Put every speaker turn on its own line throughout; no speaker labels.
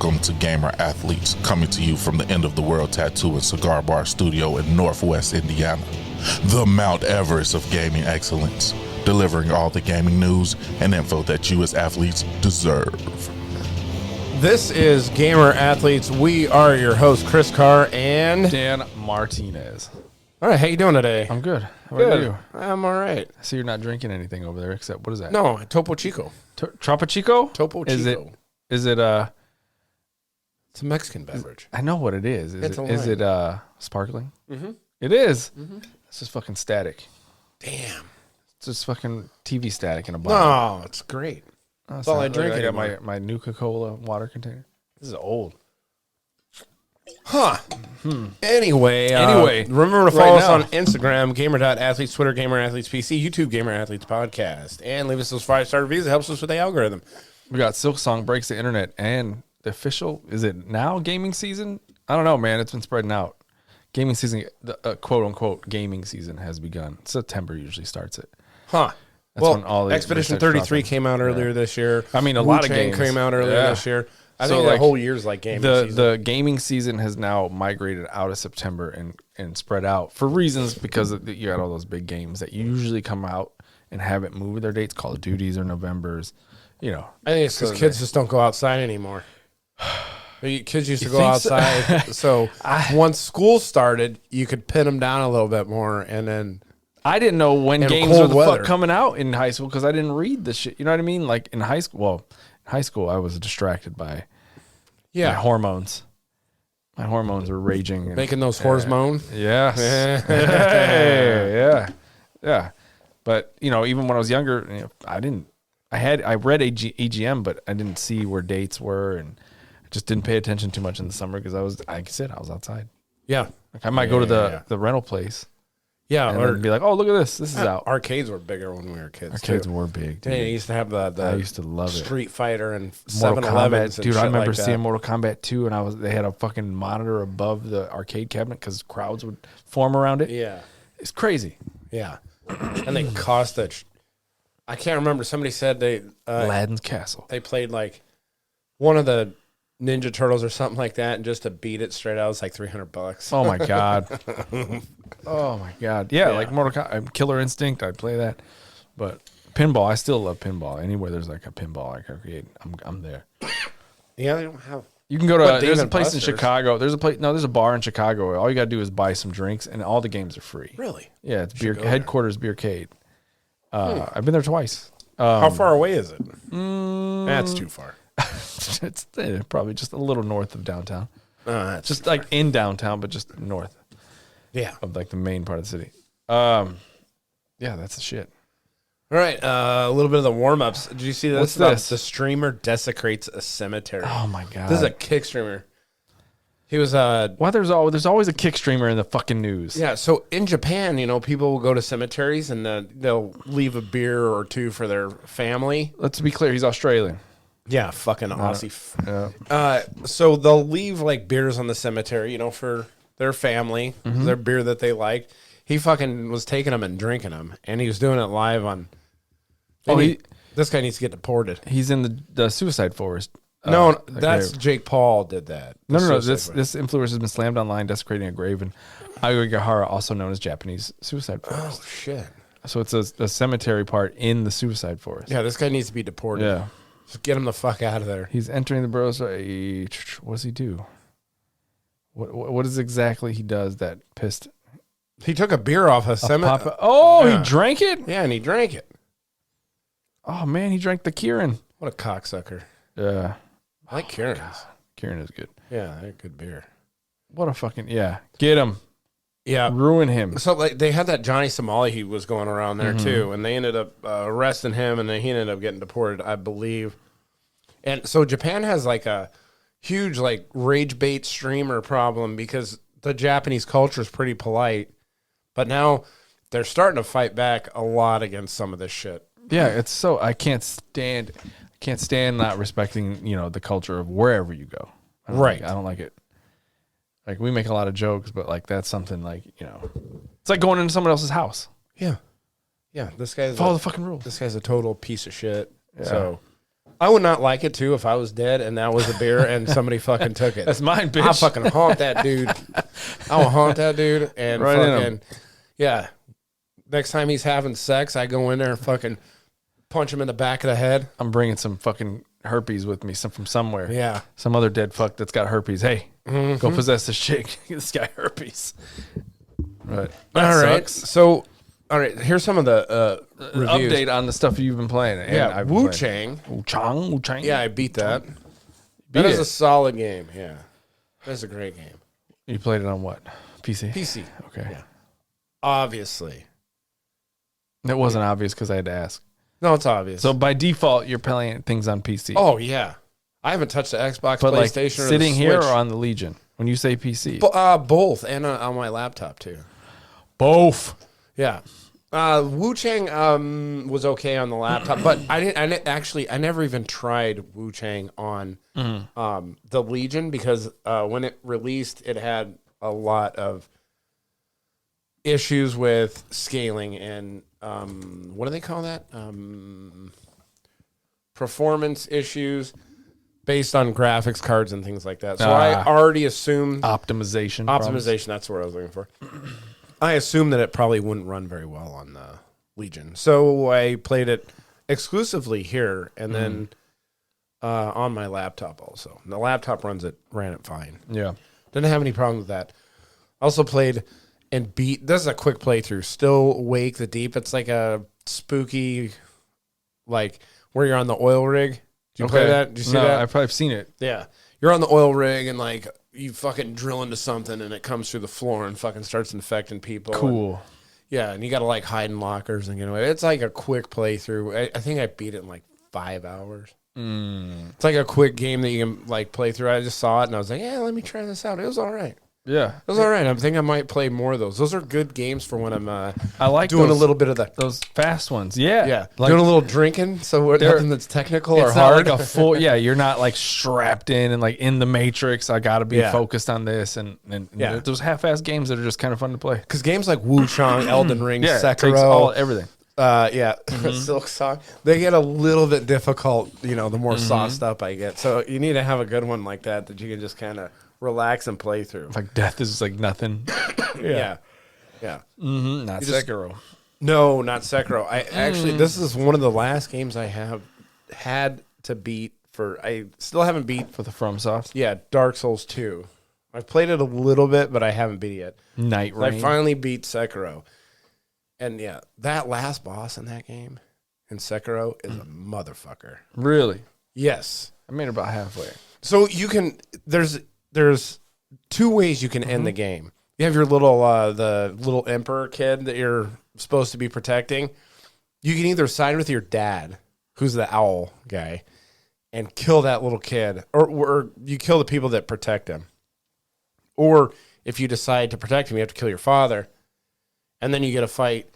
Welcome to Gamer Athletes, coming to you from the End of the World Tattoo and Cigar Bar Studio in Northwest Indiana. The Mount Everest of gaming excellence, delivering all the gaming news and info that you as athletes deserve.
This is Gamer Athletes. We are your hosts, Chris Carr and
Dan Martinez.
All right, how you doing today?
I'm good. How about you?
I'm all right.
I see you're not drinking anything over there except, what is that?
No, Topo Chico.
Tropo Chico?
Topo Chico.
Is it
It's a Mexican beverage.
I know what it is. Is it sparkling?
Mm-hmm.
It is. Mm-hmm. It's just fucking static.
Damn.
It's just fucking TV static in a bottle.
No, it's great.
That's
all I drink
I got
anymore.
my Nuka-Cola water container. This is old.
Huh. Anyway, remember to
right
follow us
now.
on Instagram, gamer.athletes, Twitter, Gamer Athletes PC, YouTube, Gamer Athletes Podcast, and leave us those 5-star reviews. It helps us with the algorithm.
We got Silk Song Breaks the Internet and the official, is it now gaming season? I don't know, man. It's been spreading out. Gaming season, the quote-unquote gaming season has begun. September usually starts it.
Huh.
That's when all the
Expedition
research
33
dropping.
came out earlier this year.
I mean, a lot of
Wu-Tang
games
came out earlier this year. I
So,
think the
like,
whole year's like gaming season.
The gaming season has now migrated out of September and spread out for reasons because you got all those big games that usually come out and haven't moved their dates. Call of Duties or November's, you know.
I think it's because kids just don't go outside anymore. Kids used to go
think so?
outside. So once school started, you could pin them down a little bit more, and then
I didn't know when
And
games
cold
were the
weather.
fuck coming out in high school because I didn't read the shit. You know what I mean? Like in high school, I was distracted by my hormones. My hormones were raging. And,
making those whores moan.
yes. Hey, yeah. But, you know, even when I was younger, you know, I read EGM, but I didn't see where dates were, and I just didn't pay attention too much in the summer because I was outside.
Yeah,
Like I might go to the rental place
yeah.
and
Or
then be like, oh, look at this. This is out.
arcades were bigger when we were kids.
Arcades
too.
were big, dude.
Yeah, you used to have the
I used to love it.
Street Fighter and
Mortal
7-Elevens.
Kombat, dude. I remember seeing Mortal Kombat 2, and they had a fucking monitor above the arcade cabinet because crowds would form around it.
Yeah,
It's crazy.
yeah. And they cost I can't remember. Somebody said
Aladdin's Castle.
they played like one of the Ninja Turtles or something like that, and just to beat it straight out, it's like $300.
Oh my god. Oh my god. Yeah, like Mortal Kombat, Killer Instinct. I'd play that, but pinball. I still love pinball. Anywhere there's like a pinball arcade, I'm there.
Yeah, they don't have.
You can go to
What,
there's
Dave
a place in
and Buster's?
Chicago. There's a bar in Chicago. All you gotta do is buy some drinks, and all the games are free.
Really?
Yeah, it's
Should go there.
headquarters Beercade. I've been there twice.
How far away is it? That's too far.
It's probably just a little north of downtown.
That's
Just like in downtown, but just north
yeah.
of like the main part of the city. Yeah, that's the shit.
All right, a little bit of the warm-ups. Did you see this?
What's
About
this?
The streamer desecrates a cemetery.
Oh my god.
This is a kick streamer. He was
Why there's always a kick streamer in the fucking news.
yeah. So in Japan, you know, people will go to cemeteries and they'll leave a beer or two for their family.
Let's be clear, he's Australian.
Yeah, fucking Aussie.
Yeah.
So they'll leave like beers on the cemetery, you know, for their family, their beer that they like. He fucking was taking them and drinking them, and he was doing it live on. This guy needs to get deported.
He's in the suicide forest.
No, that's Jake Paul did that.
No.
Suicide
This influencer has been slammed online, desecrating a grave in Aogigahara, also known as Japanese suicide forest.
Oh shit!
So it's a cemetery part in the suicide forest.
Yeah, this guy needs to be deported.
Yeah.
Just get him the fuck out of there.
He's entering the boroughs. What does he do? What is exactly he does that pissed?
He took a beer off a cemetery.
He drank it?
Yeah, and he drank it.
Oh, man, he drank the Kieran.
What a cocksucker!
Yeah.
I like Kieran's.
Kieran is good.
Yeah, they're good beer.
What a fucking, yeah. Get him.
Yeah.
Ruin him.
So like they had that Johnny Somali he was going around there too, and they ended up arresting him, and then he ended up getting deported, I believe. And so Japan has like a huge like rage bait streamer problem because the Japanese culture is pretty polite, but now they're starting to fight back a lot against some of this shit.
Yeah, it's so, I can't stand not respecting, you know, the culture of wherever you go. I don't like it. Like, we make a lot of jokes, but like that's something like, you know, it's like going into someone else's house.
Yeah, this guy's
Follow the fucking rules.
This guy's a total piece of shit.
Yeah.
So I would not like it too if I was dead and that was a beer and somebody fucking took it.
That's mine, bitch.
I'll fucking haunt that dude. I will haunt that dude and
Right in
fucking, yeah. Next time he's having sex, I go in there and fucking punch him in the back of the head.
I'm bringing some fucking herpes with me from somewhere.
Yeah.
Some other dead fuck that's got herpes. Hey, go possess this chick. Give this guy herpes. Right. That
all right.
sucks.
So, all right. Here's some of the reviews.
Update on the stuff you've been playing. And
Yeah.
I've been
Wu
playing.
Chang.
Wu Chang.
Yeah, I beat that.
Beat
That is
it.
a solid game. Yeah. That's a great game.
You played it on what? PC?
PC.
Okay.
Yeah. Obviously.
It wasn't obvious because I had to ask.
No, it's obvious.
So by default, you're playing things on PC.
Oh, yeah. I haven't touched the Xbox,
but like
PlayStation, or
sitting
the
here
Switch.
or on the Legion when you say PC.
Both, and on my laptop, too.
Both.
Yeah. Wu Chang was okay on the laptop, but I never even tried Wu Chang on the Legion because when it released, it had a lot of issues with scaling and what do they call that? Performance issues based on graphics cards and things like that. So I already assumed
Optimization.
optimization. That's what I was looking for. I assumed that it probably wouldn't run very well on the Legion, so I played it exclusively here and then on my laptop also. And the laptop ran it fine.
Yeah.
Didn't have any problem with that. Also played and beat. This is a quick playthrough. Still Wake the Deep. It's like a spooky, like where you're on the oil rig. Did you play that? Did you see that?
I've probably seen it.
Yeah. You're on the oil rig and like you fucking drill into something and it comes through the floor and fucking starts infecting people.
Cool.
And, yeah, and you got to like hide in lockers and get away. It's like a quick playthrough. I think I beat it in like 5 hours. It's like a quick game that you can like play through. I just saw it and I was like, yeah, let me try this out. It was all right.
Yeah.
It was all right. I think I might play more of those. Those are good games for when I'm
I like
doing
those,
a little bit of the
those fast ones. Yeah.
yeah,
Like,
doing a little drinking. So nothing that's technical or
it's not
hard.
like a full, yeah, you're not like strapped in and like in the matrix. I got to be
Yeah.
focused on this. And
Yeah.
those half-ass games that are just kind of fun to play.
Because games like Wu Chang, Elden Ring,
Yeah. It takes
Sekiro,
everything.
Silk Song, they get a little bit difficult, the more sauced up I get. So you need to have a good one like that you can just kind of relax and play through.
Like death is like nothing.
Yeah.
Not
just-
Sekiro.
No, not Sekiro. I actually, this is one of the last games I have had to beat I still haven't beat.
For the FromSoft.
Yeah, Dark Souls 2. I've played it a little bit, but I haven't beat it yet.
Night
I
Rain.
finally beat Sekiro. And yeah, that last boss in that game in Sekiro is a motherfucker.
Really?
Yes.
I made it about halfway.
So you can there's 2 ways you can end the game. You have your little the little emperor kid that you're supposed to be protecting. You can either side with your dad, who's the owl guy, and kill that little kid, or you kill the people that protect him. Or if you decide to protect him, you have to kill your father, and then you get to fight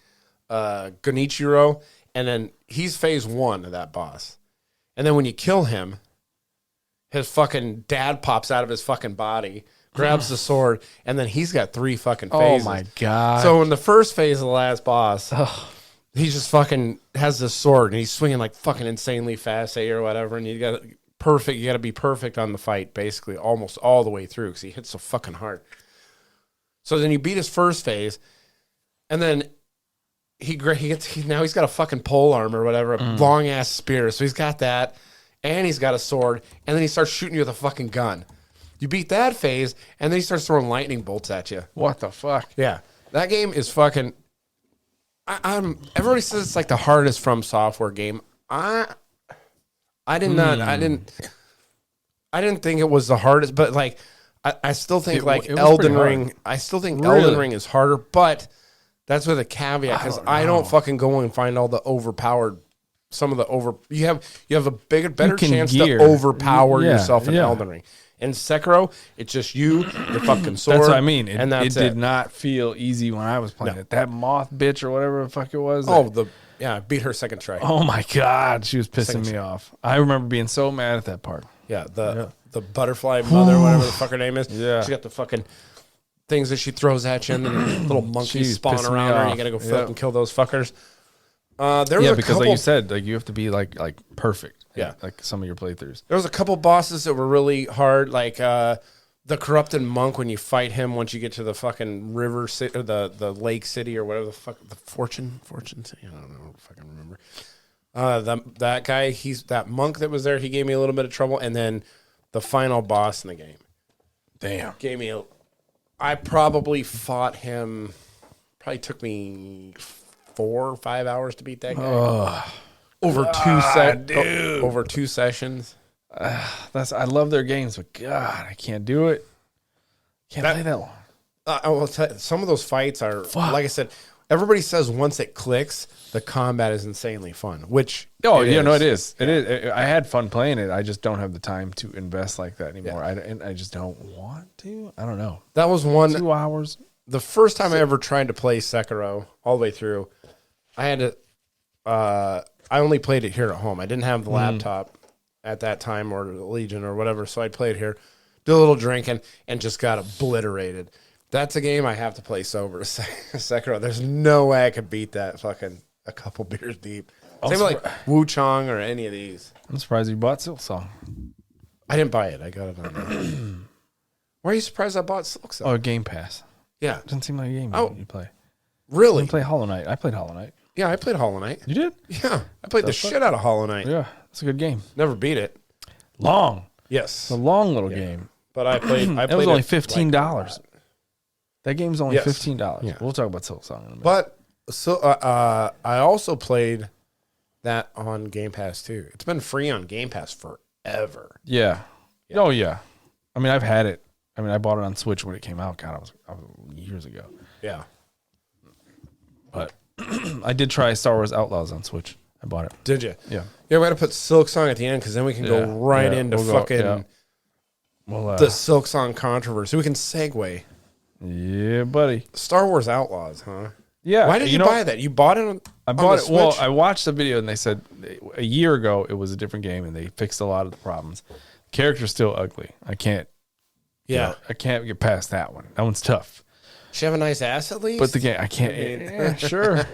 Gonichiro, and then he's phase 1 of that boss. And then when you kill him, his fucking dad pops out of his fucking body, grabs the sword, and then he's got 3 fucking phases.
Oh my God.
So in the first phase of the last boss, he just fucking has this sword and he's swinging like fucking insanely fast at you or whatever, and you got to be perfect on the fight basically almost all the way through because he hits so fucking hard. So then you beat his first phase, and then now he's got a fucking pole arm or whatever, a long ass spear. So he's got that, and he's got a sword, and then he starts shooting you with a fucking gun. You beat that phase, and then he starts throwing lightning bolts at you.
What the fuck?
Yeah, that game is fucking. Everybody says it's like the hardest From Software game. I didn't think it was the hardest, but like I still think like
it was
Elden
pretty
Ring.
hard.
I still think
Really?
Elden Ring is harder, but that's with a caveat because I don't fucking go and find all the overpowered. You have a better
can
chance
gear.
to overpower
Yeah,
yourself in
yeah.
Elden Ring. In Sekiro, it's just you, your fucking sword.
That's what I mean. It,
and that's
it did not feel easy when I was playing it. That moth bitch or whatever the fuck it was.
I beat her second try.
Oh my God, she was pissing me off. I remember being so mad at that part.
Yeah, the butterfly mother, whatever the fuck her name is.
Yeah.
She got the fucking things that she throws at you, and then little monkeys
Jeez,
spawn
pissing me
around her, and
off.
you gotta go
Yep.
fucking kill those fuckers. There was
because like you said, like you have to be like perfect.
Yeah.
Like some of your playthroughs.
There was a couple bosses that were really hard, like the corrupted monk when you fight him once you get to the fucking river city or the lake city or whatever the fuck, the fortune city. I don't know if I can remember. That guy, that monk that was there, he gave me a little bit of trouble, and then the final boss in the game.
Damn.
I probably fought him. Probably took me 4 or 5 hours to beat that guy. Over 2 sessions.
I love their games, but God, I can't do it. Can't play that long.
I will tell you, some of those fights are like I said. Everybody says once it clicks, the combat is insanely fun. Which
it is. It is. I had fun playing it. I just don't have the time to invest like that anymore.
Yeah.
I just don't want to. I don't know.
That was
2 hours.
The first time I ever tried to play Sekiro all the way through, I had to. I only played it here at home. I didn't have the laptop at that time or the Legion or whatever, so I played here, did a little drinking, and just got obliterated. That's a game I have to play sober. Sekiro. There's no way I could beat that fucking a couple beers deep. Same like Wu Chong or any of these.
I'm surprised you bought Silksong.
I didn't buy it. I got it on there. Why are you surprised I bought Silksong?
Oh, Game Pass.
Yeah.
Doesn't seem like a game you play.
Really?
You play Hollow Knight. I played Hollow Knight.
Yeah, I played Hollow Knight.
You did?
Yeah. I played the shit out of Hollow Knight.
Yeah. It's a good game.
Never beat it.
Long.
Yes.
It's a long little game.
But I played
it was only $15.
Like
that game's only $15.
Yeah.
We'll talk about Silksong in a minute.
But I also played that on Game Pass too. It's been free on Game Pass forever.
Yeah. Oh yeah. I mean, I've had it. I mean, I bought it on Switch when it came out. God, I was years ago.
Yeah.
But I did try Star Wars Outlaws on Switch. I bought it.
Did you?
Yeah.
Yeah, we got to put Silksong at the end because then we can go right into fucking the Silksong controversy. We can segue.
Yeah, buddy.
Star Wars Outlaws, huh?
Yeah.
Why did you buy that? You bought it on
I bought
the
it. Well,
Switch?
I watched the video and they said a year ago it was a different game and they fixed a lot of the problems. The character's still ugly. I can't.
Yeah.
I can't get past that one. That one's tough.
She have a nice ass at least?
But the game, I can't. Yeah, sure.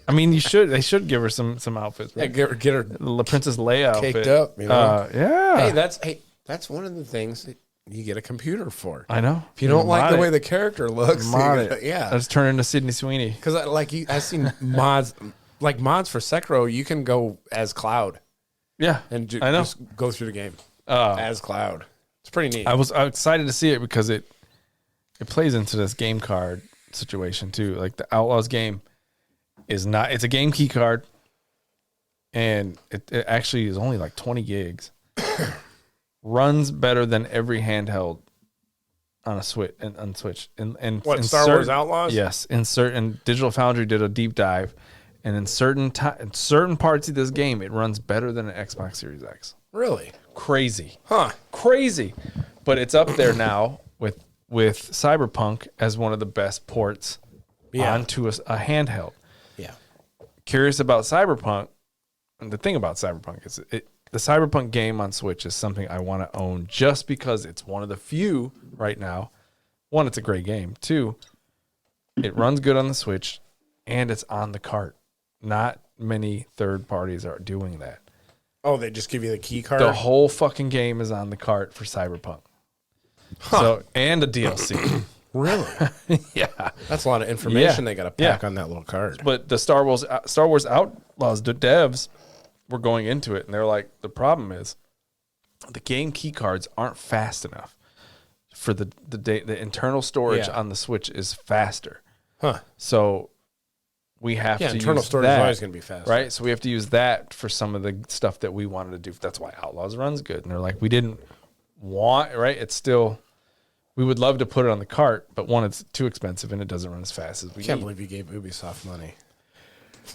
I mean, they should give her some outfits. Right?
Yeah, get her
the Princess Leia
caked
outfit.
up. You know?
Yeah.
That's one of the things that you get a computer for.
I know.
If you don't like the way the character looks, yeah,
let's turn into Sydney Sweeney.
Because I've seen mods for Sekiro. You can go as Cloud.
Yeah,
and
I know.
Just go through the game as Cloud. It's pretty neat.
I was excited to see it because it plays into this game card situation too. Like the Outlaws game is not. It's a game key card, and it actually is only like 20 gigs. Runs better than every handheld on a Switch and Switch. And
Star Wars Outlaws?
Yes, and Digital Foundry did a deep dive, and in certain parts of this game, it runs better than an Xbox Series X.
Really?
Crazy,
huh?
Crazy, but it's up there now with Cyberpunk as one of the best ports onto a handheld.
Yeah.
Curious about Cyberpunk, and the thing about Cyberpunk is the Cyberpunk game on Switch is something I want to own just because it's one of the few right now. One, it's a great game. Two, it runs good on the Switch and it's on the cart. Not many third parties are doing that.
Oh, they just give you the key card?
The whole fucking game is on the cart for Cyberpunk. Huh. So, and a DLC.
Really?
Yeah.
That's a lot of information they got to pack on that little card.
But the Star Wars Outlaws devs were going into it, and they're like, the problem is the game key cards aren't fast enough for the internal storage on the Switch is faster.
Huh.
So we have to
internal
use
storage
that,
is always going to be fast.
Right? So we have to use that for some of the stuff that we wanted to do. That's why Outlaws runs good. And they're like, we didn't want, right? It's still, we would love to put it on the cart, but one, it's too expensive and it doesn't run as fast as we
can't believe you gave Ubisoft money.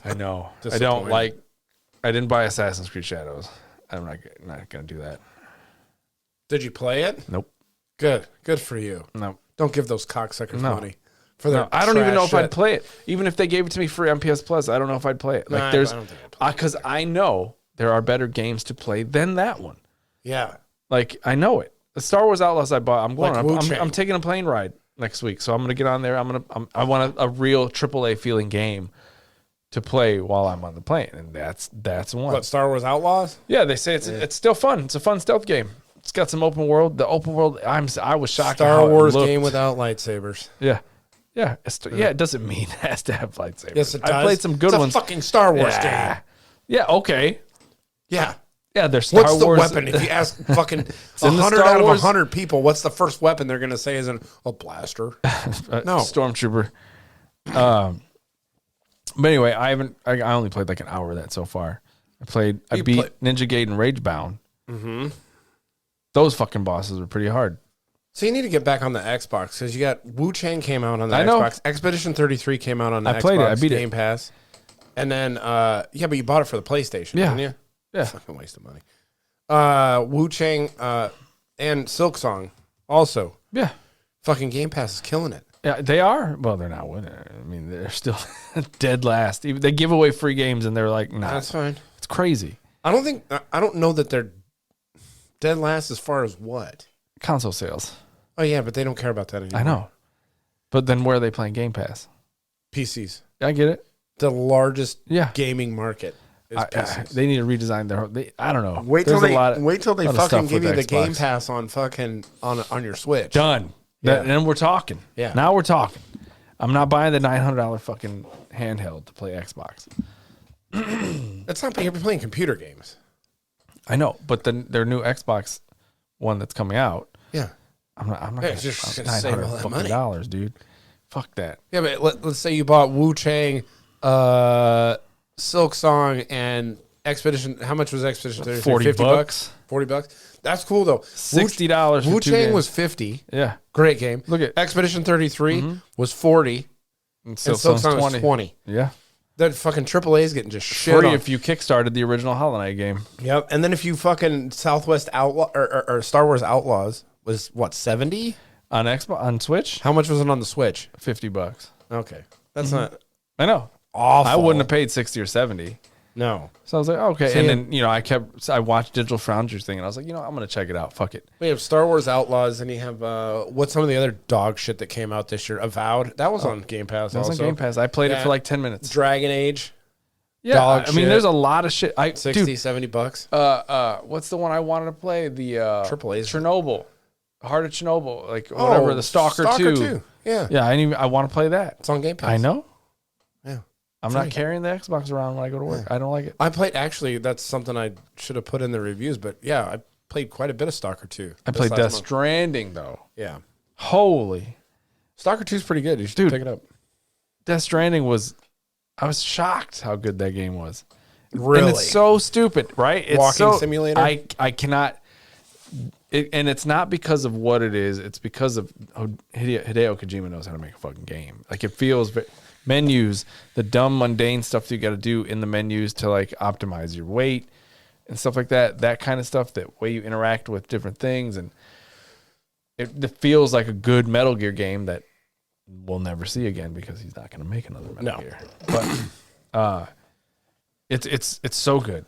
I know. I didn't buy Assassin's Creed Shadows. I'm not going to do that.
Did you play it?
Nope.
Good for you.
No.
Don't give those cocksuckers money for their.
I don't even know if I'd play it. Even if they gave it to me free on PS Plus, I don't know if I'd play it. Like
I don't think I'd play it.
Because I know there are better games to play than that one.
Yeah.
Like I know it. The Star Wars Outlaws I bought. I'm going.
Like
I'm taking a plane ride next week, so I'm going to get on there. I want a real AAA feeling game to play while I'm on the plane, and that's one.
What, Star Wars Outlaws?
Yeah, they say it's still fun. It's a fun stealth game. It's got some open world. The open world, I was shocked.
Star Wars
it
game without lightsabers.
Yeah. Yeah, it doesn't mean it has to have lightsabers.
Yes, it does.
I played some good ones.
It's a fucking Star Wars game.
Yeah, okay.
Yeah.
Yeah, there's Star
What's
Wars.
the weapon? If you ask fucking
in the
100
Star
out of
Wars-
100 people, what's the first weapon they're going to say is a blaster? No.
Stormtrooper. But anyway, I only played like an hour of that so far. I beat Ninja Gaiden Ragebound. Mm-hmm. Those fucking bosses were pretty hard.
So you need to get back on the Xbox because you got Wu Chang came out on the Xbox. Expedition 33 came out on the Xbox.
Played it. I beat
Game Pass. And then, but you bought it for the PlayStation, didn't you?
Yeah.
Fucking waste of money. Wu Chang and Silk Song also.
Yeah.
Fucking Game Pass is killing it.
Yeah, they are. Well, they're not winning. I mean, they're still dead last. They give away free games, and they're like, nah.
That's fine.
It's crazy.
I don't know that they're dead last as far as what?
Console sales.
Oh, yeah, but they don't care about that anymore.
I know. But then where are they playing Game Pass?
PCs.
I get it.
The largest
Yeah.
gaming market is PCs.
They need to redesign their whole. I don't know.
Wait till they
lot of
fucking
stuff
give
with
you the Game
Xbox.
Pass on fucking on your Switch.
Done.
Yeah.
Then we're talking.
Yeah.
Now we're talking. I'm not buying the $900 fucking handheld to play Xbox.
That's not. You're playing computer games.
I know, but then their new Xbox one that's coming out.
Yeah.
I'm not.
Yeah, it's just gonna save all that money.
$900, dude. Fuck that.
Yeah, but let's say you bought Wu Chang, Silk Song, and Expedition. How much was Expedition 33?
40
$50?
bucks.
$40. That's cool though.
$60 for
Wu
two
Chang
games.
was 50.
Yeah.
Great game.
Look at
Expedition 33 was 40, and Silk Song was 20.
Yeah.
That fucking AAA is getting just shit
Free
on.
if you kickstarted the original Hollow Knight game.
Yep. And then if you fucking Southwest Outlaw or Star Wars Outlaws was what, 70?
On Xbox, on Switch,
How much was it on the Switch?
$50.
Okay. That's not
I know.
awful.
I wouldn't have paid 60 or 70.
No.
So I was like, okay.
So
and
you-
then, I watched Digital Foundry's thing and I was like, I'm going to check it out. Fuck it.
We have Star Wars Outlaws, and you have what's some of the other dog shit that came out this year? Avowed. That was on Game Pass.
That was
also.
on Game Pass. I played it
Yeah.
for like 10 minutes.
Dragon Age,
Yeah.
dog
I mean,
shit.
there's a lot of shit.
60,
Dude,
$70.
what's the one I wanted to play? The
AAA's.
Chernobyl. Heart of Chernobyl. Like, whatever. The Stalker 2.
Yeah.
Yeah. I want to play that.
It's on Game Pass.
I know.
Yeah.
I'm not carrying the Xbox around when I go to work. I don't like it.
I played, actually, that's something I should have put in the reviews, but yeah, I played quite a bit of Stalker 2.
I played Death Stranding, though.
Yeah.
Holy.
Stalker 2 is pretty good. You should
Dude.
pick it up.
Death Stranding I was shocked how good that game was.
Really?
And it's so stupid, right? It's
Walking simulator?
I cannot. And it's not because of what it is. It's because of Hideo Kojima knows how to make a fucking game. Like, it feels menus, the dumb mundane stuff that you got to do in the menus to like optimize your weight and stuff like that. That kind of stuff. That way you interact with different things, and it feels like a good Metal Gear game that we'll never see again because he's not going to make another Metal Gear. But it's so good.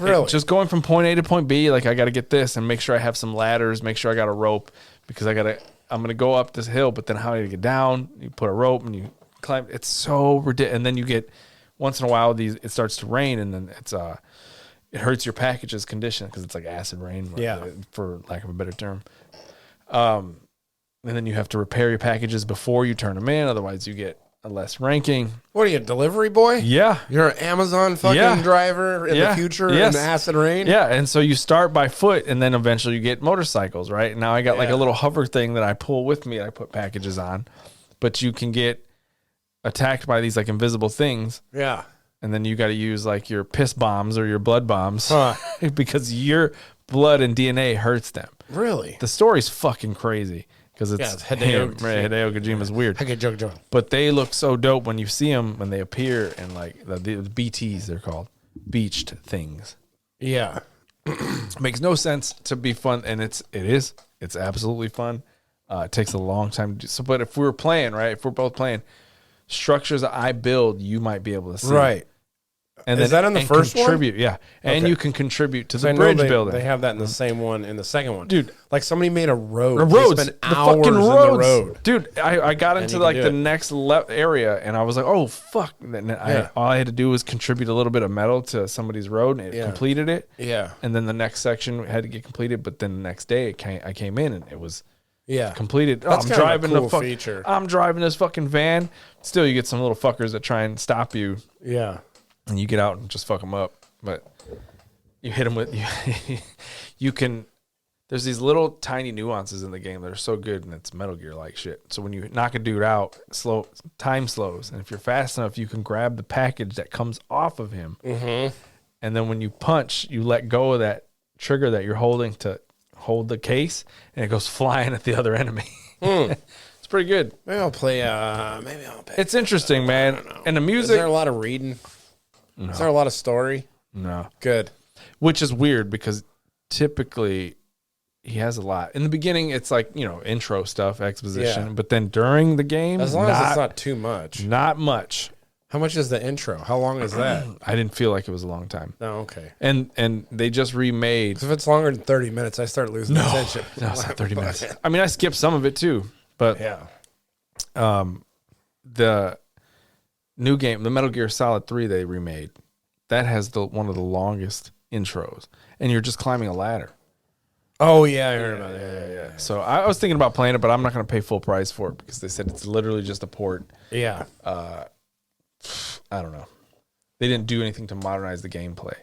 Really?
Just going from point A to point B, like I got to get this and make sure I have some ladders, make sure I got a rope because I'm going to go up this hill, but then how do you get down? You put a rope and you climb. It's so ridiculous. And then you get once in a while it starts to rain and then it hurts your package's condition because it's like acid rain, for lack of a better term. And then you have to repair your packages before you turn them in, otherwise you get a less ranking.
What are you, a delivery boy?
Yeah.
You're an Amazon fucking driver in the future in the acid rain?
Yeah, and so you start by foot, and then eventually you get motorcycles, right? Now I got like a little hover thing that I pull with me, and I put packages on. But you can get attacked by these like invisible things.
Yeah.
And then you got to use like your piss bombs or your blood bombs because your blood and DNA hurts them.
Really?
The story's fucking crazy. Because it's
Hideo
Kojima's weird.
Okay, joke.
But they look so dope when you see them, when they appear, and like the BTs, they're called. Beached things.
Yeah.
Makes no sense to be fun, and it is. It's absolutely fun. It takes a long time to do so. But if we were playing, right, if we're both playing, structures that I build, you might be able to see.
Right.
And
is that in the first
contribute,
one?
Yeah, and
Okay.
you can contribute to
So
the bridge
they,
building.
They have that in the same one in the second one,
Dude.
Like somebody made a road.
The roads,
They spent
the
hours
fucking
in
roads,
the road.
dude. I got into
you
like
can
the
do it.
next area, and I was like, oh fuck! And all I had to do was contribute a little bit of metal to somebody's road, and it completed it.
Yeah.
And then the next section had to get completed, but then the next day I came in and it was
Yeah.
completed.
That's
I'm
kind of a
driving
cool feature.
I'm driving this fucking van. Still, you get some little fuckers that try and stop you,
Yeah.
and you get out and just fuck them up. But you hit them with you can. There's these little tiny nuances in the game that are so good, and it's Metal Gear like shit. So when you knock a dude out, time slows, and if you're fast enough, you can grab the package that comes off of him, and then when you punch, you let go of that trigger that you're holding to hold the case, and it goes flying at the other enemy. It's pretty good.
Maybe I'll play.
It's interesting, man. And the
Is
music,
there a lot of reading? No. Is there a lot of story?
no,
Good.
which is weird because typically he has a lot. In the beginning, it's like, intro stuff, exposition,
Yeah.
but then during the game,
As long as it's not too much.
not much.
How much is the intro? How long is that?
I didn't feel like it was a long time.
No, okay.
And they just remade.
'Cause if it's longer than 30 minutes, I start losing attention.
No, it's not 30 minutes. I mean, I skipped some of it too, but
Yeah.
the new game, the Metal Gear Solid 3 they remade, that has one of the longest intros, and you're just climbing a ladder.
Oh, yeah, I heard about that. Yeah.
So I was thinking about playing it, but I'm not going to pay full price for it because they said it's literally just a port.
Yeah.
I don't know. They didn't do anything to modernize the gameplay.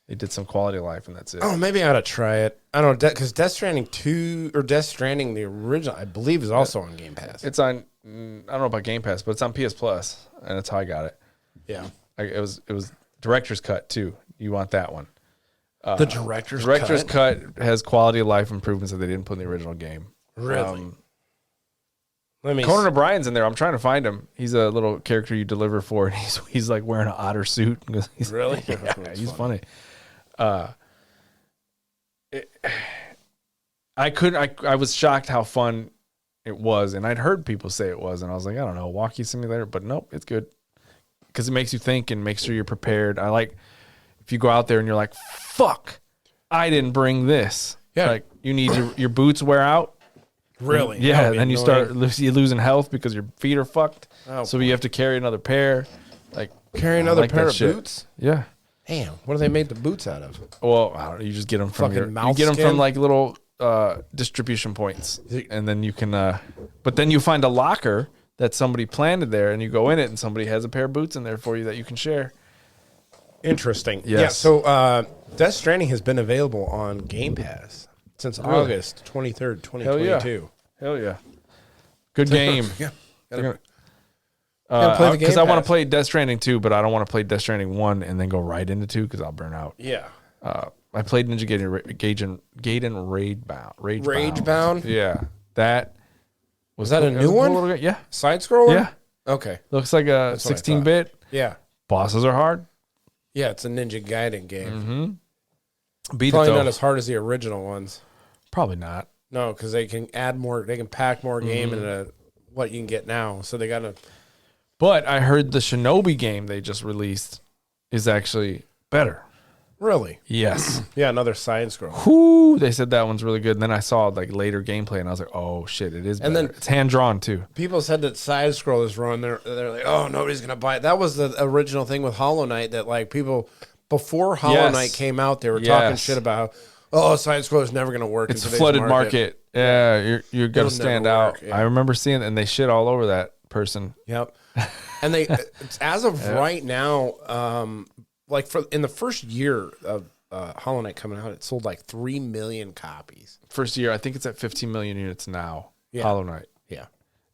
They did some quality of life, and that's it.
Oh, maybe I ought to try it. I don't know, because Death Stranding 2, or Death Stranding, the original, I believe, is also on Game Pass.
It's on. I don't know about Game Pass, but it's on PS Plus, and that's how I got it.
Yeah.
It was director's cut too. You want that one?
The director's
cut has quality of life improvements that they didn't put in the original game.
Really? Let me
Conan O'Brien's in there. I'm trying to find him. He's a little character you deliver for, and he's like wearing an otter suit. He's,
Really?
Yeah, he's funny. I was shocked how fun it was, and I'd heard people say it was, and I was like, I don't know, walkie simulator, but nope, it's good because it makes you think and makes sure you're prepared. I like if you go out there and you're like, fuck, I didn't bring this.
Yeah.
Like you need your boots wear out.
Really?
Yeah,
That would be
then you
annoying.
start losing health because your feet are fucked.
Oh,
so you have to carry another pair. Like
Carry
I
another
like
pair
that
of
shit.
boots?
Yeah.
Damn. What do they make the boots out of?
Well, I don't know. You just get them from
Fucking
you
mouse
get them
skin?
from like little distribution points, and then you can. But then you find a locker that somebody planted there, and you go in it, and somebody has a pair of boots in there for you that you can share.
Interesting.
Yes.
Yeah, so Death Stranding has been available on Game Pass since August 23rd, 2022.
Hell yeah. Good game.
Yeah.
Gotta
play the
because
Game
I want to
Pass.
play Death Stranding 2, but I don't want to play Death Stranding 1 and then go right into 2 because I'll burn out.
Yeah.
I played Ninja Gaiden Ragebound.
Ragebound?
Yeah. That was
that a
cool.
new
It was a
one?
cool little game. Yeah.
Side scroller?
Yeah.
Okay.
Looks like a
what I thought.
16-bit.
Yeah.
Bosses are hard.
Yeah, it's a Ninja Gaiden game.
Beat
Probably
it though.
not as hard as the original ones.
Probably not.
No, because they can add more. They can pack more game into what you can get now. So they got to.
But I heard the Shinobi game they just released is actually better.
Really?
Yes.
Yeah, another side scroll.
Whoo, they said that one's really good. And then I saw like later gameplay and I was like, oh shit, it is better.
And then-
it's hand drawn too.
People said that side scrollers run. They're like, oh, nobody's gonna buy it. That was the original thing with Hollow Knight. That like people before Hollow
Yes.
Knight came out, they were talking
Yes.
shit about. Oh, side scroller's never gonna work.
It's
in
a
today's
flooded market. Yeah, you're gonna
It'll
stand
never
out.
work, yeah.
I remember seeing it and they shit all over that person.
Yep. And they, as of right now, like in the first year of Hollow Knight coming out, it sold like 3 million copies.
First year, I think it's at 15 million units now.
Yeah.
Hollow Knight.
Yeah.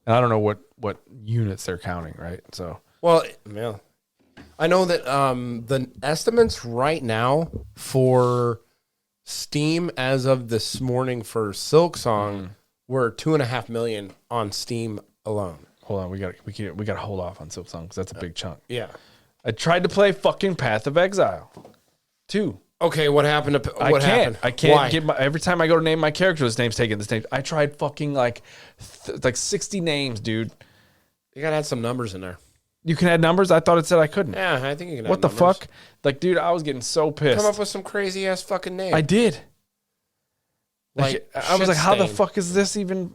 And I don't know what units they're counting, right? So
Well, yeah. I know that the estimates right now for Steam as of this morning for Silk Song were 2.5 million on Steam alone.
hold on, we got to hold off on Silk Song because that's a big chunk.
Yeah.
I tried to play fucking Path of Exile 2.
Okay, what happened? What happened?
I can't
Why?
get every time I go to name my character, this name's taken. This name. I tried fucking like 60 names, dude.
You gotta add some numbers in there.
You can add numbers? I thought it said I couldn't.
Yeah, I think you can add
What the
numbers.
fuck? Like, dude, I was getting so pissed.
Come up with some crazy ass fucking name.
I did.
Like,
I was like, how the
Shitstain.
fuck is this even?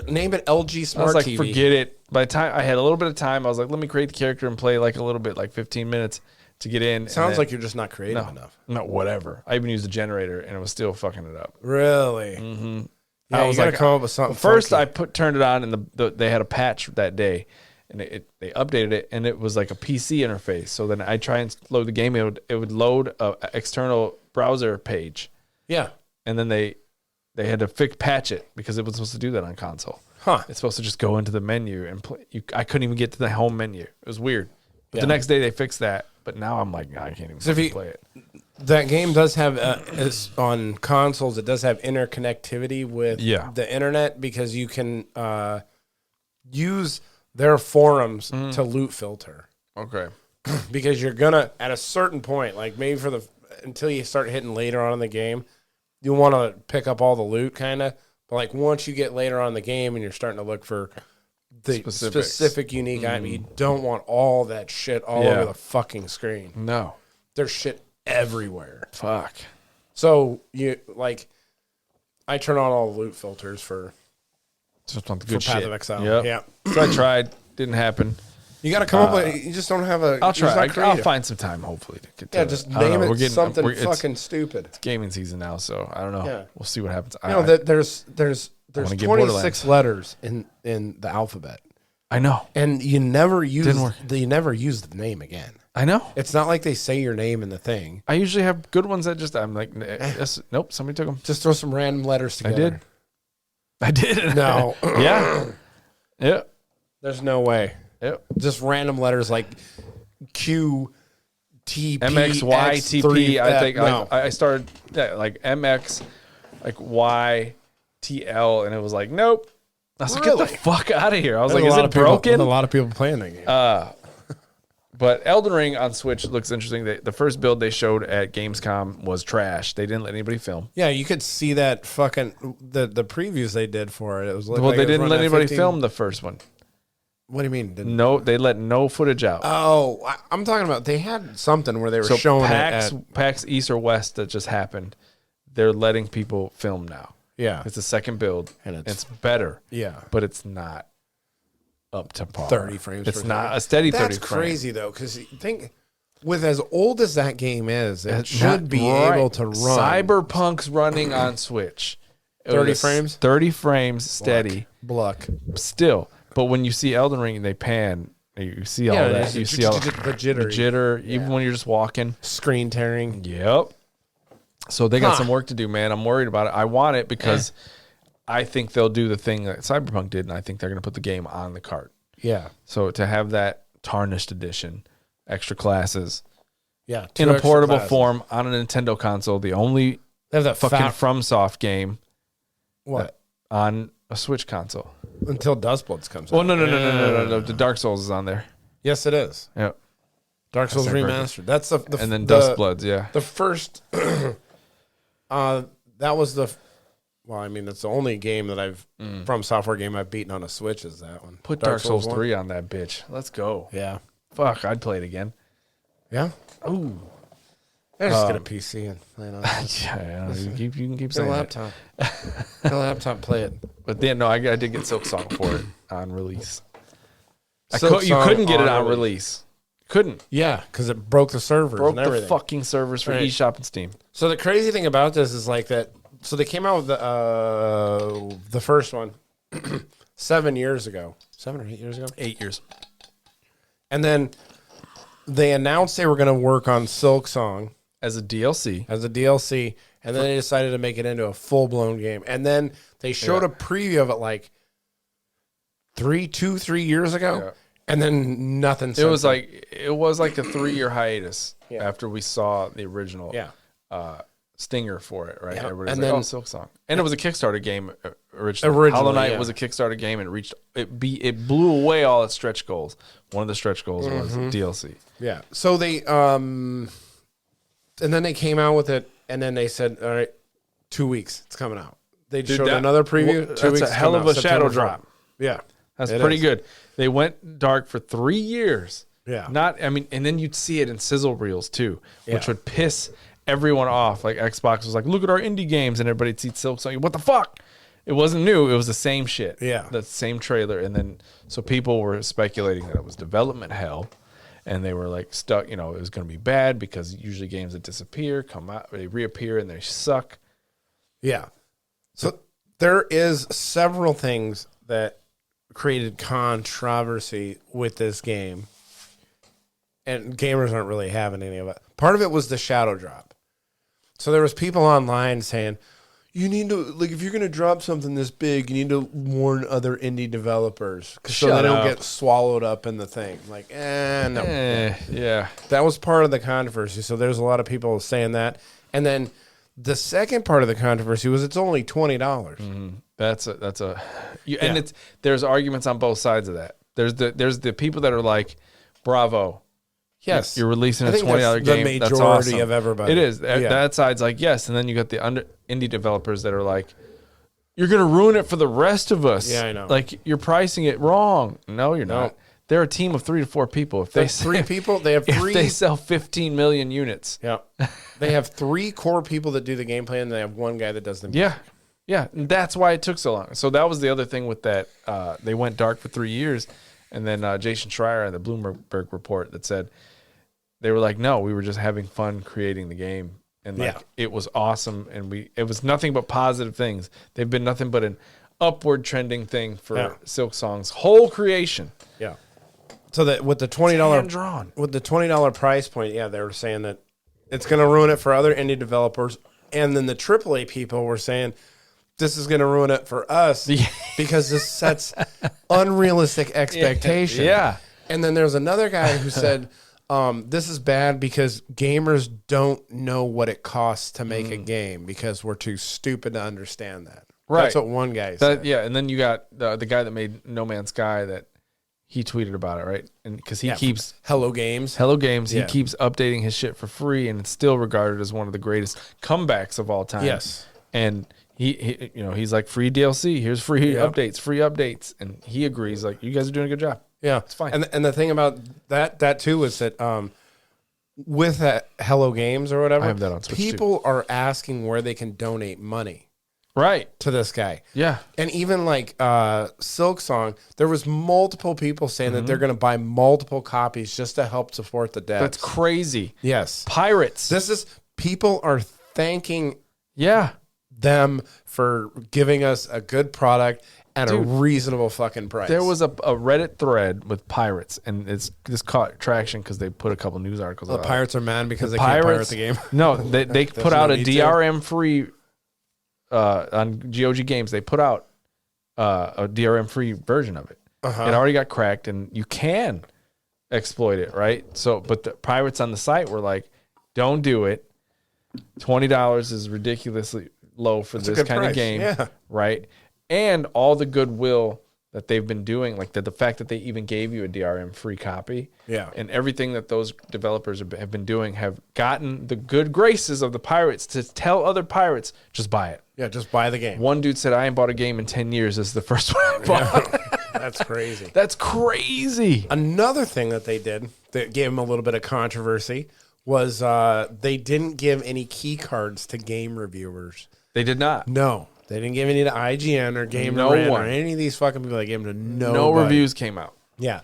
Name it LG
I
Smart
was like,
TV.
forget it. By the time I had a little bit of time, I was like, let me create the character and play like a little bit, like 15 minutes to get in.
Sounds like you're just not creative
no,
enough.
no, whatever. I even used the generator and it was still fucking it up.
Really? Mm-hmm. Yeah,
I was
you gotta
like,
come up with something.
First,
funky.
I turned it on and they had a patch that day, and they updated it and it was like a PC interface. So then I try and load the game, it would load a external browser page,
Yeah.
and then they had to patch it because it was supposed to do that on console.
Huh.
It's supposed to just go into the menu and play. I couldn't even get to the home menu. It was weird. But
Yeah.
the next day they fixed that. But now I'm like, I can't even
So if you-
play it.
That game does have is on consoles. It does have interconnectivity with the internet because you can use their forums to loot filter.
Okay.
Because you're gonna at a certain point, like maybe until you start hitting later on in the game, you want to pick up all the loot, kind of. But like once you get later on in the game and you're starting to look for the specific unique item, you don't want all that shit all over the fucking screen.
No.
There's shit everywhere.
Fuck.
So I turn on all the loot filters for
Just want the good
Path
shit.
of Exile.
Yep.
Yeah.
So I tried. Didn't happen.
You got to come up with. You just don't have a.
I'll try.
you're just not
I'll
creative.
find some time, hopefully. To get to
Yeah,
it.
just
I don't
name
know.
it something
it's
fucking stupid.
gaming season now, so I don't know.
Yeah.
We'll see what happens.
You know, there's
wanna get
26
Borderlands.
letters in the alphabet,
I know.
and you never use
work.
the name again.
I know.
It's not like they say your name in the thing.
I usually have good ones that just I'm like, nope, somebody took them.
Just throw some random letters together.
I did.
No.
Yeah. Yeah.
There's no way.
Yep.
Just random letters like Q, T, P,
MX, Y,
X,
T,
3,
P. I think
no.
I started like MX, like Y, T, L, and it was like, nope. I was like, get
Really?
the fuck out of here. I was
There's
like,
a
is
lot
it
of people-
broken?
there's a lot of people playing that game.
But Elden Ring on Switch looks interesting. The first build they showed at Gamescom was trash. They didn't let anybody film.
Yeah, you could see that fucking the previews they did for it. It was
Well,
like
they
it was
didn't let
running at
anybody
15
film the first one.
What do you mean? Didn't?
No, they let no footage out.
Oh, I'm talking about they had something where they were
So
showing
PAX,
it at,
PAX East or West that just happened. They're letting people film now.
yeah,
It's a second build,
And
and
it's-
it's better.
yeah,
But it's not up to par.
30 frames.
It's
per
not
second.
a steady
That's
30 frame.
crazy though, because think with as old as that game is, it
It's
should
not
be
right.
able to run
Cyberpunk's running on Switch. It
30
was
frames?
30 frames steady.
Bluck.
Still. But when you see Elden Ring and they pan, you see all that.
there's
You see all
the
the
jittery
jitter, even when you're just walking.
screen tearing.
Yep. So they got
Huh.
some work to do, man. I'm worried about it. I want it because I think they'll do the thing that Cyberpunk did, and I think they're going to put the game on the cart.
Yeah,
So to have that tarnished edition, extra classes,
yeah.
in
two
a
extra
portable
classes.
form on a Nintendo console, the only
They have that
fucking
fat,
FromSoft game
what
on a Switch console.
until Dustbloods comes
Well,
out.
no. The Dark Souls is on there.
Yes, it is.
Yep.
Dark Souls
That's
Remastered. That's the
And then
the,
Dustbloods, yeah.
The first, that was the. Well, I mean, it's the only game that I've from software game I've beaten on a Switch is that one.
Put Dark Souls
1.
3 on that bitch. Let's go.
Yeah,
Fuck, I'd play it again.
yeah.
Ooh.
I just get a PC and play it on
Yeah, you can keep
get a
saying that.
laptop. Get a laptop, play it.
But then, no, I did get Silksong for it on release. You
Silksong
couldn't get it on
release.
release. Couldn't.
Yeah, because it broke the servers
Broke
and
the
everything.
fucking servers for
Right.
eShop and Steam.
So the crazy thing about this is like that. So they came out with the first one 7 years ago, 7 or 8 years ago,
8 years.
and then they announced they were going to work on Silksong
As a DLC.
as a DLC, and then they decided to make it into a full blown game. And then they showed a preview of it like 3 years ago,
Yeah.
and then nothing.
It was like a 3-year hiatus
Yeah.
after we saw the original
yeah,
stinger for it, right?
Yeah.
Everybody's
And
like,
then-
oh, Silksong. And it was a Kickstarter game originally.
Originally,
Hollow Knight
yeah.
was a Kickstarter game and it blew away all its stretch goals. One of the stretch goals was DLC.
yeah. So they and then they came out with it, and then they said, "All right, 2 weeks, it's coming out." They showed another preview. 2
That's
weeks.
a
it's
hell
coming
of
out,
a shadow
September 4th.
drop.
Yeah.
That's pretty good. They went dark for 3 years.
Yeah.
And then you'd see it in sizzle reels too, which would piss everyone off. Like Xbox was like, look at our indie games, and everybody'd see Silk Song. What the fuck? It wasn't new. It was the same shit.
Yeah.
The same trailer. And then, so people were speculating that it was development hell. And they were like stuck, it was going to be bad because usually games that disappear, come out, they reappear and they suck.
Yeah. So there is several things that created controversy with this game. And gamers aren't really having any of it. Part of it was the shadow drop. So there was people online saying, you need to, like, if you're going to drop something this big, you need to warn other indie developers so they don't get swallowed up in the thing. Like, no.
Yeah.
That was part of the controversy. So there's a lot of people saying that. And then the second part of the controversy was it's only $20.
Mm-hmm. And there's arguments on both sides of that. There's the people that are like, bravo.
Yes.
You're releasing a $20 game.
The majority
that's awesome.
of everybody.
It is. That side's like, yes. And then you got the indie developers that are like, you're going to ruin it for the rest of us.
Yeah, I know.
Like, you're pricing it wrong. No, you're not. They're a team of 3 to 4 people. If they
three people, they have three.
If they sell 15 million units.
Yeah. They have 3 core people that do the gameplay, and they have 1 guy that does the
music. Yeah. And that's why it took so long. So that was the other thing with that. They went dark for 3 years. And then Jason Schreier had the Bloomberg report that said, they were like, no, we were just having fun creating the game. And it was awesome. And it was nothing but positive things. They've been nothing but an upward trending thing for Silk Song's whole creation.
Yeah. So that with the $20 price point, they were saying that it's going to ruin it for other indie developers. And then the AAA people were saying, this is going to ruin it for us because this sets unrealistic expectations.
Yeah.
And then there's another guy who said, this is bad because gamers don't know what it costs to make a game because we're too stupid to understand that.
Right.
That's what one guy said.
Yeah, and then you got the guy that made No Man's Sky that he tweeted about it, right? And because he keeps
Hello Games.
He keeps updating his shit for free, and it's still regarded as one of the greatest comebacks of all time.
Yes.
And he's like, free DLC, here's free updates, and he agrees. Like, you guys are doing a good job.
Yeah,
it's fine.
And the thing about that too is that with that Hello Games or whatever,
I have that on Switch
people are asking where they can donate money,
right,
to this guy.
Yeah,
and even like Silk Song, there was multiple people saying that they're going to buy multiple copies just to help support the devs.
That's crazy.
Yes,
pirates.
People are thanking them for giving us a good product at a reasonable fucking price.
There was a Reddit thread with pirates, and this caught traction because they put a couple news articles.
The pirates are mad because they
can't
pirate the game.
No, they put out a DRM free on GOG Games. They put out a DRM free version of it. It already got cracked, and you can exploit it, right? So, but the pirates on the site were like, "Don't do it. $20 is ridiculously low for this kind of game, right?" And all the goodwill that they've been doing, like the fact that they even gave you a DRM free copy, and everything that those developers have been doing have gotten the good graces of the pirates to tell other pirates, just buy it.
Yeah, just buy the game.
One dude said, I ain't bought a game in 10 years. This is the first one I bought.
That's crazy.
That's crazy.
Another thing that they did that gave them a little bit of controversy was they didn't give any key cards to game reviewers.
They did not.
No. They didn't give any to IGN or Game Rant or any of these fucking people. They gave them to nobody.
No reviews came out.
Yeah.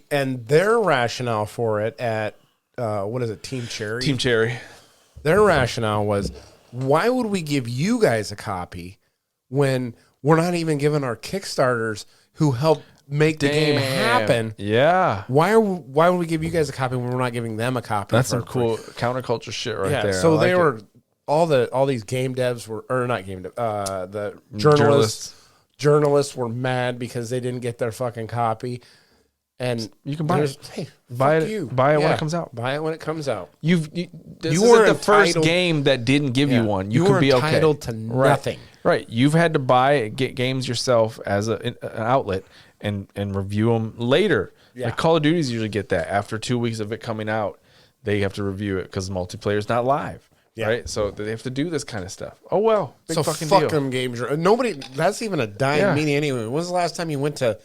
And their rationale for it at, what is it, Team Cherry?
Team Cherry.
Their rationale was, why would we give you guys a copy when we're not even giving our Kickstarters who help make the game happen?
Yeah.
Why would we give you guys a copy when we're not giving them a copy?
That's some cool counterculture shit right there.
So they were... All these game devs were, or not game dev, the journalists were mad because they didn't get their fucking copy. And
you can buy it.
Hey,
buy it when it comes out.
Buy it when it comes out.
This isn't the first game that didn't give you one. You could be okay.
Entitled to nothing.
Right. You've had to get games yourself as an outlet and review them later. Yeah. Like Call of Duty's usually get that after 2 weeks of it coming out. They have to review it because multiplayer is not live. right? So they have to do this kind of stuff. Oh well, big
so
fucking
fuck
deal.
them games. Nobody. That's even a dying media anyway. When was the last time you went to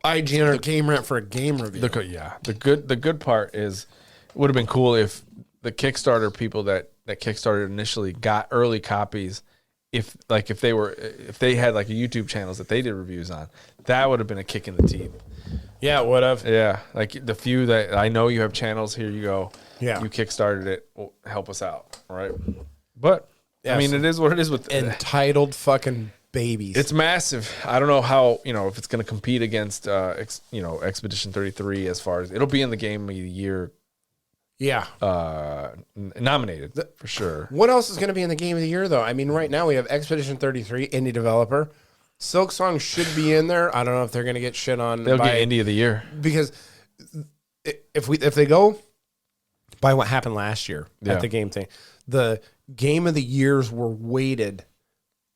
IGN or Game Rant for a game review?
The good part is it would have been cool if the Kickstarter people that Kickstarter initially got early copies. If they had like a YouTube channels that they did reviews on, that would have been a kick in the teeth.
Yeah, it would have.
Yeah, like the few that I know you have channels. Here you go.
Yeah,
you kickstarted it. Well, help us out, all right? But I mean, it is what it is with
entitled fucking babies.
It's massive. I don't know how if it's going to compete against Expedition 33 as far as it'll be in the Game of the Year.
Yeah,
nominated for sure.
What else is going to be in the Game of the Year though? I mean, right now we have Expedition 33, indie developer. Silksong should be in there. I don't know if they're going to get shit on.
They'll get Indie of the Year
because if they go by what happened last year at the game thing, the Game of the Years were weighted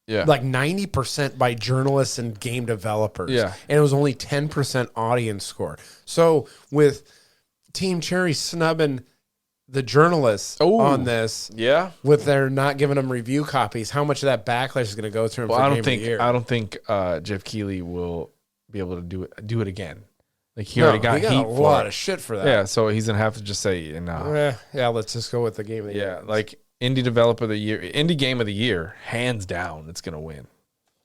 like 90% by journalists and game developers.
Yeah,
and it was only 10% audience score. So with Team Cherry snubbing the journalists on this, with their not giving them review copies, how much of that backlash is going to go through him?
Well, I don't think Jeff Keighley will be able to do it again. Like he already got heat
a lot of shit for that.
Yeah, so he's gonna have to just say no.
Let's just go with the Game of the Year.
Yeah, like Indie Developer of the Year, Indie Game of the Year, hands down, it's gonna win.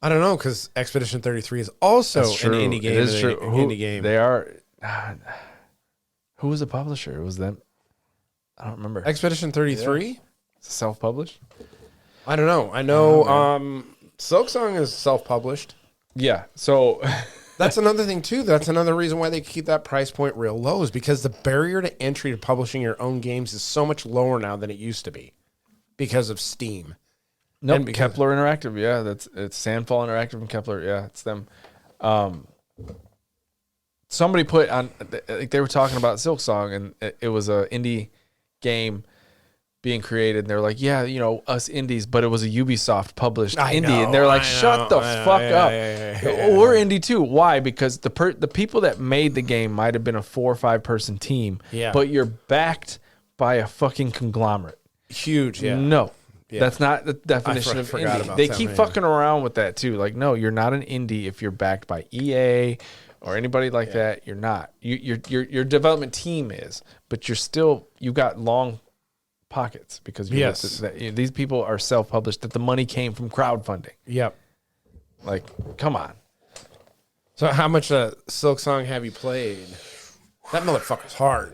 I don't know because Expedition 33 is also an indie game.
It is true.
Indie game.
They are. Who was the publisher? It was them. I don't remember.
Expedition 33?
Yeah. Self-published?
I don't know. I know Silksong is self-published.
Yeah. So
that's another thing too. That's another reason why they keep that price point real low is because the barrier to entry to publishing your own games is so much lower now than it used to be because of Steam.
No, nope, Kepler Interactive. Yeah, it's Sandfall Interactive and Kepler. Yeah, it's them. Somebody put on, like they were talking about Silksong, and it was a indie game being created, and they're like, yeah, us indies, but it was a Ubisoft published indie, and they're like, shut the fuck up. We're indie too. Why? Because the people that made the game might have been a 4 or 5 person team, but you're backed by a fucking conglomerate.
Huge, yeah.
No. Yeah. That's not the definition of indie. They keep fucking around with that too. Like, no, you're not an indie if you're backed by EA or anybody like that. You're not. Your development team is, but you've got long pockets because these people are self-published. That the money came from crowdfunding.
Yep.
Like, come on.
So, how much Silksong have you played? That motherfucker's hard.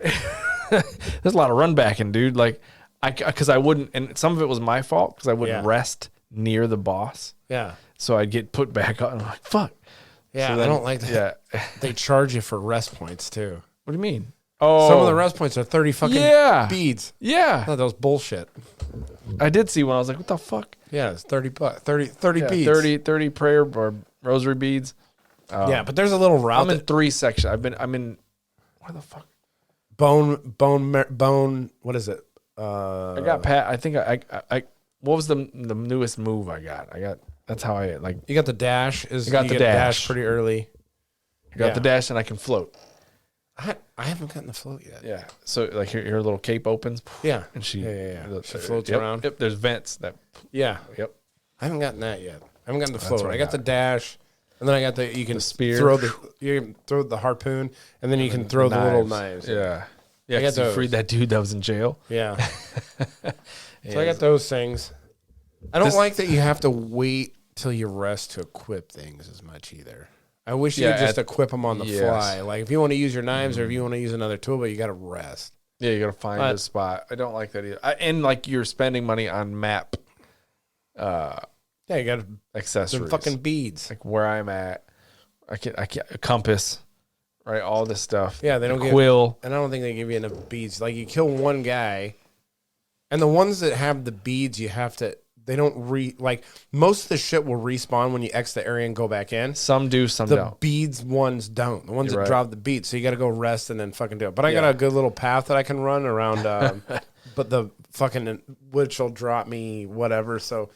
There's a lot of run backing, dude. Like. Because I wouldn't, and some of it was my fault because I wouldn't rest near the boss.
Yeah.
So I'd get put back on. I'm like, fuck.
Yeah, so then, I don't like that. Yeah. They charge you for rest points too.
What do you mean? Oh,
some of the rest points are 30 fucking beads.
Yeah.
I thought that was bullshit.
I did see one. I was like, what the fuck?
Yeah, it's 30 beads.
30 prayer or rosary beads.
Yeah, but there's a little route.
I'm in 3 sections. I'm in, where the fuck?
Bone, what is it?
I got Pat. I think I what was the newest move I got? That's how I like.
You got the dash. You
got the dash
pretty early.
I got the dash and I can float.
I haven't gotten the float yet.
Yeah. So like her little cape opens.
Yeah.
And she
she floats around.
Yep. There's vents that.
Yeah.
Yep.
I haven't gotten that yet. I haven't gotten the float. I got the dash, and then I got you can
spear.
You can throw the harpoon, and then you can throw the little knives.
Yeah. Yeah, I got you freed that dude that was in jail.
Yeah. So I got those things. I don't like that you have to wait till you rest to equip things as much either. I wish you could just equip them on the fly. Like if you want to use your knives or if you want to use another tool, but you got to rest.
Yeah, you got to find a spot. I don't like that either. And like you're spending money on map.
Yeah, you got
accessories.
Some fucking beads.
Like where I'm at. I can't a compass. Right, all this stuff.
Yeah, they don't give
quill,
and I don't think they give you enough beads. Like you kill one guy, and the ones that have the beads, you have to. They don't like most of the shit will respawn when you exit the area and go back in.
Some do, some don't.
The beads ones don't. The ones that drop the beads, so you got to go rest and then fucking do it. But I got a good little path that I can run around. But the fucking which will drop me whatever, so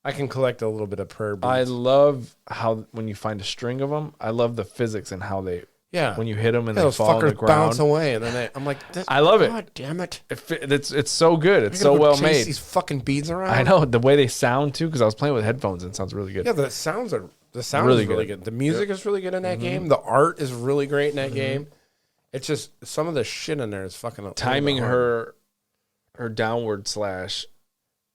I can collect a little bit of prayer beads.
I love how when you find a string of them, I love the physics and how they
Yeah.
when you hit them and
Yeah,
they
those
fall on the
fuckers bounce
ground.
away, and then I'm like,
I love it.
God damn it!
It's so good. It's
I gotta
so
go
well
chase
made.
These fucking beads around.
I know the way they sound too, because I was playing with headphones and it sounds really good.
Yeah, the sound
Really
is really
good.
good. The music is really good in that game. The art is really great in that game. It's just some of the shit in there is fucking
Timing her downward slash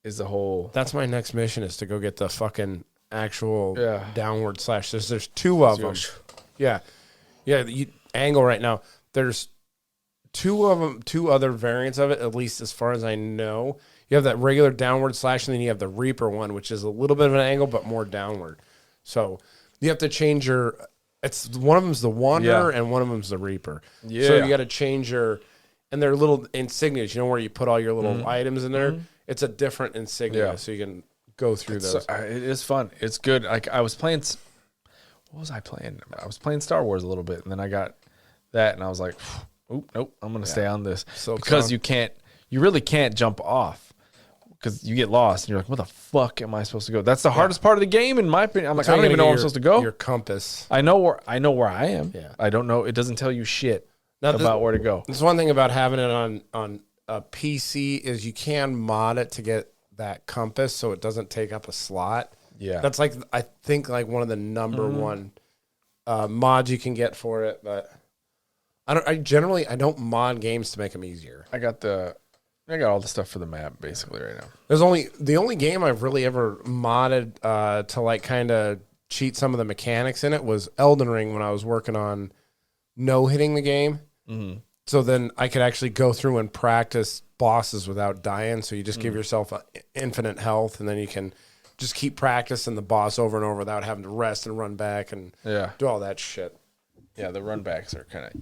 is the whole.
That's my next mission, is to go get the fucking actual
Yeah.
downward slash. There's two of them. Yeah. You angle right now. There's two of them, two other variants of it, at least as far as I know. You have that regular downward slash, and then you have the Reaper one, which is a little bit of an angle, but more downward. So you have to change your. It's one of them's the Wanderer and one of them's the Reaper.
Yeah.
So you got to change your, and they're little insignias. You know where you put all your little items in there. It's a different insignia, so you can go through those.
It is fun. It's good. Like I was playing. What was I playing? I was playing Star Wars a little bit, and then I got that, and I was like, "Oop, nope, I'm gonna stay on this," because you really can't jump off. Because you get lost and you're like, "Where the fuck am I supposed to go?" That's the hardest part of the game, in my opinion. I'm like, I don't even know where I'm supposed to go.
Your compass.
I know where I am.
Yeah.
I don't know. It doesn't tell you shit about where to go.
There's one thing about having it on a PC is you can mod it to get that compass so it doesn't take up a slot.
Yeah.
That's like, I think, like one of the number one mods you can get for it. But I don't mod games to make them easier.
I got all the stuff for the map basically right now.
The only game I've really ever modded to like kind of cheat some of the mechanics in it was Elden Ring, when I was working on no-hitting the game. Mm-hmm. So then I could actually go through and practice bosses without dying. So you just give yourself infinite health, and then you can just keep practicing the boss over and over without having to rest and run back and do all that shit.
Yeah, the run backs are kind of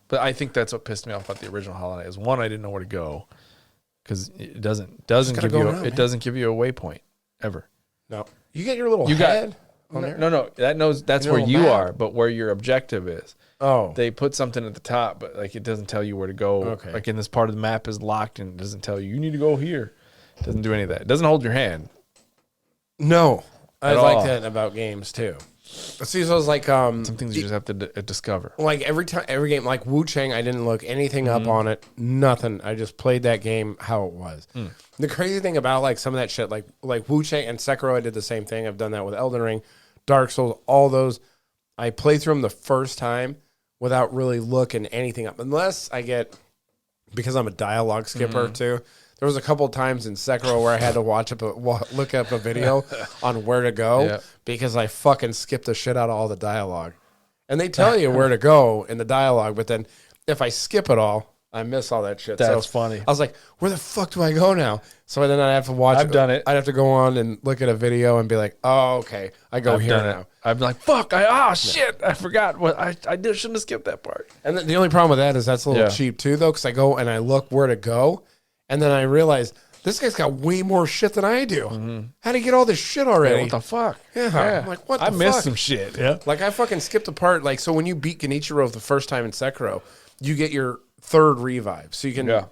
But I think that's what pissed me off about the original Hollow Knight is, one, I didn't know where to go, because it doesn't give you doesn't give you a waypoint ever.
No, you get your little head.
No, that's where you are, but where your objective is.
Oh,
they put something at the top, but like it doesn't tell you where to go.
Okay.
Like in this part of the map is locked, and it doesn't tell you need to go here. It doesn't do any of that. It doesn't hold your hand.
No, I like that about games too. See, so it's like
some things you just have to discover.
Like every game, like Wu Chang, I didn't look anything up on it, nothing. I just played that game how it was. The crazy thing about like some of that shit, like Wu Chang and Sekiro, I did the same thing. I've done that with Elden Ring, Dark Souls, all those. I played through them the first time without really looking anything up, unless I get, because I'm a dialogue skipper too. There was a couple of times in Sekiro where I had to look up a video on where to go because I fucking skipped the shit out of all the dialogue. And they tell you where to go in the dialogue, but then if I skip it all, I miss all that shit.
That's funny.
I was like, where the fuck do I go now? So then I have to watch.
I've done it.
I'd have to go on and look at a video and be like, oh, okay, I go here now.
I'm like, fuck, shit, I forgot what I shouldn't have skipped that part.
And the only problem with that is that's a little cheap too, though, because I go and I look where to go. And then I realized this guy's got way more shit than I do. How do you get all this shit already?
Yeah, what the fuck?
Yeah. I'm like, what the fuck?
I missed some shit. Yeah.
Like, I fucking skipped a part. Like, so when you beat Genichiro the first time in Sekiro, you get your third revive. So you can,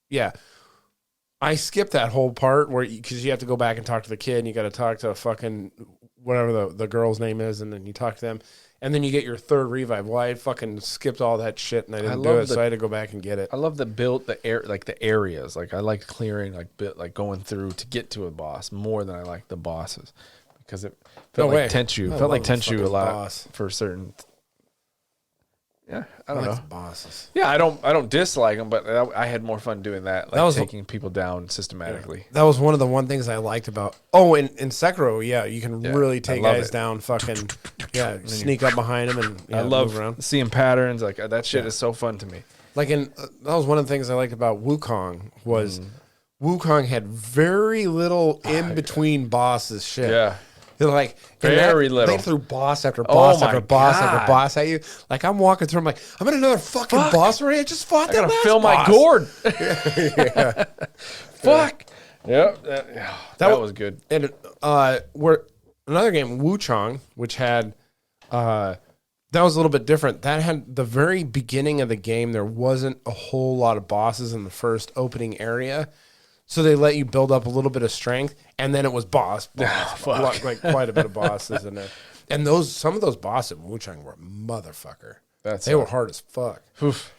yeah. I skipped that whole part because you have to go back and talk to the kid, and you got to talk to fucking whatever the girl's name is, and then you talk to them. And then you get your third revive. Well, I fucking skipped all that shit and I didn't do it, so I had to go back and get it.
I love the areas. Like I like clearing, like going through to get to a boss more than I like the bosses, because it felt like Tenchu. It felt like Tenchu a lot for certain. Yeah, I don't know.
Bosses.
Yeah, I don't dislike them, but I had more fun doing that. Like taking people down systematically.
Yeah. That was one of the things I liked about. Oh, in Sekiro, you can really take guys down. Fucking sneak up behind them and
I love
move around.
Seeing patterns like that. Shit is so fun to me.
Like that was one of the things I liked about Wukong was Wukong had very little in between bosses. Shit.
Yeah.
Like
very little.
They threw boss after boss after boss after boss at you. Like I'm walking through, I'm like, I'm in another fucking boss already. I just fought that last
fill
boss.
my gourd. Fuck.
Yep.
That was good.
And another game, Wu Chang, which had that was a little bit different. That had the very beginning of the game. There wasn't a whole lot of bosses in the first opening area. So they let you build up a little bit of strength, and then it was boss like quite a bit of bosses in there. And some of those bosses in Wu Chang were a motherfucker. They were hard as fuck.
Oof.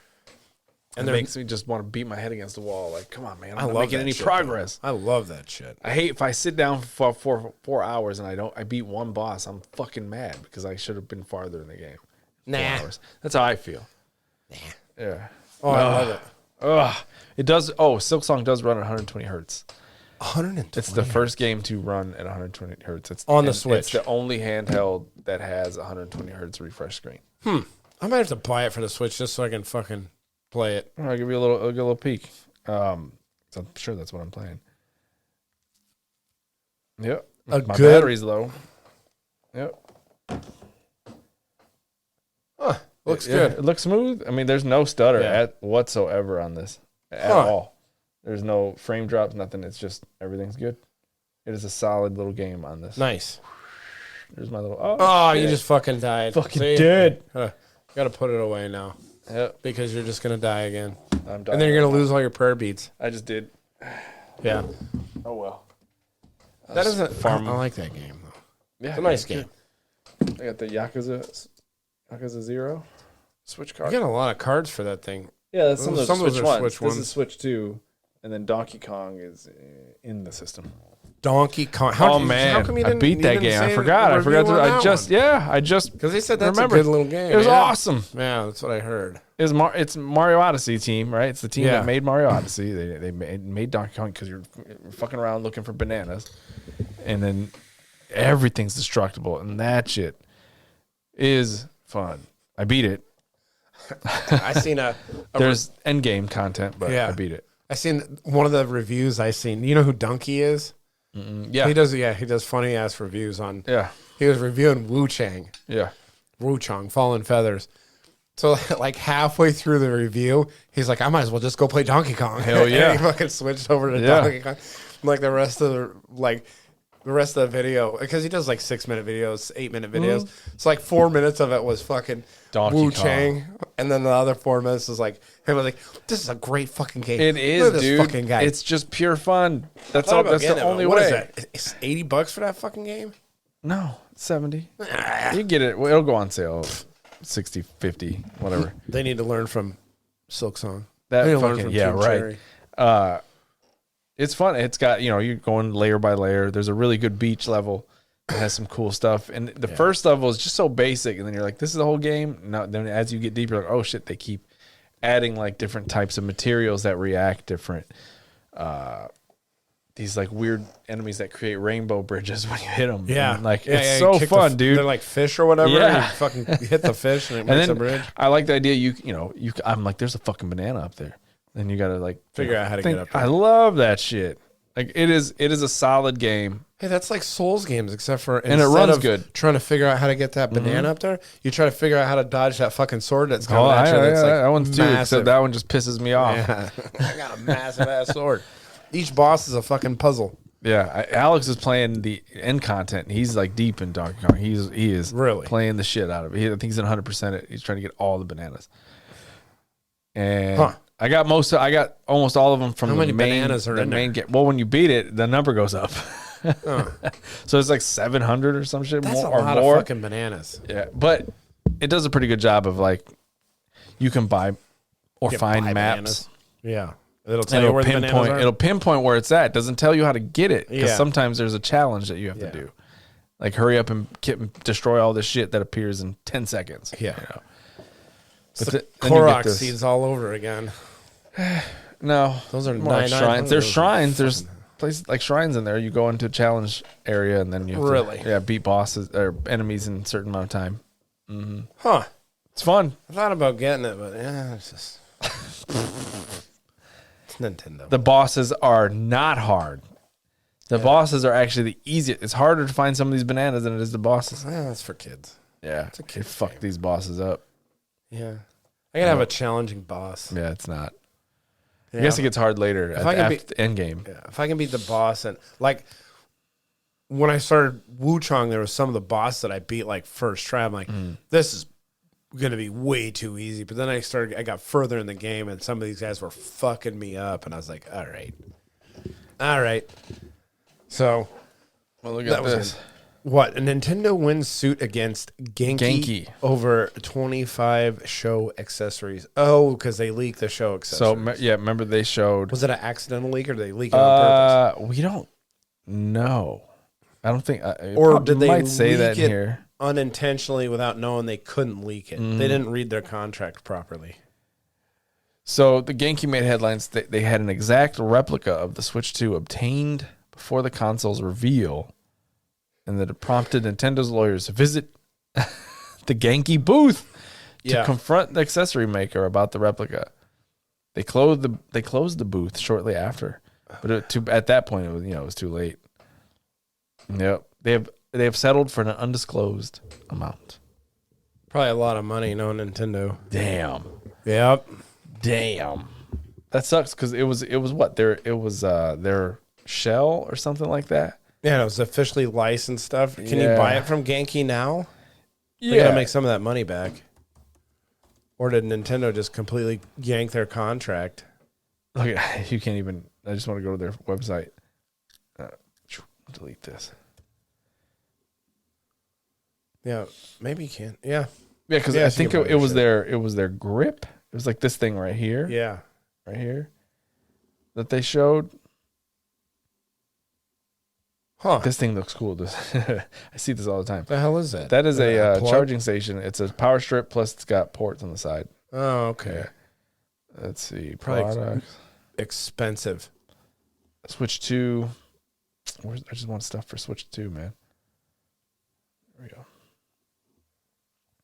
And
it makes me just want to beat my head against the wall. Like, come on, man. I'm not
love
making
that
any
shit,
progress.
though. I love that shit.
I hate if I sit down for 4 hours and I beat one boss, I'm fucking mad because I should have been farther in the game. 4 hours. That's how I feel. Yeah.
Oh, I love it.
Ugh. It does. Oh, Silksong does run at 120 hertz.
120.
It's the first game to run at 120 hertz. It's
on the Switch.
It's the only handheld that has 120 hertz refresh screen.
I might have to buy it for the Switch just so I can fucking play it.
I'll give you a little peek. So I'm sure that's what I'm playing. Yep. My battery's low. Yep.
Looks good.
It looks smooth. I mean, there's no stutter whatsoever on this at all. There's no frame drops, nothing. It's just everything's good. It is a solid little game on this.
Nice.
There's my little.
Oh, you just fucking died.
Fucking dead.
Gotta put it away now.
Yep.
Because you're just gonna die again.
I'm dying.
And then you're gonna lose all your prayer beads.
I just did.
Yeah.
Oh well.
That doesn't farm. I like that game though.
Yeah,
It's a nice game.
I got the Yakuza 0 Switch
You
card.
get a lot of cards for that thing.
Yeah, that's some of those
Some of
Switch
those are
ones.
Switch
This is Switch 2, and then Donkey Kong is in the system.
Donkey Kong.
How come you didn't, I beat that game. I forgot. I just
because they said that's
remembered.
a good little game.
It was awesome.
Yeah, that's what I heard.
It's Mario Odyssey team, right? It's the team that made Mario Odyssey. They made Donkey Kong because you're fucking around looking for bananas, and then everything's destructible, and that is fun. I beat it.
I seen
there's end game content, but I beat it.
I seen one of the reviews. I seen. You know who Donkey is?
Yeah,
he does. Yeah, he does funny ass reviews on.
Yeah,
he was reviewing Wu Chang.
Yeah,
Wu Chang, Fallen Feathers. So like halfway through the review, he's like, "I might as well just go play Donkey Kong."
Hell yeah!
And he fucking switched over to Donkey Kong. Like the rest of the video, because he does like 6-minute videos, 8-minute videos. So like 4 minutes of it was fucking Wu Chang, and then the other 4 minutes was like him. Like, this is a great fucking game.
It is,
Look at this
dude.
Fucking guy.
It's just pure fun. That's all. That's the only way.
What is that? It's $80 for that fucking game?
No, 70. You get it. Well, it'll go on sale. 60, 50, whatever.
They need to learn from Silksong.
That fucking right. It's fun. It's got, you're going layer by layer. There's a really good beach level. It has some cool stuff. And the first level is just so basic. And then you're like, this is the whole game. No, then as you get deeper, you're like, oh shit, they keep adding like different types of materials that react different. These like weird enemies that create rainbow bridges when you hit them.
Yeah.
And it's so fun, dude.
They're like fish or whatever.
Yeah.
You fucking hit the fish and it makes a bridge.
I like the idea. I'm like, there's a fucking banana up there. Then you got to like
figure out how to get up there.
I love that shit. Like it is a solid game.
Hey, that's like Souls games, except for
and it runs good.
Trying to figure out how to get that banana up there, you try to figure out how to dodge that fucking sword that's coming at you. That's like
that one's too. Except that one just pisses me off.
Yeah. I got a massive ass sword. Each boss is a fucking puzzle.
Yeah, Alex is playing the end content. He's like deep in Donkey Kong. He is really playing the shit out of it. I think he's at 100%. It. He's trying to get all the bananas. And I got almost all of them from the main game. Well, when you beat it, the number goes up. So it's like 700 or some shit.
That's
more,
a lot
or more.
of fucking bananas.
Yeah, but it does a pretty good job of like you can buy or find maps.
Bananas. Yeah. It'll tell you where the bananas are.
It'll pinpoint where it's at. It doesn't tell you how to get it because sometimes there's a challenge that you have to do. Like hurry up and destroy all this shit that appears in 10 seconds.
Yeah.
But
the Korok seeds all over again.
No.
Those are
more shrines. There's shrines. There's places like shrines in there. You go into a challenge area and then you have to beat bosses or enemies in a certain amount of time. Mm-hmm.
Huh.
It's fun.
I thought about getting it, but it's just... it's Nintendo.
The bosses are not hard. The bosses are actually the easiest. It's harder to find some of these bananas than it is the bosses.
Yeah, that's for kids.
Yeah. It's a kid. Fuck these bosses up.
Yeah. I gotta have a challenging boss.
Yeah, it's not. I guess it gets hard later after the end game.
Yeah, if I can beat the boss, and like when I started Wu Chang, there was some of the boss that I beat like first try. I'm like, this is gonna be way too easy. But then I got further in the game, and some of these guys were fucking me up, and I was like, all right. So
well, look at this.
What? A Nintendo wins suit against Genki over 25 show accessories. Oh, because they leaked the show accessories.
So, yeah, remember they showed...
Was it an accidental leak or did they leak it on purpose?
We don't know. I don't think...
or did they
might say
leak
that
it
here
unintentionally without knowing they couldn't leak it? They didn't read their contract properly.
So the Genki made headlines. They had an exact replica of the Switch 2 obtained before the console's reveal, and that it prompted Nintendo's lawyers to visit the Genki booth to confront the accessory maker about the replica. They closed the booth shortly after, but at that point it was too late. Yep, they have settled for an undisclosed amount.
Probably a lot of money, no Nintendo.
Damn.
Yep.
Damn. That sucks because it was what their shell or something like that.
Yeah, it was officially licensed stuff. Can you buy it from Genki now?
Yeah.
They gotta make some of that money back. Or did Nintendo just completely yank their contract?
Look, you can't even. I just want to go to their website. Delete this.
Yeah, maybe you can. Yeah,
because I think it was their grip. It was like this thing right here.
Yeah,
right here that they showed.
Huh?
This thing looks cool. I see this all the time.
The hell is that?
That is a charging station. It's a power strip plus it's got ports on the side.
Oh, okay.
Yeah. Let's see.
Probably
Products.
Expensive.
Switch 2. I just want stuff for Switch 2, man. There we go.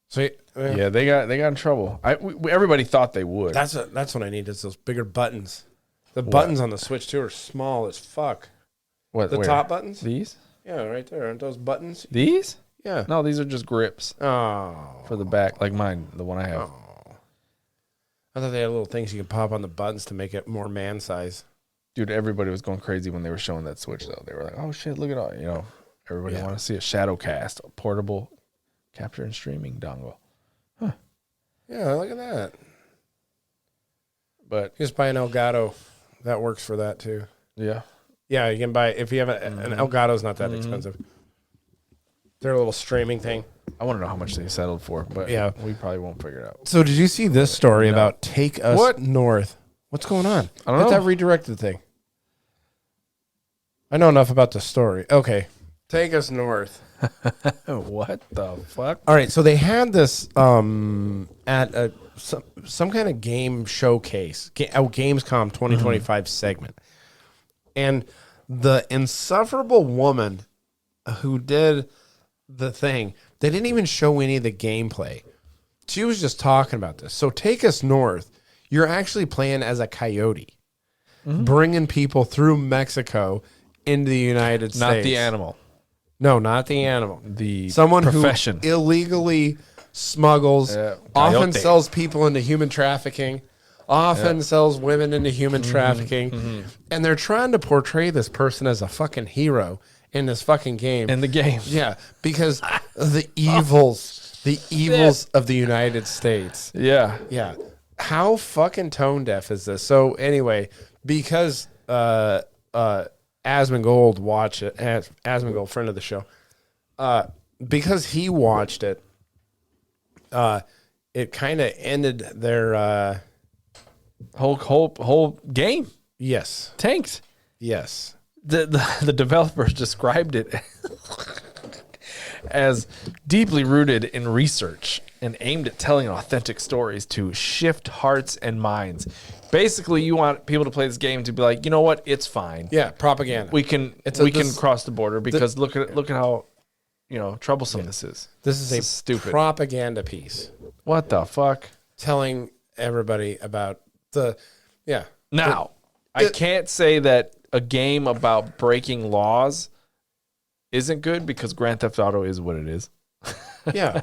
So
yeah, they got in trouble. Everybody thought they would.
That's what I need is those bigger buttons. The buttons on the Switch 2 are small as fuck.
What?
The top buttons?
These?
Yeah, right there. Aren't those buttons?
These?
Yeah.
No, these are just grips.
Oh.
For the back, like mine, the one I have.
Oh. I thought they had little things you could pop on the buttons to make it more man size.
Dude, everybody was going crazy when they were showing that Switch, though. They were like, oh, shit, look at all, everybody want to see a Shadowcast, a portable capture and streaming dongle. Huh.
Yeah, look at that.
But
just buy an Elgato. That works for that, too.
Yeah.
Yeah, you can buy, if you have an Elgato's not that expensive. They're a little streaming thing.
I want to know how much they settled for, but we probably won't figure it out.
So did you see this story about Take Us North? What's going on?
I don't know.
That redirected thing. I know enough about the story. Okay. Take Us North.
What the fuck?
All right, so they had this at some kind of game showcase, Gamescom 2025 segment. And the insufferable woman who did the thing, they didn't even show any of the gameplay. She was just talking about this. So Take Us North, you're actually playing as a coyote, bringing people through Mexico into the United States.
Not the animal.
No, not the animal.
Someone profession.
Who illegally smuggles, often sells people into human trafficking, often sells women into human trafficking, and they're trying to portray this person as a fucking hero in this fucking game.
In the game.
Yeah, because the evils of the United States.
Yeah.
Yeah. How fucking tone deaf is this? So anyway, because Asmongold watched it, Asmongold, friend of the show, because he watched it, it kind of ended their
whole game.
Yes.
Tanked.
Yes.
The developers described it as deeply rooted in research and aimed at telling authentic stories to shift hearts and minds. Basically, you want people to play this game to be like, you know what, it's fine.
Yeah, propaganda.
We can cross the border because look at how troublesome this is.
This is a stupid propaganda piece.
What the fuck?
Telling everybody about
Now, I can't say that a game about breaking laws isn't good because Grand Theft Auto is what it is.
Yeah.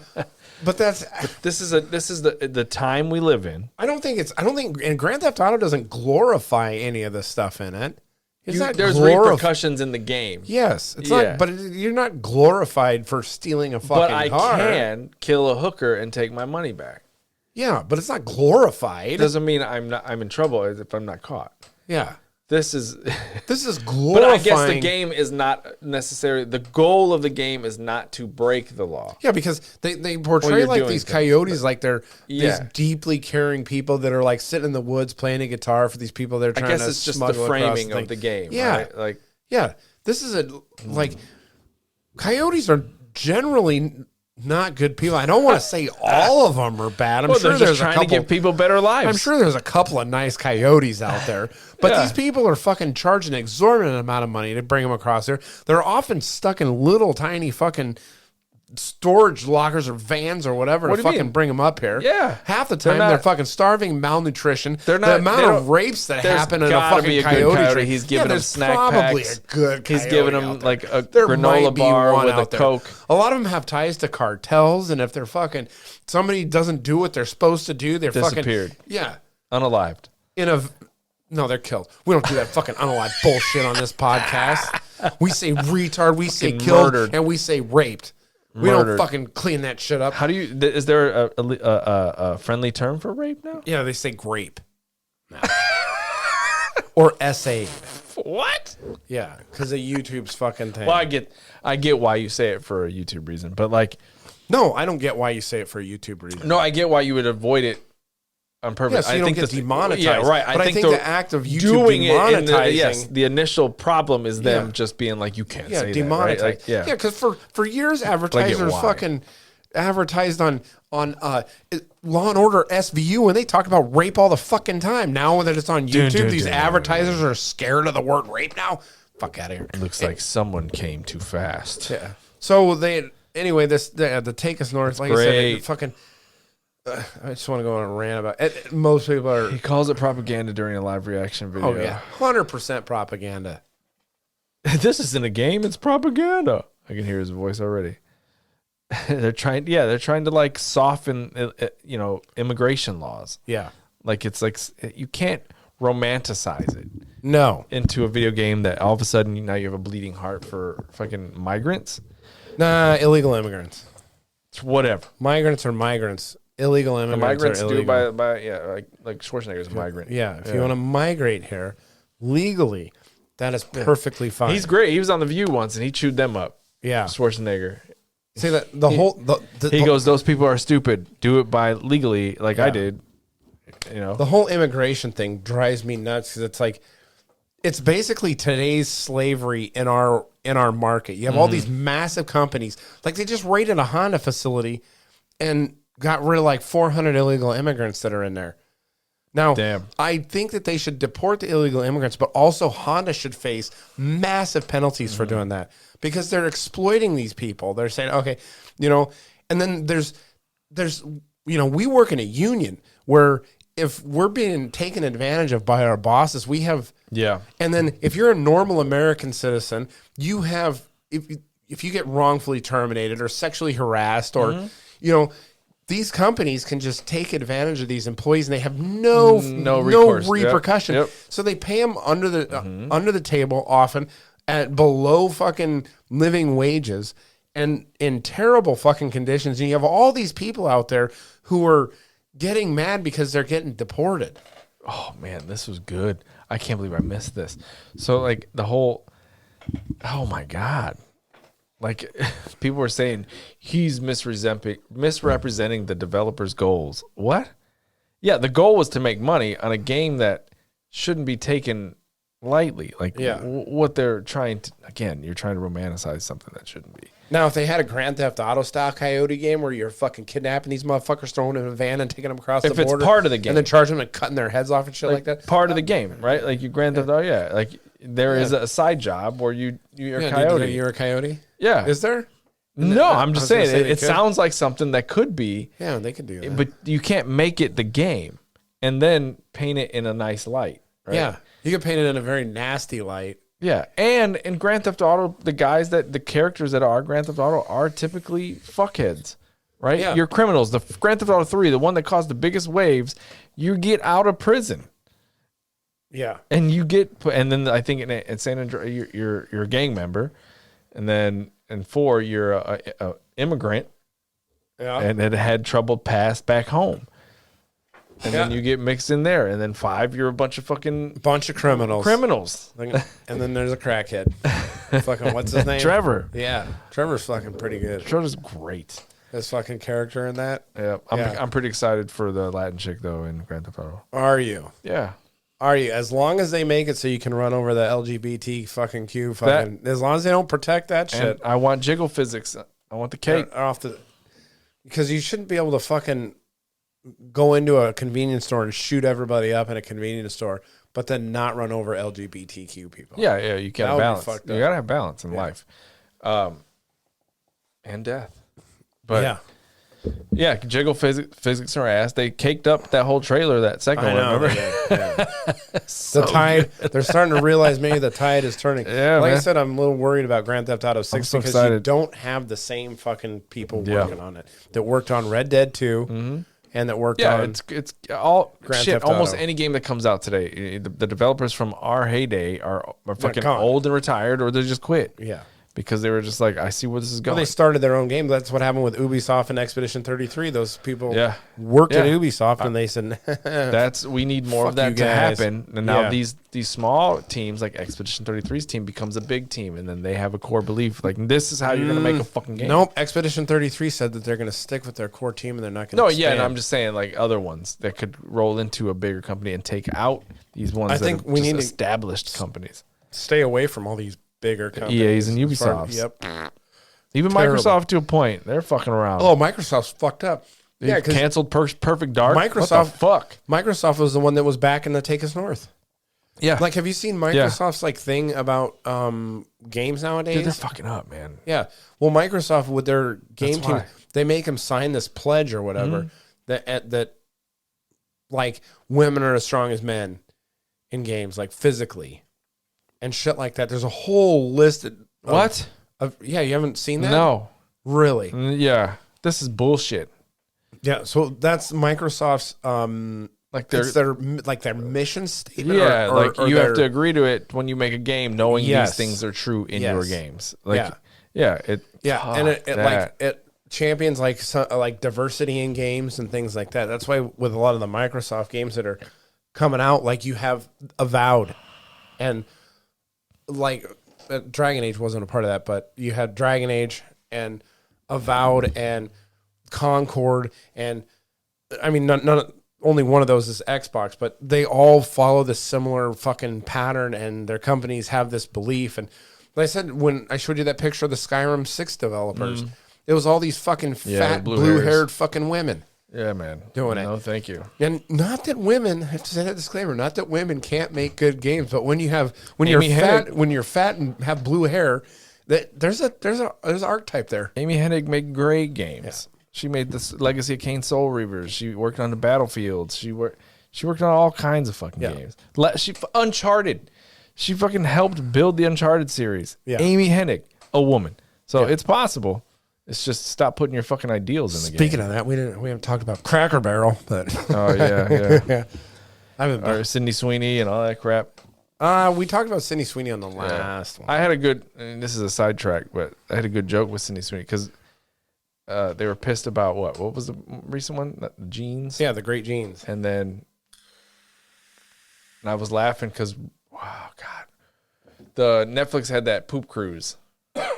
But
this is the time we live in.
I don't think and Grand Theft Auto doesn't glorify any of the stuff in it.
There's repercussions in the game.
Yes, it's not. But you're not glorified for stealing a fucking car.
But I can kill a hooker and take my money back.
Yeah, but it's not glorified.
Doesn't mean I'm in trouble if I'm not caught.
Yeah.
This is
glorifying.
But I guess the game is not necessarily, the goal of the game is not to break the law.
Yeah, because they portray like these coyotes like they're these deeply caring people that are like sitting in the woods playing a guitar for these people that are trying to. I guess it's just the framing of
the game.
Yeah,
right? Like
this is coyotes are generally not good people. I don't want to say all of them are bad. I'm sure there's
trying to give people better lives.
I'm sure there's a couple of nice coyotes out there, but these people are fucking charging an exorbitant amount of money to bring them across there. They're often stuck in little tiny fucking storage lockers or vans or whatever to fucking bring them up here.
Yeah.
Half the time they're fucking starving, malnutrition. The amount of rapes that happen in a fucking coyote.
He's giving them snack
probably
packs.
A good
He's giving them like a
there
granola bar with a Coke.
A lot of them have ties to cartels, and if they're fucking somebody doesn't do what they're supposed to do, they're
disappeared. Unalived.
No, they're killed. We don't do that fucking unalive bullshit on this podcast. We say retard, we say killed, and we say raped. We don't fucking clean that shit up.
How do you? Is there a friendly term for rape now?
Yeah, they say grape. No. Or SA.
What?
Yeah, because of YouTube's fucking thing.
Well, I get why you say it for a YouTube reason, but like,
no, I don't get why you say it for a YouTube reason.
No, I get why you would avoid it on purpose.
Yeah, so you don't get demonetized.
Yeah, right.
But I think the act of YouTube demonetizing,
the initial problem is them just being like, you can't say
demonetize.
That, right? Like,
because for years advertisers fucking advertised on Law and Order SVU, and they talk about rape all the fucking time. Now that it's on YouTube, these advertisers are scared of the word rape now. Fuck out of here.
It looks like someone came too fast.
Yeah. So the Take Us North, like I said, fucking. I just want to go on a rant about it. Most people are.
He calls it propaganda during a live reaction video.
Oh yeah, 100% propaganda.
This isn't a game; it's propaganda. I can hear his voice already. They're trying to like soften, immigration laws.
Yeah,
like it's like you can't romanticize it.
No,
into a video game that all of a sudden now you have a bleeding heart for fucking migrants.
Nah, illegal immigrants.
It's whatever.
Migrants are migrants. Illegal immigrants
are illegal.
Do
by like Schwarzenegger's a migrant.
Yeah, if you want to migrate here legally, that is perfectly fine.
He's great. He was on The View once and he chewed them up.
Yeah,
Schwarzenegger.
See that he
goes, those people are stupid. Do it by legally, like I did.
The whole immigration thing drives me nuts because it's like it's basically today's slavery in our market. You have all these massive companies, like they just raided a Honda facility and got rid of like 400 illegal immigrants that are in there. Now, I think that they should deport the illegal immigrants, but also Honda should face massive penalties for doing that because they're exploiting these people. They're saying, okay, and then there's we work in a union where if we're being taken advantage of by our bosses, we have, and then if you're a normal American citizen, you have, if you get wrongfully terminated or sexually harassed or, these companies can just take advantage of these employees and they have no repercussion. Yep. So they pay them under the table often at below fucking living wages and in terrible fucking conditions. And you have all these people out there who are getting mad because they're getting deported.
Oh man, this was good. I can't believe I missed this. So like the whole, oh my God. Like people were saying he's misrepresenting the developer's goals. What? Yeah, the goal was to make money on a game that shouldn't be taken lightly. Like what they're trying to, again, you're trying to romanticize something that shouldn't be.
Now, if they had a Grand Theft Auto style Coyote game where you're fucking kidnapping these motherfuckers, throwing them in a van and taking them across the border.
If it's part of the game.
And then charging them and cutting their heads off and shit like that.
Part of the game, right? Like you Grand Theft Auto, like there is a side job where you're a coyote.
You're a coyote?
Yeah.
Is there?
No, I'm just saying it sounds like something that could be.
Yeah, they could do that.
But you can't make it the game and then paint it in a nice light, right?
Yeah. You can paint it in a very nasty light.
Yeah. And in Grand Theft Auto, the characters that are Grand Theft Auto are typically fuckheads, right? Yeah. You're criminals. The Grand Theft Auto 3, the one that caused the biggest waves, you get out of prison.
Yeah.
And you get, and then I think in San Andreas, you're a gang member. And then in 4, you're a immigrant, and it had trouble passed back home. And then you get mixed in there. And then 5, you're a bunch of criminals.
And then there's a crackhead. Fucking, what's his name?
Trevor.
Yeah. Trevor's fucking pretty good.
Trevor's great.
His fucking character in that.
Yeah. I'm pretty excited for the Latin chick, though, in Grand Theft Auto.
Are you?
Yeah.
Are you? As long as they make it so you can run over the LGBT fucking Q fucking, as long as they don't protect that shit.
And I want jiggle physics. I want the cake.
Because you shouldn't be able to fucking go into a convenience store and shoot everybody up in a convenience store, but then not run over LGBTQ people.
Yeah, you gotta balance. You gotta have balance in life, and death. But yeah, jiggle physics are ass. They caked up that whole trailer, that second one. Remember?
The tide. They're starting to realize maybe the tide is turning.
Yeah,
like
man.
I said, I'm a little worried about Grand Theft Auto 6 because you don't have the same fucking people working on it that worked on Red Dead 2 and that worked on.
It's all
Grand
shit.
Theft
Almost
Auto.
any game that comes out today, the developers from our heyday are fucking
gone.
old and retired, or they just quit.
Yeah.
Because they were just like, I see where this is going.
Well, they started their own game. That's what happened with Ubisoft and Expedition 33. Those people worked at
Yeah.
Ubisoft, and they said,
we need more of
Fuck
that
you
to
guys.
happen. And now these small teams, like Expedition 33's team, becomes a big team, and then they have a core belief, like, this is how you're going to make a fucking game.
Nope. Expedition 33 said that they're going to stick with their core team, and they're not going to
No, yeah, and I'm just saying, like, other ones that could roll into a bigger company and take out these ones that
think
are
we
just
need to
established companies.
stay away from all these bigger companies.
EAs and Ubisofts.
Yep.
Even
Terrible.
Microsoft to a point. They're fucking around.
Oh, Microsoft's fucked up.
They
because
canceled Perfect Dark.
Microsoft,
What the fuck?
Microsoft was the one that was back in the Take Us North.
Yeah.
Like, have you seen Microsoft's like thing about games nowadays?
Dude, they're fucking up, man.
Yeah. Well, Microsoft with their game
That's
team,
why.
they make them sign this pledge or whatever that like women are as strong as men in games, like physically and shit like that. There's a whole list of you haven't seen that?
No.
Really?
Yeah. This is bullshit.
Yeah. So that's Microsoft's their mission statement.
Yeah,
or
you have to agree to it when you make a game, knowing these things are true in your games. Like, and it champions like diversity in games and things like that. That's why with a lot of the Microsoft games that are coming out, like you have Avowed, and like Dragon Age wasn't a part of that, but you had Dragon Age and Avowed and Concord, and I mean none only one of those is Xbox, but they all follow this similar fucking pattern, and their companies have this belief. And like I said, when I showed you that picture of the Skyrim 6 developers, it was all these fucking fat, blue-haired fucking women. Yeah, man.
Doing it.
No, thank you.
And not that women, I have to say that disclaimer, not that women can't make good games, but when you're fat and have blue hair, there's an archetype there.
Amy Hennig made great games. Yeah. She made this Legacy of Kain Soul Reavers. She worked on the Battlefields. She worked on all kinds of fucking games. Uncharted. She fucking helped build the Uncharted series. Yeah. Amy Hennig, a woman. So it's possible. It's just stop putting your fucking ideals in the game.
Speaking of that, we haven't talked about Cracker Barrel, but
oh yeah.
Or
Sydney Sweeney and all that crap.
We talked about Sydney Sweeney on the last one.
I had a good, and this is a sidetrack, but I had a good joke with Sydney Sweeney because they were pissed about what was the recent one? The jeans.
Yeah, the Great Jeans.
And I was laughing because, wow, God, the Netflix had that poop cruise.
Right?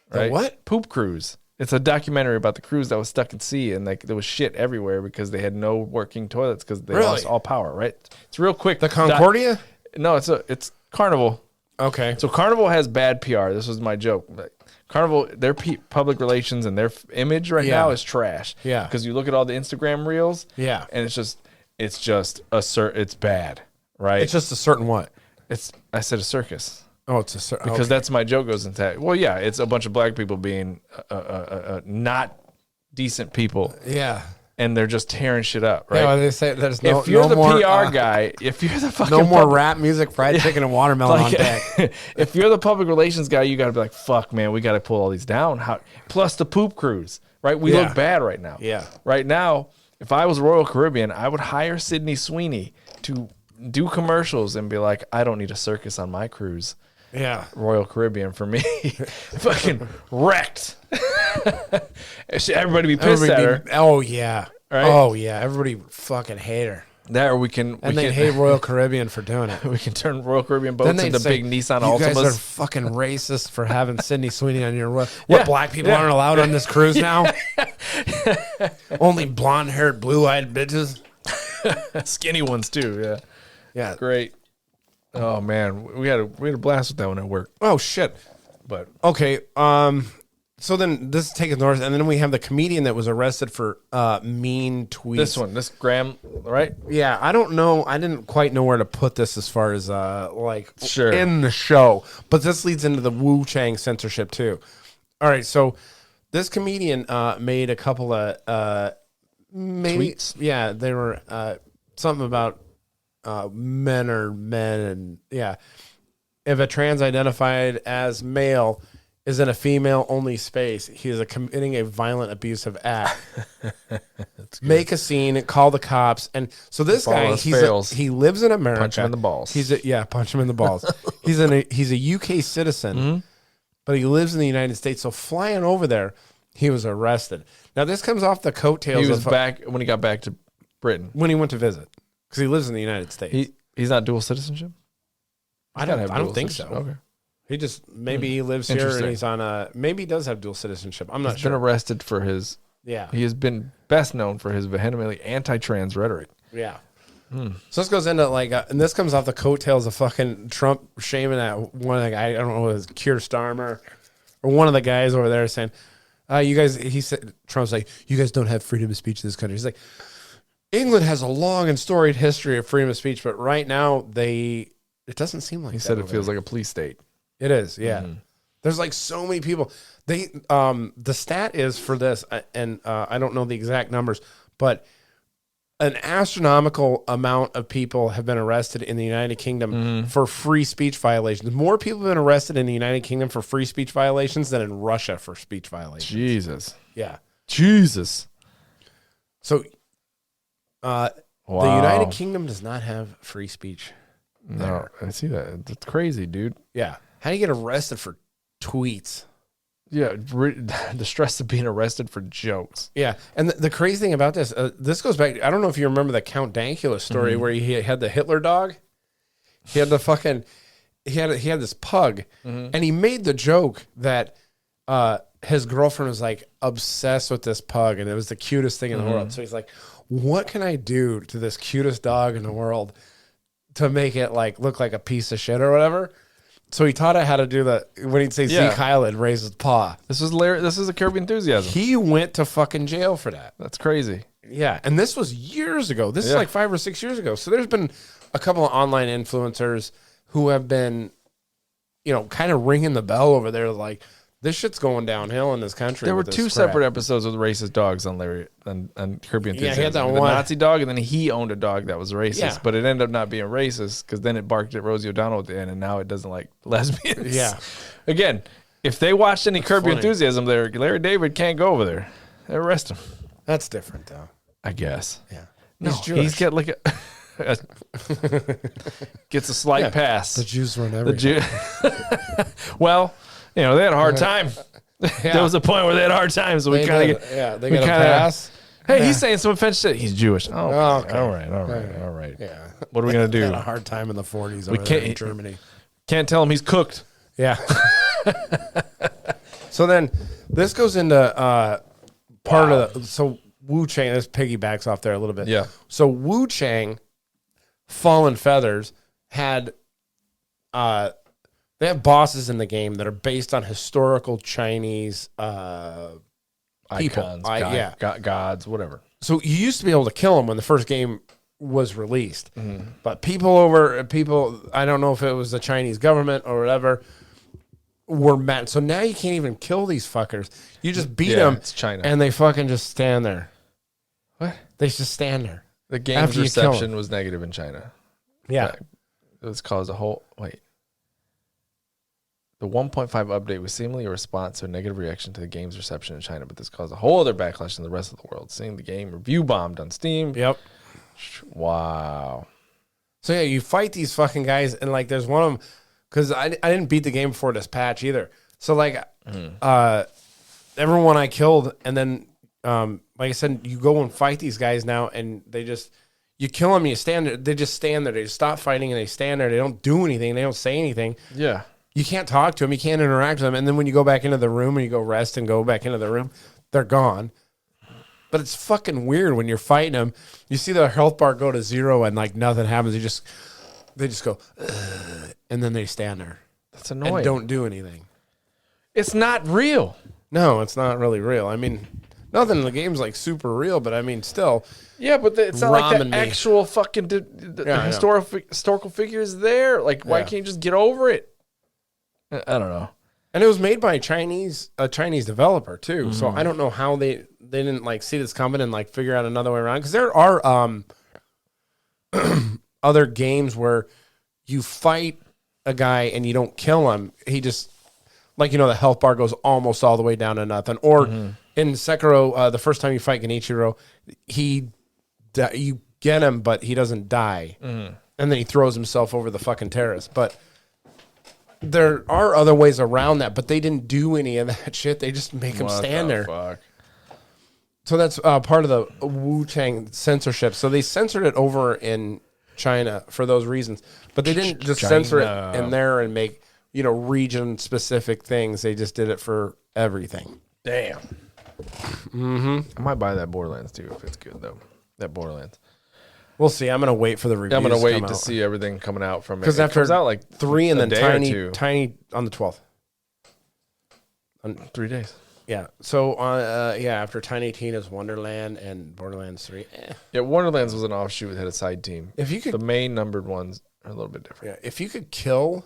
The what?
Poop cruise. It's a documentary about the cruise that was stuck at sea, and like there was shit everywhere because they had no working toilets because they lost all power. Right? It's real quick.
The Concordia?
No, it's Carnival.
Okay.
So Carnival has bad PR. This was my joke. Carnival, their public relations and their image right now is trash.
Yeah.
Because you look at all the Instagram reels.
Yeah.
And it's bad. Right.
It's just a certain what?
I said a circus.
Oh, it's a circus.
Because that's my joke goes into that. Well, yeah, it's a bunch of black people being not decent people.
Yeah.
And they're just tearing shit up, right?
Yeah, they say there's
if you're the PR guy, if you're the fucking
no more rap music, fried chicken, and watermelon on deck.
If you're the public relations guy, you got to be like, fuck, man, we got to pull all these down. Plus the poop cruise, right? We look bad right now.
Yeah.
Right now, if I was Royal Caribbean, I would hire Sydney Sweeney to do commercials and be like, I don't need a circus on my cruise.
Yeah.
Royal Caribbean for me. Fucking wrecked. Everybody be pissed at her.
Oh, yeah.
Right?
Oh yeah, everybody fucking hate her.
That or we can
hate Royal Caribbean for doing it.
we can turn Royal Caribbean boats into
say,
big Nissan
you guys are
Altimas.
fucking racist for having Sydney Sweeney on your Royal. What, black people aren't allowed on this cruise now? Only blonde-haired, blue-eyed bitches.
Skinny ones too. Yeah.
Yeah.
Great. Oh man, we had a blast with that one at work.
Oh shit.
But
Okay. So then this is taken north, and then we have the comedian that was arrested for mean tweets.
this Graham, right?
Yeah, I don't know. I didn't quite know where to put this as far as
Sure.
in the show. But this leads into the Wu Chang censorship too. All right, so this comedian made a couple of maybe
Tweets?
Yeah, they were something about men are men, and yeah, if a trans identified as male is in a female-only space, he is committing a violent, abusive act. Make a scene, call the cops, and so this guy, he lives in America.
Punch him in the balls.
Punch him in the balls. He's a UK citizen, but he lives in the United States. So flying over there, he was arrested. Now this comes off the coattails.
He was back when he got back to Britain.
When he went to visit, because he lives in the United States.
He's not dual citizenship.
I don't think so.
Okay.
He just maybe he lives here and he's on maybe he does have dual citizenship. I'm not
He's
sure.
been arrested for his.
Yeah.
He has been best known for his vehemently anti-trans rhetoric.
Yeah. So this goes into and this comes off the coattails of fucking Trump shaming at one of the guys. I don't know, it was Keir Starmer or one of the guys over there saying, "You guys," he said, Trump's like, "You guys don't have freedom of speech in this country." He's like, England has a long and storied history of freedom of speech, but right now it doesn't seem like
he said it feels like a police state.
It is, yeah. There's so many people. The stat is for this, and I don't know the exact numbers, but an astronomical amount of people have been arrested in the United Kingdom for free speech violations. More people have been arrested in the United Kingdom for free speech violations than in Russia for speech violations.
Jesus.
Yeah.
Jesus.
So, the United Kingdom does not have free speech.
No, I see that. That's crazy, dude.
Yeah. How do you get arrested for tweets?
Yeah, the stress of being arrested for jokes.
Yeah, and the crazy thing about this goes back. I don't know if you remember the Count Dankula story where he had the Hitler dog. He had the fucking he had this pug, and he made the joke that his girlfriend was obsessed with this pug, and it was the cutest thing in the world. So he's like, "What can I do to this cutest dog in the world to make it look like a piece of shit or whatever?" So he taught it how to do when he'd say Zeke Highland, raise his paw.
This is a Kirby Enthusiasm.
He went to fucking jail for that.
That's crazy.
Yeah, and this was years ago. This is 5 or 6 years ago. So there's been a couple of online influencers who have been, kind of ringing the bell over there, this shit's going downhill in this country.
There were two separate episodes with racist dogs on Larry and Kirby Enthusiasm.
Yeah, he had that
the
one
Nazi dog, and then he owned a dog that was racist,
Yeah.
but it ended up not being racist because then it barked at Rosie O'Donnell at the end, and now it doesn't like lesbians.
Yeah.
Again, if they watched any Kirby
funny.
Enthusiasm, there, Larry David can't go over there. They arrest him.
That's different, though.
I guess.
Yeah.
No,
He's Jewish.
he's got gets a slight pass.
The Jews run everything.
Well, they had a hard time. There was a point where they had a hard time, so we kind of
they got a pass.
Hey, he's saying some offensive shit. He's Jewish. Oh,
okay.
All right.
Yeah.
What are we gonna do?
Had a hard time in the 40s over there in Germany.
Can't tell him he's cooked.
Yeah. So then this goes into part of so Wu Chang. This piggybacks off there a little bit.
Yeah.
So Wu Chang, Fallen Feathers had they have bosses in the game that are based on historical Chinese people.
Icons, gods, whatever.
So you used to be able to kill them when the first game was released. But people, I don't know if it was the Chinese government or whatever, were mad. So now you can't even kill these fuckers. You just beat them.
It's China.
And they fucking just stand there.
What?
They just stand there.
The game's reception was negative in China.
Yeah.
It was caused a whole... Wait. The 1.5 update was seemingly a response to a negative reaction to the game's reception in China, but this caused a whole other backlash in the rest of the world, seeing the game review bombed on Steam.
Yep.
Wow.
So yeah, you fight these fucking guys, and there's one of them, because I didn't beat the game before this patch either. So everyone I killed, and then like I said, you go and fight these guys now, and you kill them, you stand there, they just stand there. They just stop fighting, and they stand there. They don't do anything. They don't say anything.
Yeah.
You can't talk to them. You can't interact with them. And then when you go back into the room and you go rest and go back into the room, they're gone. But it's fucking weird when you're fighting them. You see the health bar go to 0 and like nothing happens. They just go, ugh, and then they stand there.
That's annoying.
And don't do anything.
It's not real.
No, it's not really real. I mean, nothing in the game's like super real, but I mean, still.
Yeah, but it's not like the actual fucking historical figure is there. Like, why can't you just get over it? I don't know.
And it was made by a Chinese developer too. Mm-hmm. So I don't know how they didn't like see this coming and like figure out another way around. Because there are other games where you fight a guy and you don't kill him. He just like the health bar goes almost all the way down to nothing. Or in Sekiro, the first time you fight Genichiro, you get him, but he doesn't die, and then he throws himself over the fucking terrace. But there are other ways around that, but they didn't do any of that shit. They just make him stand there.
Fuck?
So that's part of the Wu-Tang censorship. So they censored it over in China for those reasons, but they didn't just censor it in there and make region-specific things. They just did it for everything.
Damn. Mm-hmm. I might buy that Borderlands too if it's good though. That Borderlands.
We'll see. I'm gonna wait for the reviews.
I'm gonna wait to see everything coming out from it.
Because after
comes out like
3 and then tiny on the 12th.
3 days.
Yeah. So after Tiny Tina's Wonderland and Borderlands 3.
Yeah, Wonderlands was an offshoot that had a side team.
If you could,
the main numbered ones are a little bit different.
Yeah. If you could kill,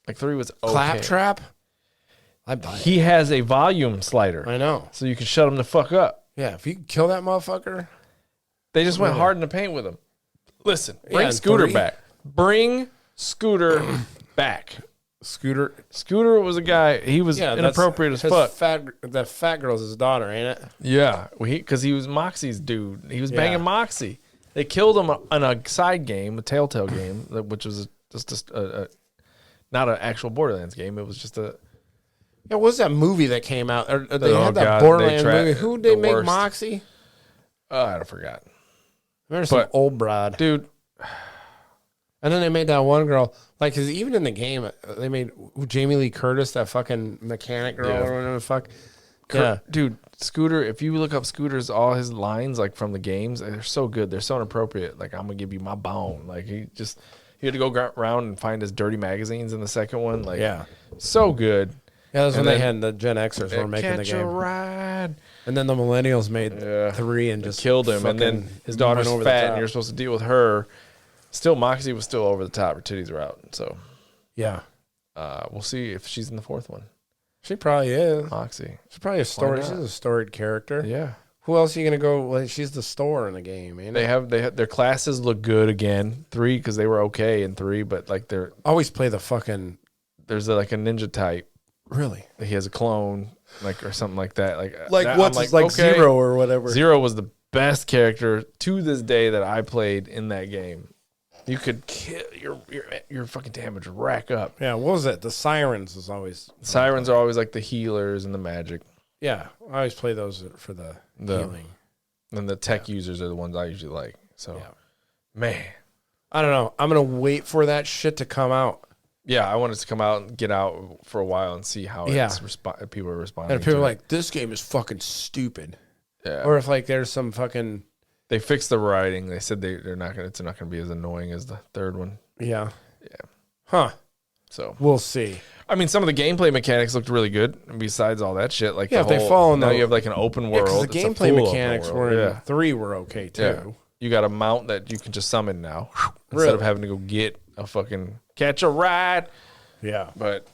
like 3 was okay.
Claptrap, I'd buy it.
He has a volume slider.
I know.
So you can shut him the fuck up.
Yeah. If you could kill that motherfucker.
They just went hard in the paint with him. Listen, bring Scooter back. Bring Scooter back. Scooter was a guy. He was inappropriate as fuck.
That fat girl's his daughter, ain't it?
Yeah, because he was Moxie's dude. He was banging Moxie. They killed him on a side game, a Telltale game, which was just not an actual Borderlands game. It was just a.
Yeah, what was that movie that came out? They had that Borderlands movie. Who did they make worst. Moxie?
I forgot.
There's some old broad.
Dude.
And then they made that one girl, like, because even in the game, they made Jamie Lee Curtis, that fucking mechanic girl or whatever the fuck.
Dude, Scooter, if you look up Scooter's, all his lines, like, from the games, they're so good. They're so inappropriate. Like, I'm going to give you my bone. Like, he had to go around and find his dirty magazines in the second one. Like, so good.
Yeah, that's when they had the Gen Xers were making the game.
Catch a ride.
And then the millennials made 3 and just
killed him. And then his daughter's fat, and you're supposed to deal with her. Still, Moxie was still over the top. Her titties were out. So,
yeah.
We'll see if she's in the fourth one.
She probably is.
Moxie.
She's probably a story. She's a storied character.
Yeah.
Who else are you going to go? Well, she's the store in the game, ain't it?
They have their classes look good again. 3, because they were okay in 3, but like they're.
Always play the fucking.
There's like a ninja type.
Really?
He has a clone, like, or something like that.
Like
that,
what's like okay. Zero or whatever.
Zero was the best character to this day that I played in that game. You could kill your fucking damage rack up.
Yeah, what was it? The sirens was always.
Sirens are always like the healers and the magic.
Yeah, I always play those for the healing.
And the tech users are the ones I usually like. So, man,
I don't know. I'm gonna wait for that shit to come out.
Yeah, I want it to come out and get out for a while and see how people are responding.
And people are like, this game is fucking stupid.
Yeah.
Or if like there's some fucking.
They fixed the writing. They said they're not gonna. It's not gonna be as annoying as the third one.
Yeah.
Yeah.
Huh.
So
we'll see.
I mean, some of the gameplay mechanics looked really good. Besides all that shit, like
if they fall in
now you have like an open world.
The gameplay mechanics were in 3 were okay too. Yeah.
You got a mount that you can just summon now instead of having to go get a fucking catch a ride.
Yeah.
But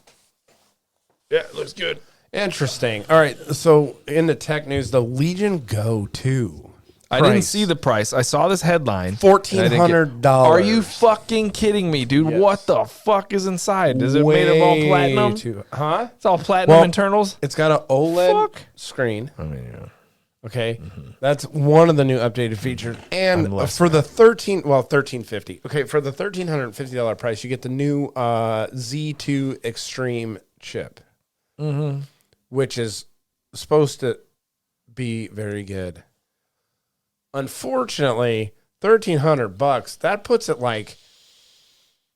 yeah, it looks good.
Interesting. All right. So in the tech news, the Legion Go 2.
I didn't see the price. I saw this headline.
$1,400.
Are you fucking kidding me, dude? Yes. What the fuck is inside? Is it made of all platinum? It's all platinum internals?
It's got an OLED screen.
I mean, yeah.
Okay. Mm-hmm. That's one of the new updated features. And for the $1,350. Okay, for the $1,350 price, you get the new Z2 Extreme chip.
Mm-hmm.
Which is supposed to be very good. Unfortunately, $1,300. That puts it like.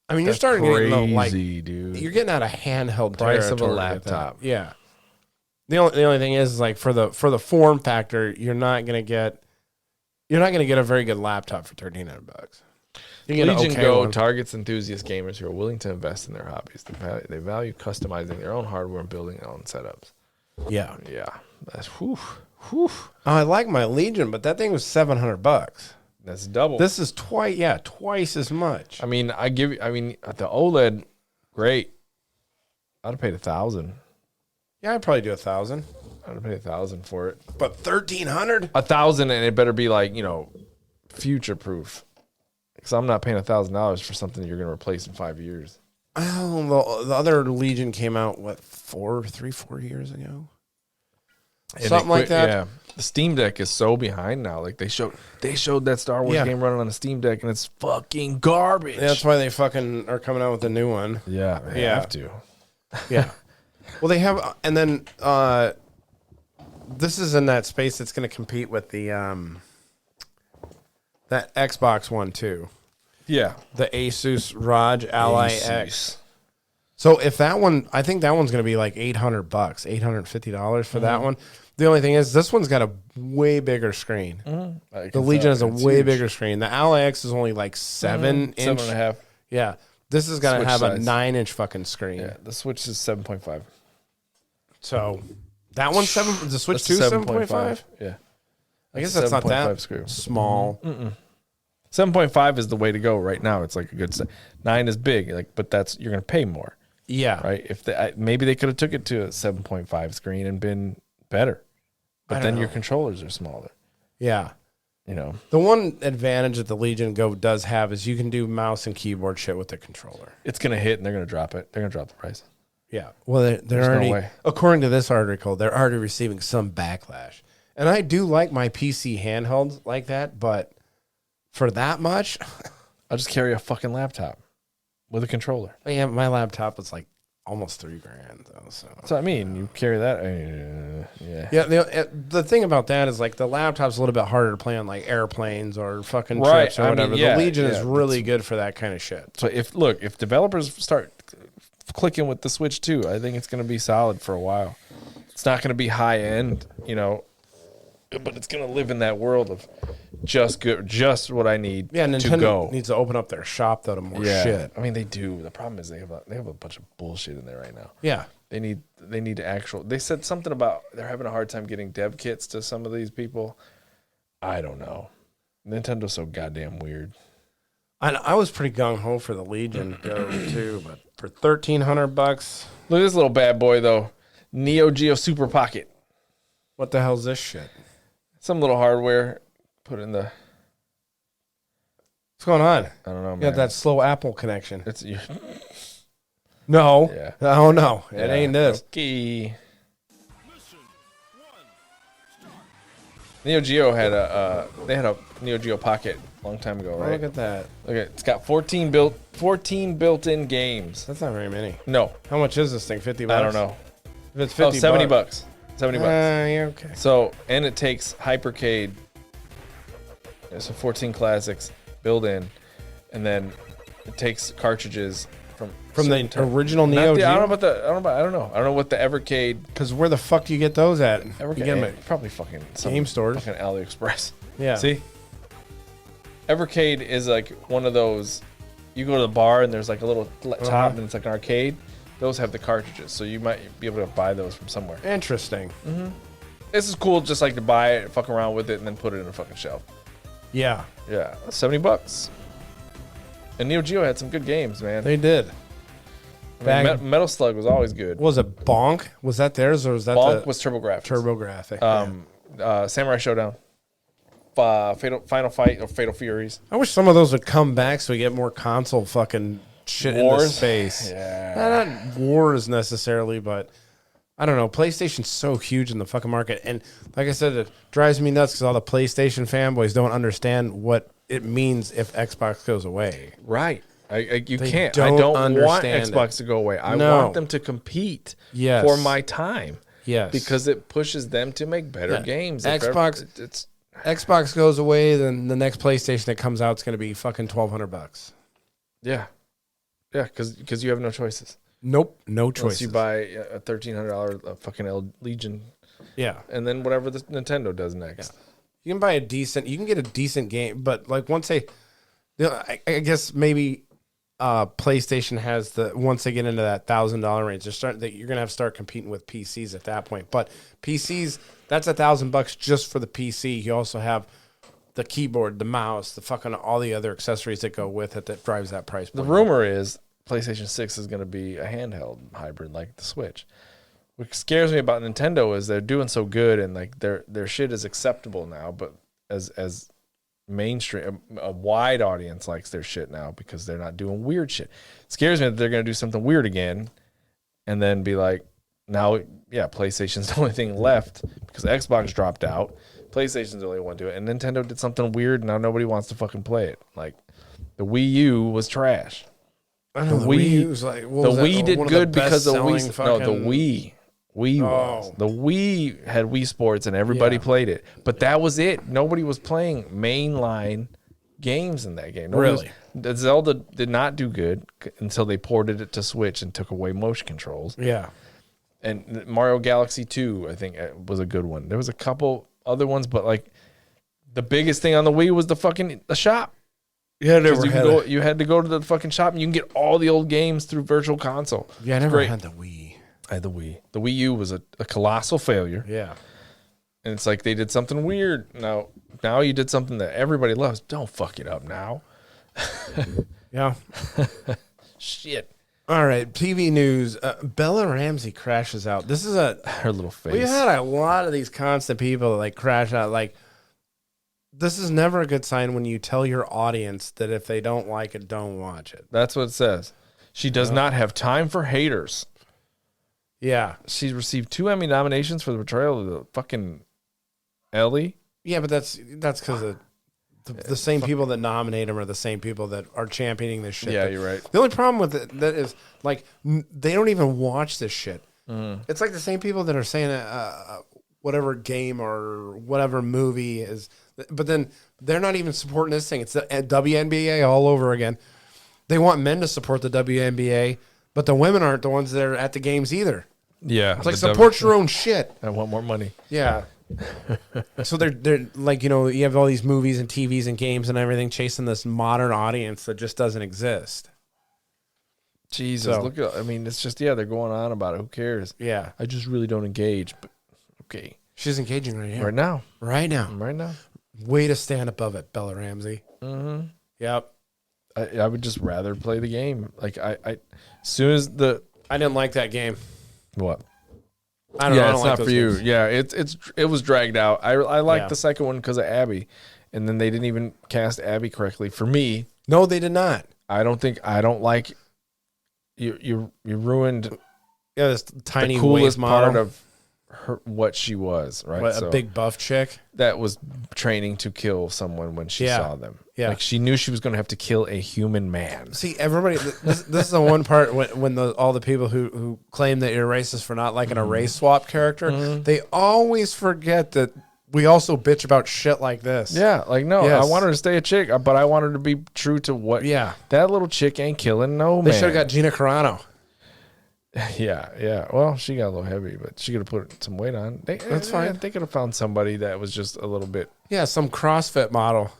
I mean, you're starting
crazy,
to get like,
dude.
You're getting out of handheld
Price of a
territory
laptop.
Yeah. The only thing is like for the form factor, you're not gonna get a very good laptop for $1,300. You get
Legion
an okay
Go
one.
targets enthusiast gamers who are willing to invest in their hobbies. They value customizing their own hardware and building their own setups.
Yeah.
Yeah, that's whew.
I like my Legion, but that thing was $700.
That's double.
This is twice as much.
I mean, the OLED, great. I'd have paid $1,000.
Yeah, I'd probably do $1,000.
I'd have paid $1,000 for it.
But $1,300?
$1,000, and it better be like, future proof. Because I'm not paying $1,000 for something you're going to replace in 5 years.
Oh, the other Legion came out 4 years ago.
And
Something like that.
Yeah, the Steam Deck is so behind now. Like they showed that Star Wars game running on the Steam Deck, and it's fucking garbage.
Yeah, that's why they fucking are coming out with a new one.
Yeah, they have to.
Yeah. Well, they have, and then this is in that space that's going to compete with the that Xbox One too.
Yeah,
The Asus ROG Ally X. So if that one, I think that one's going to be like $800, $850 for that one. The only thing is, this one's got a way bigger screen. The Legion has a way bigger screen. The Ally X is only like 7 inch.
7.5.
Yeah. This is going to
Switch
have
size.
a 9-inch fucking screen.
Yeah, the Switch is 7.5.
So that one's the Switch 2 7.5?
Yeah,
I guess that's not that
screw.
small.
7.5 is the way to go right now. It's like a good 9 is big, but you're going to pay more,
Yeah.
right? If maybe they could have took it to a 7.5 screen and been better, but then your controllers are smaller.
Yeah. The one advantage that the Legion Go does have is you can do mouse and keyboard shit with the controller.
It's going to hit, and they're going to drop it. They're going to drop the price.
Yeah. Well, they're already,
no way.
according to this article, they're already receiving some backlash. And I do like my PC handhelds like that, but for that much,
I'll just carry a fucking laptop with a controller.
yeah, my laptop is like almost $3,000 though. So
That's what I mean. You carry that. Yeah.
yeah, the thing about that is like the laptop's a little bit harder to play on like airplanes or fucking
Right,
trips or
I mean,
whatever.
yeah,
the Legion
yeah,
is really good for that kind of shit.
So if developers start clicking with the Switch 2, I think it's going to be solid for a while. It's not going to be high end, but it's going to live in that world of just what I need
Yeah,
to
Nintendo
go.
needs to open up their shop though to more shit.
I mean, they do. The problem is they have a bunch of bullshit in there right now.
Yeah.
They need actual. They said something about they're having a hard time getting dev kits to some of these people. I don't know. Nintendo's so goddamn weird.
I was pretty gung ho for the Legion Go too, but for $1,300,
Look at this little bad boy though. Neo Geo Super Pocket.
what the hell's this shit?
Some little hardware put in the.
What's going on?
I don't know, man.
You got that slow Apple connection.
It's
No.
Yeah.
Oh no, it
yeah.
ain't this.
Okay. Neo Geo had a Neo Geo Pocket a long time ago,
Oh,
right?
look at that.
Look at it's got 14 built-in games.
That's not very many.
No,
How much is this thing? $50?
I don't know.
If it's 50
$70 bucks. $70 bucks.
Yeah, okay.
So, and it takes Hypercade. So 14 classics built in, and then it takes cartridges
From the original
Not
Neo
the- I don't know
Geo?
about I don't know. I don't know what the Evercade.
Because where the fuck do you get those at? You get them at
probably fucking some
game stores.
fucking AliExpress.
Yeah.
See, Evercade is like one of those. You go to the bar and there's like a little top and it's like an arcade. Those have the cartridges, so you might be able to buy those from somewhere.
Interesting.
This is cool, just like to buy it, fuck around with it, and then put it in a fucking shelf.
Yeah,
Yeah, $70. And Neo Geo had some good games, man.
they did.
I mean, Metal Slug was always good.
Was it Bonk? Was that theirs or was that
Bonk
the
was TurboGrafx.
TurboGrafx?
Samurai Showdown, Final Fight, or Fatal Furies.
I wish some of those would come back so we get more console fucking shit into
Wars?
space.
Yeah.
Not wars necessarily, but I don't know. PlayStation's so huge in the fucking market. And like I said, it drives me nuts because all the PlayStation fanboys don't understand what it means if Xbox goes away.
Right. You
They
can't.
don't
I don't want
understand
Xbox to go away. I
No.
want them to compete
Yes.
for my time.
Yes.
because it pushes them to make better games.
Xbox goes away, then the next PlayStation that comes out is going to be fucking $1,200.
Yeah, because you have no choices.
Nope, no choices.
Unless you buy a $1,300 fucking Legion.
Yeah,
and then whatever the Nintendo does next.
You can buy you can get a decent game, but like once I guess maybe PlayStation has once they get into that $1,000 range, you're gonna have to start competing with PCs at that point. But PCs, that's $1,000 just for the PC. You also have the keyboard, the mouse, the fucking all the other accessories that go with it that drives that price point.
The rumor is PlayStation 6 is going to be a handheld hybrid like the Switch. What scares me about Nintendo is they're doing so good and like their shit is acceptable now, but as mainstream, a wide audience likes their shit now because they're not doing weird shit. It scares me that they're going to do something weird again and then be like, now, yeah, PlayStation's the only thing left because Xbox dropped out. PlayStation's the only one to do it. And Nintendo did something weird, and now nobody wants to fucking play it. Like, the Wii U was trash.
I know, the Wii U was like,
Wii did good because the Wii.
Fucking...
No, the Wii was. The Wii had Wii Sports, and everybody played it. But that was it. Nobody was playing mainline games in that game. Zelda did not do good until they ported it to Switch and took away motion controls.
Yeah.
And Mario Galaxy 2, I think, was a good one. There was a couple other ones, but like the biggest thing on the Wii was the shop. You had to go to the fucking shop and you can get all the old games through Virtual Console.
Yeah, I never had the Wii.
I had the Wii. The Wii U was a colossal failure.
Yeah.
And it's like they did something weird. Now you did something that everybody loves. Don't fuck it up now.
Yeah.
Shit.
All right, TV news. Bella Ramsey crashes out. This is
her little face.
We've had a lot of these constant people that like crash out. Like, this is never a good sign when you tell your audience that if they don't like it, don't watch it.
That's what it says. She does not have time for haters.
Yeah.
She's received 2 Emmy nominations for the portrayal of the fucking Ellie.
Yeah, but that's because of the same people that nominate them are the same people that are championing this shit.
Yeah, you're right.
The only problem with it that is like they don't even watch this shit. It's like the same people that are saying whatever game or whatever movie is, but then they're not even supporting this thing. It's the WNBA all over again. They want men to support the WNBA, but the women aren't the ones that are at the games either.
Yeah,
it's like support your own shit.
I want more money.
Yeah. So they're like, you have all these movies and TVs and games and everything chasing this modern audience that just doesn't exist.
Jesus, it's just, they're going on about it. Who cares?
Yeah.
I just really don't engage, but okay.
She's engaging right here.
Right now.
Way to stand above it, Bella Ramsey.
Mm-hmm.
Yep.
I would just rather play the game. Like, as soon as
I didn't like that game.
What?
I don't know.
It's not for you. Yeah, it was dragged out. I liked the second one because of Abby, and then they didn't even cast Abby correctly for me.
No, they did not.
I don't like you ruined
this tiny
the coolest
model.
part of her, what she was, right?
What, a big buff chick
that was training to kill someone when she saw them.
Yeah,
like she knew she was going to have to kill a human man.
See, everybody, this is the one part when all the people who claim that you're racist for not liking a race swap character, they always forget that we also bitch about shit like this.
Yeah, like no, I want her to stay a chick, but I want her to be true to what. Yeah, that little chick ain't killing no man.
They should have got Gina Carano.
Yeah. Well, she got a little heavy, but she could have put some weight on. That's fine. They could have found somebody that was just a little bit.
Yeah, some CrossFit model.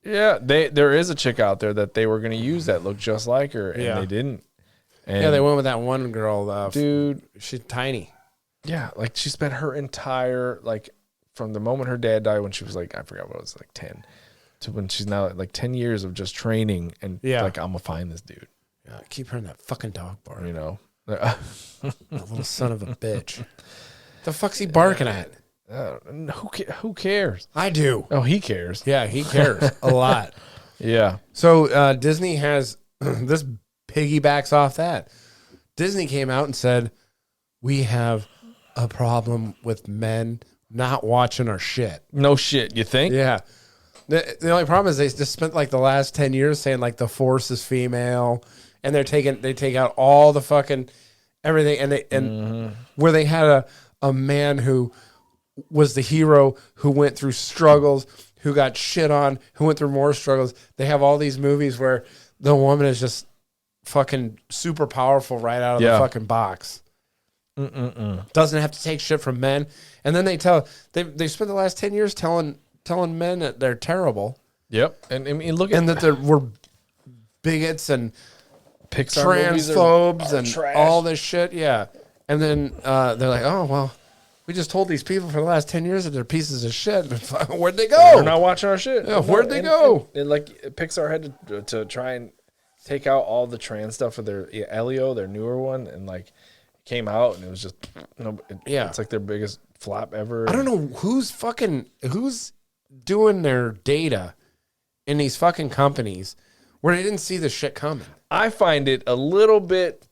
Yeah, there is a chick out there that they were going to use that looked just like her, and they didn't. And
they went with that one girl.
Dude,
she's tiny.
Yeah, like she spent her entire from the moment her dad died when she was like, I forgot what it was, like 10, to when she's now like 10 years of just training and like I'm gonna find this dude.
Yeah, keep her in that fucking dog bar.
You know.
That little son of a bitch. The fuck's he barking at?
Who cares?
I do.
Oh, he cares.
Yeah, he cares a lot.
Yeah.
So Disney has this piggybacks off that. Disney came out and said, we have a problem with men not watching our shit.
No shit, you think?
Yeah. The only problem is they just spent like the last 10 years saying like the Force is female. And they take out all the fucking everything, and where they had a man who was the hero, who went through struggles, who got shit on, who went through more struggles. They have all these movies where the woman is just fucking super powerful right out of the fucking box. Doesn't have to take shit from men. And then they spent the last 10 years telling men that they're terrible.
Yep. And I mean, look at
that we're bigots and
Pixar
transphobes and
trash.
all this shit. Yeah. And then they're like, oh, well, we just told these people for the last 10 years that they're pieces of shit. Where'd they go?
They're not watching our shit.
Yeah, where'd they go?
And like Pixar had to try and take out all the trans stuff for their Elio, their newer one, and like it came out and it was just it's like their biggest flop ever.
I don't know who's doing their data in these fucking companies where they didn't see this shit coming.
I find it a little bit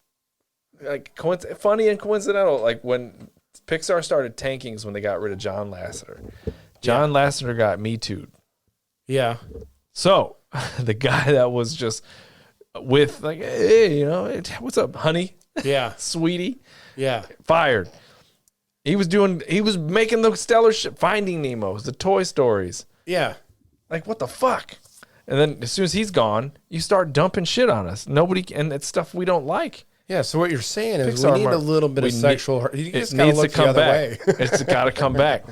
like funny and coincidental. Like when Pixar started tanking is when they got rid of John Lasseter. John Lasseter got Me Too'd.
Yeah.
So the guy that was just with like, hey, what's up, honey?
Yeah.
Sweetie.
Yeah.
Fired. He was making the stellar shit, Finding Nemo's, the Toy Stories.
Yeah.
Like, what the fuck? And then as soon as he's gone, you start dumping shit on us. And it's stuff we don't like.
Yeah, so what you're saying is
Pixar
we need a little bit of sexual... You just gotta look the other way.
It's got to come back.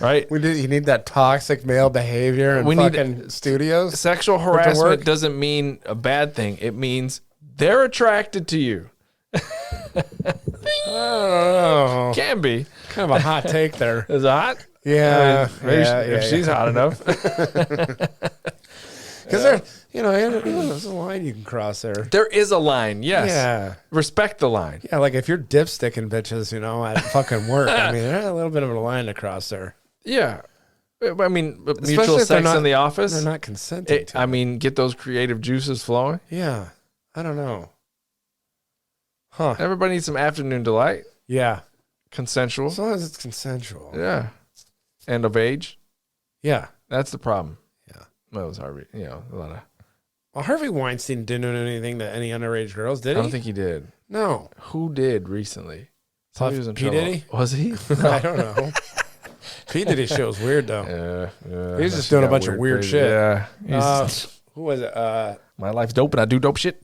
Right?
You need that toxic male behavior in fucking studios.
Sexual harassment doesn't mean a bad thing. It means they're attracted to you.
I don't know.
Can be.
Kind of a hot take there.
Is it hot?
Yeah.
If she's hot enough.
Because there's a line you can cross there.
There is a line, yes.
Yeah.
Respect the line.
Yeah, like if you're dipsticking bitches, at fucking work, I mean, there's a little bit of a line to cross there.
Yeah. I mean,
Especially
mutual
if they're
sex in the office.
They're not consenting to
I mean, get those creative juices flowing.
Yeah. I don't know. Huh.
Everybody needs some afternoon delight.
Yeah.
Consensual.
As long as it's consensual.
Yeah. And of age.
Yeah.
That's the problem.
Yeah.
Well, it was Harvey. A lot of...
Well, Harvey Weinstein didn't do anything to any underage girls, did he?
I don't think he did.
No.
Who did recently?
P. Diddy?
Was he?
I don't know. P. Diddy shit was weird, though.
Yeah.
He was just doing a bunch of weird
crazy.
shit.
Yeah.
Who was it?
My life's dope and I do dope shit.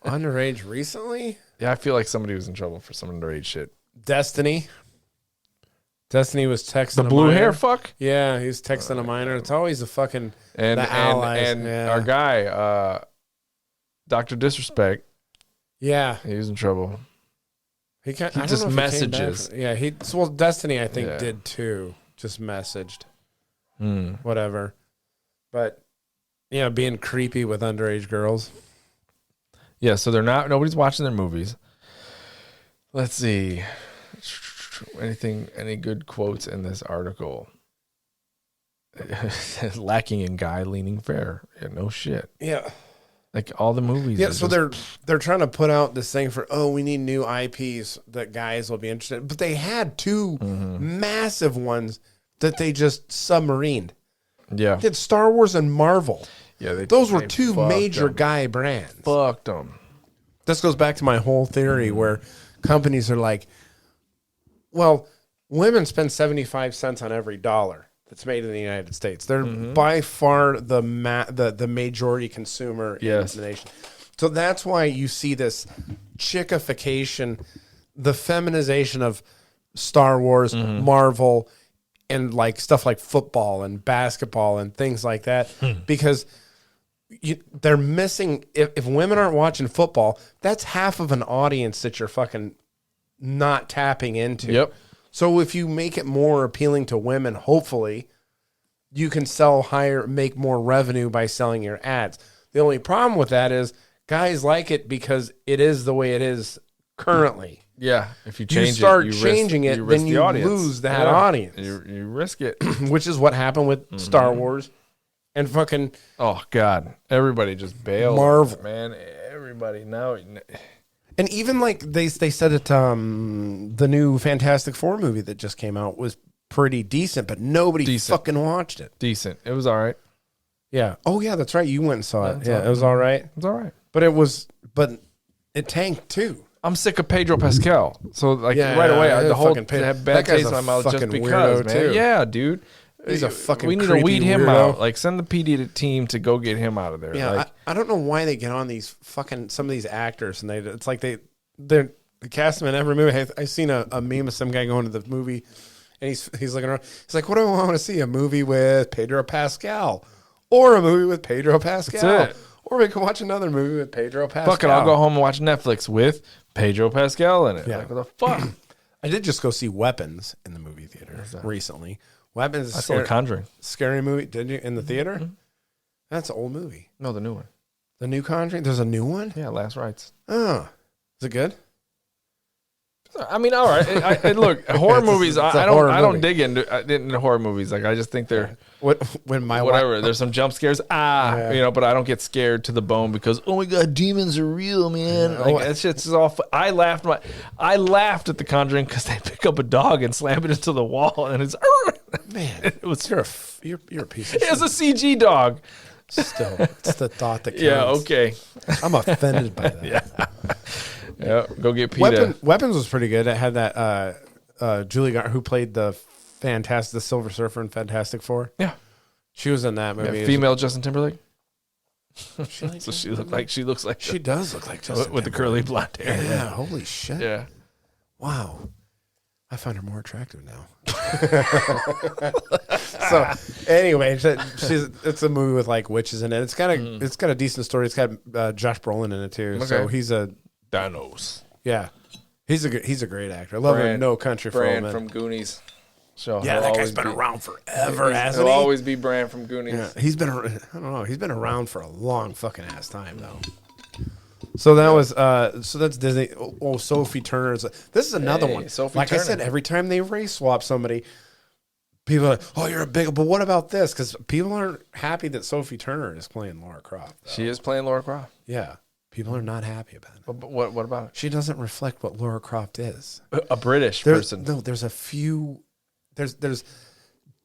Underage recently?
Yeah, I feel like somebody was in trouble for some underage shit.
Destiny was texting
The blue hair fuck?
Yeah, he was texting a minor. It's always the fucking
and
the allies.
And our guy, Dr. Disrespect.
Yeah.
He was in trouble.
He
just messages.
Destiny, I think, did too. Just messaged. Whatever. But, being creepy with underage girls.
Yeah, so nobody's watching their movies. Let's see. Any good quotes in this article? Lacking in guy leaning fair. Yeah, no shit.
Yeah.
Like all the movies.
Yeah, so they're trying to put out this thing for, we need new IPs that guys will be interested in. But they had two massive ones that they just submarined.
Yeah.
They did Star Wars and Marvel.
Yeah,
those were two major guy brands.
Fucked them.
This goes back to my whole theory where companies are like, well, women spend 75 cents on every dollar that's made in the United States. They're by far the majority consumer in the nation. So that's why you see this chickification, the feminization of Star Wars, Marvel, and like stuff like football and basketball and things like that, because they're missing. If women aren't watching football, that's half of an audience that you're fucking not tapping into.
Yep.
So if you make it more appealing to women, hopefully you can make more revenue by selling your ads. The only problem with that is guys like it because it is the way it is currently.
Yeah. If you
start changing it, then you lose that audience.
You risk it.
Which is what happened with Star Wars and fucking...
Oh, God. Everybody just bailed.
Marvel.
Man, everybody now...
And even like they said that the new Fantastic Four movie that just came out was pretty decent, but nobody fucking watched it.
Decent. It was all right.
Yeah. Oh yeah, that's right. You went and saw it. Yeah, it was all right.
It was all right.
But it tanked too.
I'm sick of Pedro Pascal. So like right away, the whole have bad taste in my mouth just because, man.
Too.
Yeah, dude.
He's a fucking.
We need to weed him out. Like send the PD team to go get him out of there.
Yeah,
like,
I don't know why they get on these fucking some of these actors and it's like they cast them in every movie. I seen a meme of some guy going to the movie and he's looking around. He's like, "What do I want to see? A movie with Pedro Pascal or a movie with Pedro Pascal?"
That's it.
Or we can watch another movie with Pedro Pascal.
Fuck it, I'll go home and watch Netflix with Pedro Pascal in it.
Yeah.
Like, what the fuck?
I did just go see Weapons in the movie theater recently. Weapons
I saw The Conjuring.
Scary movie. Did you in the theater? Mm-hmm. That's an old movie.
No, the new one.
The new Conjuring? There's a new one?
Yeah, Last Rites.
Oh. Is it good?
I mean, all right. Look, horror movies. I don't dig into horror movies. Like I just think they're whatever. There's some jump scares. But I don't get scared to the bone because oh my god, demons are real, man. Like, that shit's all. I laughed at The Conjuring because they pick up a dog and slam it into the wall, and it's
man.
It was
you're a piece of shit.
It's a CG dog.
Still, it's the thought that counts.
Yeah. Okay.
I'm offended by that.
Yeah. Yeah, go get PETA.
Weapons was pretty good. It had that Julie Garner who played the Silver Surfer in Fantastic Four.
Yeah,
she was in that movie.
Yeah, female Justin Timberlake. So she looks like
she does look like Justin
with the curly blonde hair.
Yeah, holy shit.
Yeah,
wow. I find her more attractive now. So anyway, it's a movie with like witches in it. It's got a decent story. It's got Josh Brolin in it too. Okay. So he's a
Thanos.
Yeah, he's a great actor. I love him. No Country for Old Men.
from Goonies. So
yeah, that guy's been around forever, hasn't
he?
He'll
always be Bran from Goonies.
Yeah, he's been. I don't know. He's been around for a long fucking ass time though. So that was so that's Disney. Oh, Sophie Turner's. This is another one.
Sophie
like
Turner.
I said, every time they race swap somebody, people are like, "Oh, you're a big." But what about this? Because people aren't happy that Sophie Turner is playing Lara Croft. Though.
She is playing Lara Croft.
Yeah. People are not happy about it.
But what about it?
She doesn't reflect what Lara Croft is.
A British person.
No, there's a few. There's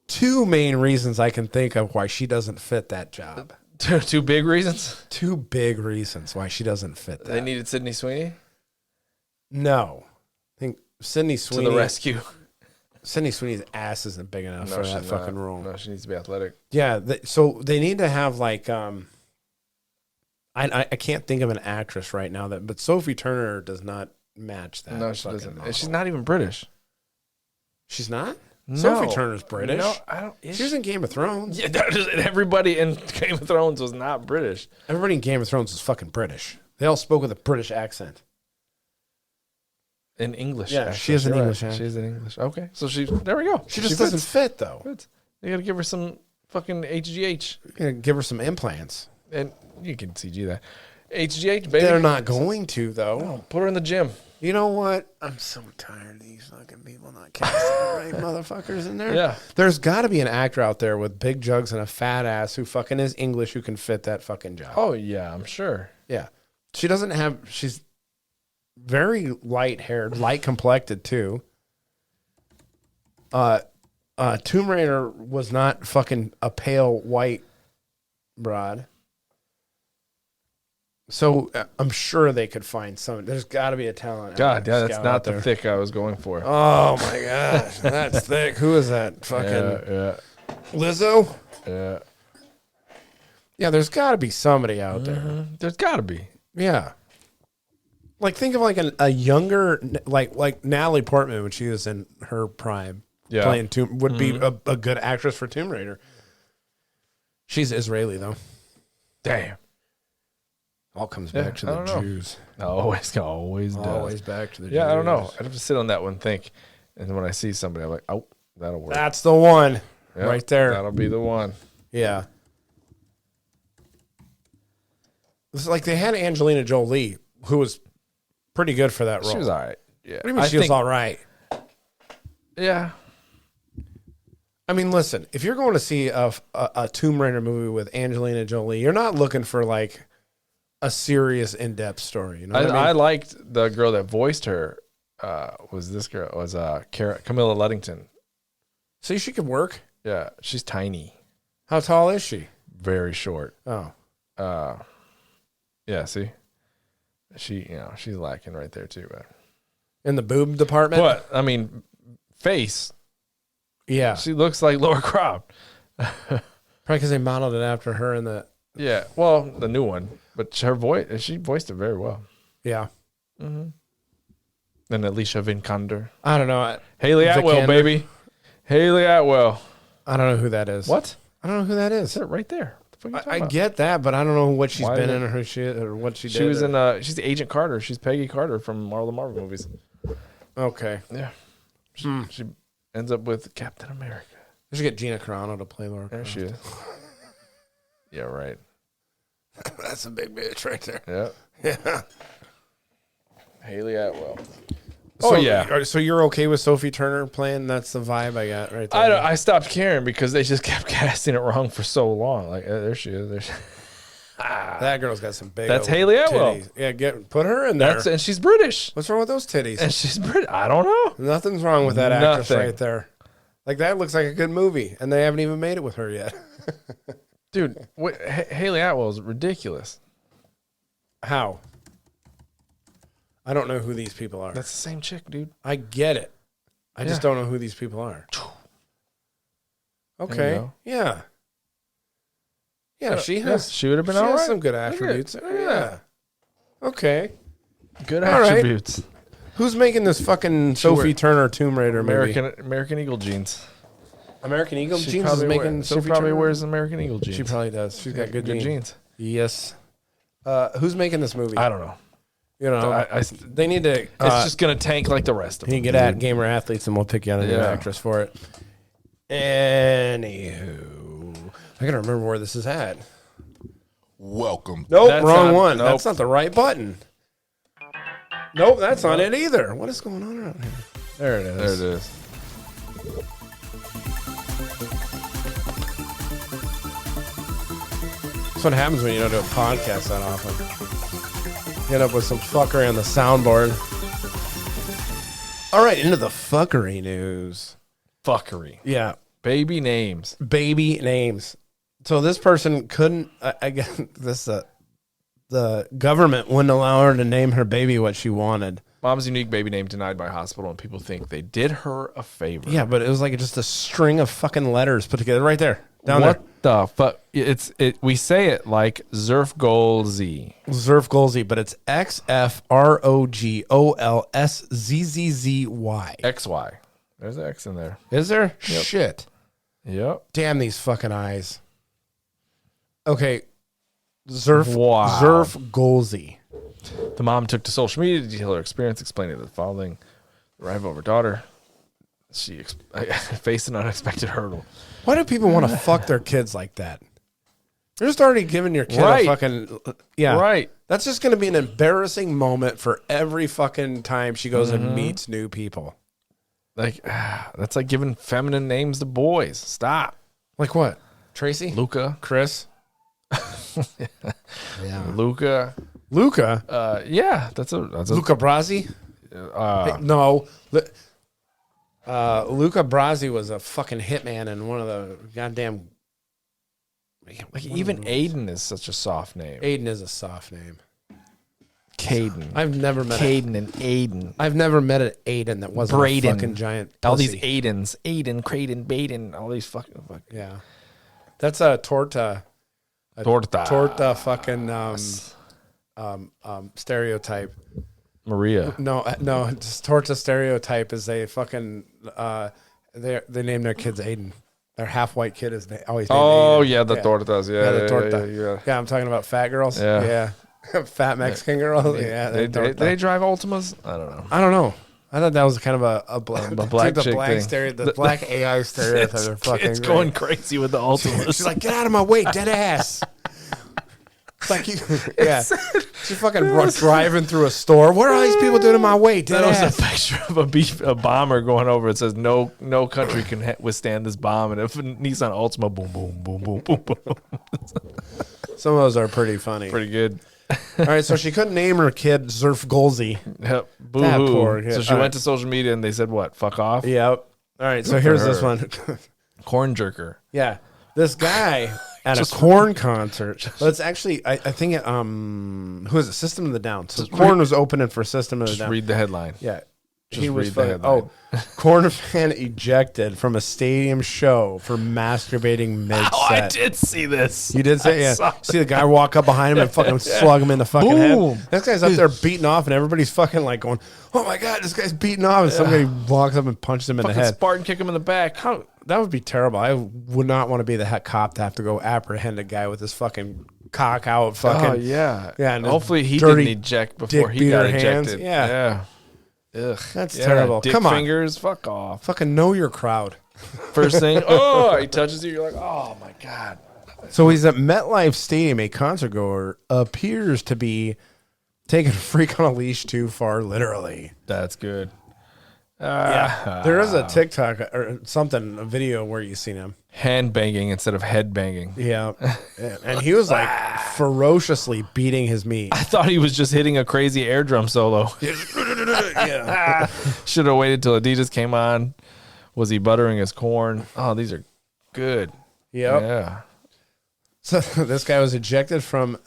two main reasons I can think of why she doesn't fit that job.
Two big reasons?
Two big reasons why she doesn't fit that.
They needed Sydney Sweeney?
No. I think Sydney Sweeney.
To the rescue.
Sydney Sweeney's ass isn't big enough for that fucking role.
No, she needs to be athletic.
Yeah. So they need to have like... I can't think of an actress right now but Sophie Turner does not match that.
No, she doesn't.
Model.
She's not even British.
She's not?
No.
Sophie Turner's British.
No, I don't.
She was in Game of Thrones.
Yeah, everybody in Game of Thrones was not British.
Everybody in Game of Thrones was fucking British. They all spoke with a British accent.
In English.
Yeah,
accent.
she is an English accent.
She's in English. Okay, so there we go.
She just doesn't fit though.
Fits. You got to give her some fucking HGH.
You gotta give her some implants.
And you can CG that. HGH, baby.
They're not going to, though.
No, put her in the gym.
You know what? I'm so tired of these fucking people not casting the right motherfuckers in there.
Yeah.
There's got to be an actor out there with big jugs and a fat ass who fucking is English who can fit that fucking job.
Oh, yeah, I'm sure.
Yeah. She's very light-haired, light-complected, too. Tomb Raider was not fucking a pale white broad. So I'm sure they could find some. There's got to be a talent.
God, yeah, that's not the thick I was going for.
Oh my gosh, that's thick. Who is that? Fucking
yeah.
Lizzo.
Yeah.
Yeah, there's got to be somebody out there.
There's got to be.
Yeah. Like think of like a younger like Natalie Portman when she was in her prime.
Yeah.
Playing would be a good actress for Tomb Raider. She's Israeli though.
Damn.
All comes back to the Jews.
Always does.
Always back to the Jews.
Yeah, I don't know. I'd have to sit on that one and think. And then when I see somebody, I'm like, oh, that'll work.
That's the one right there.
That'll be the one.
Yeah. It's like they had Angelina Jolie, who was pretty good for that role.
She was all right. Yeah.
What do you mean she was all right?
Yeah.
I mean, listen, if you're going to see a Tomb Raider movie with Angelina Jolie, you're not looking for like a serious, in-depth story. You know what I mean?
I liked the girl that voiced her. Camilla Luddington.
See, she could work.
Yeah, she's tiny.
How tall is she?
Very short.
Oh.
Yeah, see? she's lacking right there too. But.
In the boob department?
But, I mean, face.
Yeah.
She looks like Laura Croft.
Probably because they modeled it after her in the...
Yeah, well, the new one. But her voice, she voiced it very well.
Yeah.
Mm-hmm. And Alicia Vikander.
I don't know.
Haley Atwell, baby. Haley Atwell.
I don't know who that is.
What?
I don't know who that is.
That's it right there.
I get that, but I don't know what she's been in or who she is or what she did.
She was she's Agent Carter. She's Peggy Carter from all the Marvel movies.
Okay.
Yeah. She ends up with Captain America.
We should get Gina Carano to play Laura.
There she is. Yeah, right.
That's a big bitch right there.
Yeah.
Yeah.
Haley Atwell.
So, yeah. So you're okay with Sophie Turner playing? That's the vibe I got right there.
I stopped caring because they just kept casting it wrong for so long. Like, there she is.
That girl's got some big.
That's Haley Atwell.
Titties. Yeah, put her in there.
And she's British.
What's wrong with those titties?
And she's British. I don't know.
Nothing's wrong with that actress right there. Like, that looks like a good movie, and they haven't even made it with her yet.
Dude, Haley Atwell is ridiculous.
How? I don't know who these people are.
That's the same chick, dude.
I get it. I just don't know who these people are. Okay. Yeah. Yeah, she has.
She would have been all right.
Some good attributes. Yeah. Okay.
Good attributes.
Right. Who's making this fucking Sophie Turner Tomb Raider movie?
American Eagle jeans.
American Eagle jeans is making Sophie Turner?
She probably wears American Eagle jeans.
She probably does. She's got good jeans.
Yes.
Who's making this movie?
I don't know.
You know, they need to.
It's just gonna tank like the rest of them.
You can get at Gamer Athletes, and we'll pick you out a new actress for it. Anywho, I gotta remember where this is at.
Welcome.
Nope, wrong one. Nope. That's not the right button. Nope, that's not it either. What is going on around here? There it is.
There it is.
That's what happens when you don't do a podcast that often. You end up with some fuckery on the soundboard. All right, into the fuckery news.
Fuckery.
Yeah.
Baby names.
Baby names. So this person couldn't, I guess the government wouldn't allow her to name her baby what she wanted.
Mom's unique baby name denied by hospital, and people think they did her a favor.
Yeah, but it was like just a string of fucking letters put together right there. Down there.
What the fuck? We say it like Zerfgolzy.
Zerfgolzy, but it's XFROGOLSZZZY.
XY. There's an X in there.
Is there?
Yep.
Shit.
Yep.
Damn these fucking eyes. Okay. Zerfgolzy.
The mom took to social media to detail her experience, explaining the following: the arrival of her daughter. She faced an unexpected hurdle.
Why do people want to fuck their kids like that? You're just already giving your kid a fucking... Yeah.
Right.
That's just going to be an embarrassing moment for every fucking time she goes and meets new people.
Like, that's like giving feminine names to boys. Stop.
Like what? Tracy?
Luca.
Chris?
Yeah. Luca.
Yeah.
That's a
Luca Brasi? No. Luca Brasi was a fucking hitman in one of the goddamn...
Like even Aiden is such a soft name.
Aiden is a soft name.
Caden.
I've never met
Caden and Aiden.
I've never met an Aiden that wasn't
Braden.
a fucking giant pussy.
All these Aidens. Aiden, Craden, Baden, all these fucking...
Yeah. That's a torta. Torta fucking stereotype.
Maria.
No, just torta stereotype is they fucking they name their kids Aiden. Their half white kid is always named Aiden.
Yeah, the tortas.
The torta. Yeah, I'm talking about fat girls. Yeah. Fat Mexican girls. Yeah.
They drive Ultimas? I don't know.
I thought that was kind of a black
chick thing.
The black AI stereotype.
It's going crazy with the Ultimas.
She's like, get out of my way, dead ass. It's like she's fucking driving through a store. What are all these people doing in my way? Dead ass.
That was a picture of a bomber going over. It says no country can withstand this bomb. And if Nissan Altima, boom, boom, boom, boom, boom, boom.
Some of those are pretty funny.
Pretty good.
All right, so she couldn't name her kid Zerfgolzy.
Yep. Boo-hoo. So she went to social media and they said, what? Fuck off?
Yep. All right, so here's this one.
Corn jerker.
Yeah. This guy at a Korn concert. Well, it's actually, I think, who is it? System of the Down. So Korn was opening for System of the Down.
Read the headline.
Yeah.
Just
He was
read the
fucking,
headline.
Korn fan ejected from a stadium show for masturbating mid-set.
Oh, I did see this.
You did say,
I saw
yeah. See the guy walk up behind him and fucking slug him in the fucking
Boom.
head. This guy's up there beating off, and everybody's fucking like going, "Oh my god, this guy's beating off!" And somebody walks up and punches him in the
Fucking
head.
Spartan kick him in the back.
How that would be terrible. I would not want to be the head cop to have to go apprehend a guy with his fucking cock out. Fucking
Oh yeah,
yeah. And
hopefully he
dirty
didn't eject before he
dick
got
beater hands.
ejected.
Yeah.
Ugh,
That's
yeah,
terrible.
Dick
Come on,
fingers, fuck off.
fucking know your crowd.
First thing, oh, he touches you. You're like, oh my god.
So he's at MetLife Stadium. A concert goer appears to be taking a freak on a leash too far, literally.
That's good.
Yeah, there is a TikTok or something, a video where you seen him.
Hand banging instead of head banging.
Yeah, and he was like ferociously beating his meat.
I thought he was just hitting a crazy air drum solo.
Yeah,
Should have waited till Adidas came on. Was he buttering his corn? Oh, these are good.
yep.
Yeah.
So this guy was ejected from.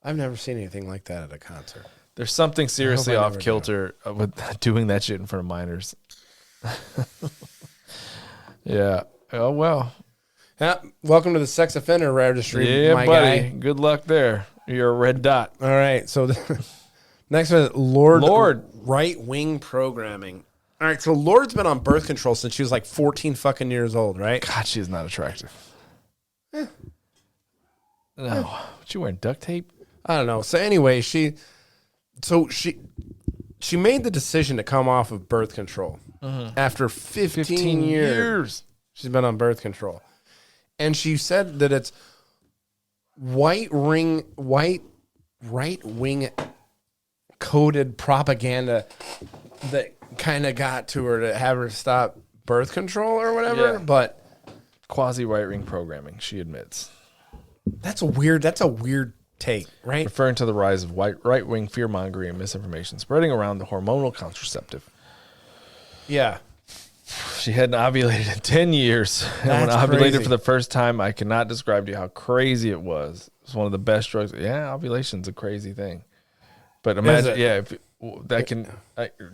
I've never seen anything like that at a concert.
There's something seriously
I
off
never do.
kilter with doing that shit in front of minors. Yeah. Oh, well.
Yeah, welcome to the sex offender registry,
Yeah,
my
buddy.
guy.
Good luck there. You're a red dot.
All right, so next one is Lorde.
Lorde.
Right wing programming. All right, so Lorde's been on birth control since she was like 14 fucking years old, right?
God, she is not attractive. No. What, you wearing duct tape?
I don't know. So anyway, she made the decision to come off of birth control after 15 years. She's been on birth control. And she said that it's right wing coded propaganda that kind of got to her to have her stop birth control or whatever.
Yeah.
But
Quasi right wing programming, she admits.
that's a weird take, right?
Referring to the rise of right wing fear mongering and misinformation spreading around the hormonal contraceptive.
Yeah.
She hadn't ovulated in 10 years. And when
That's
ovulated
crazy.
for the first time, I cannot describe to you how crazy it was. It's one of the best drugs. Yeah, ovulation's a crazy thing. But imagine,
it?
yeah, if that can,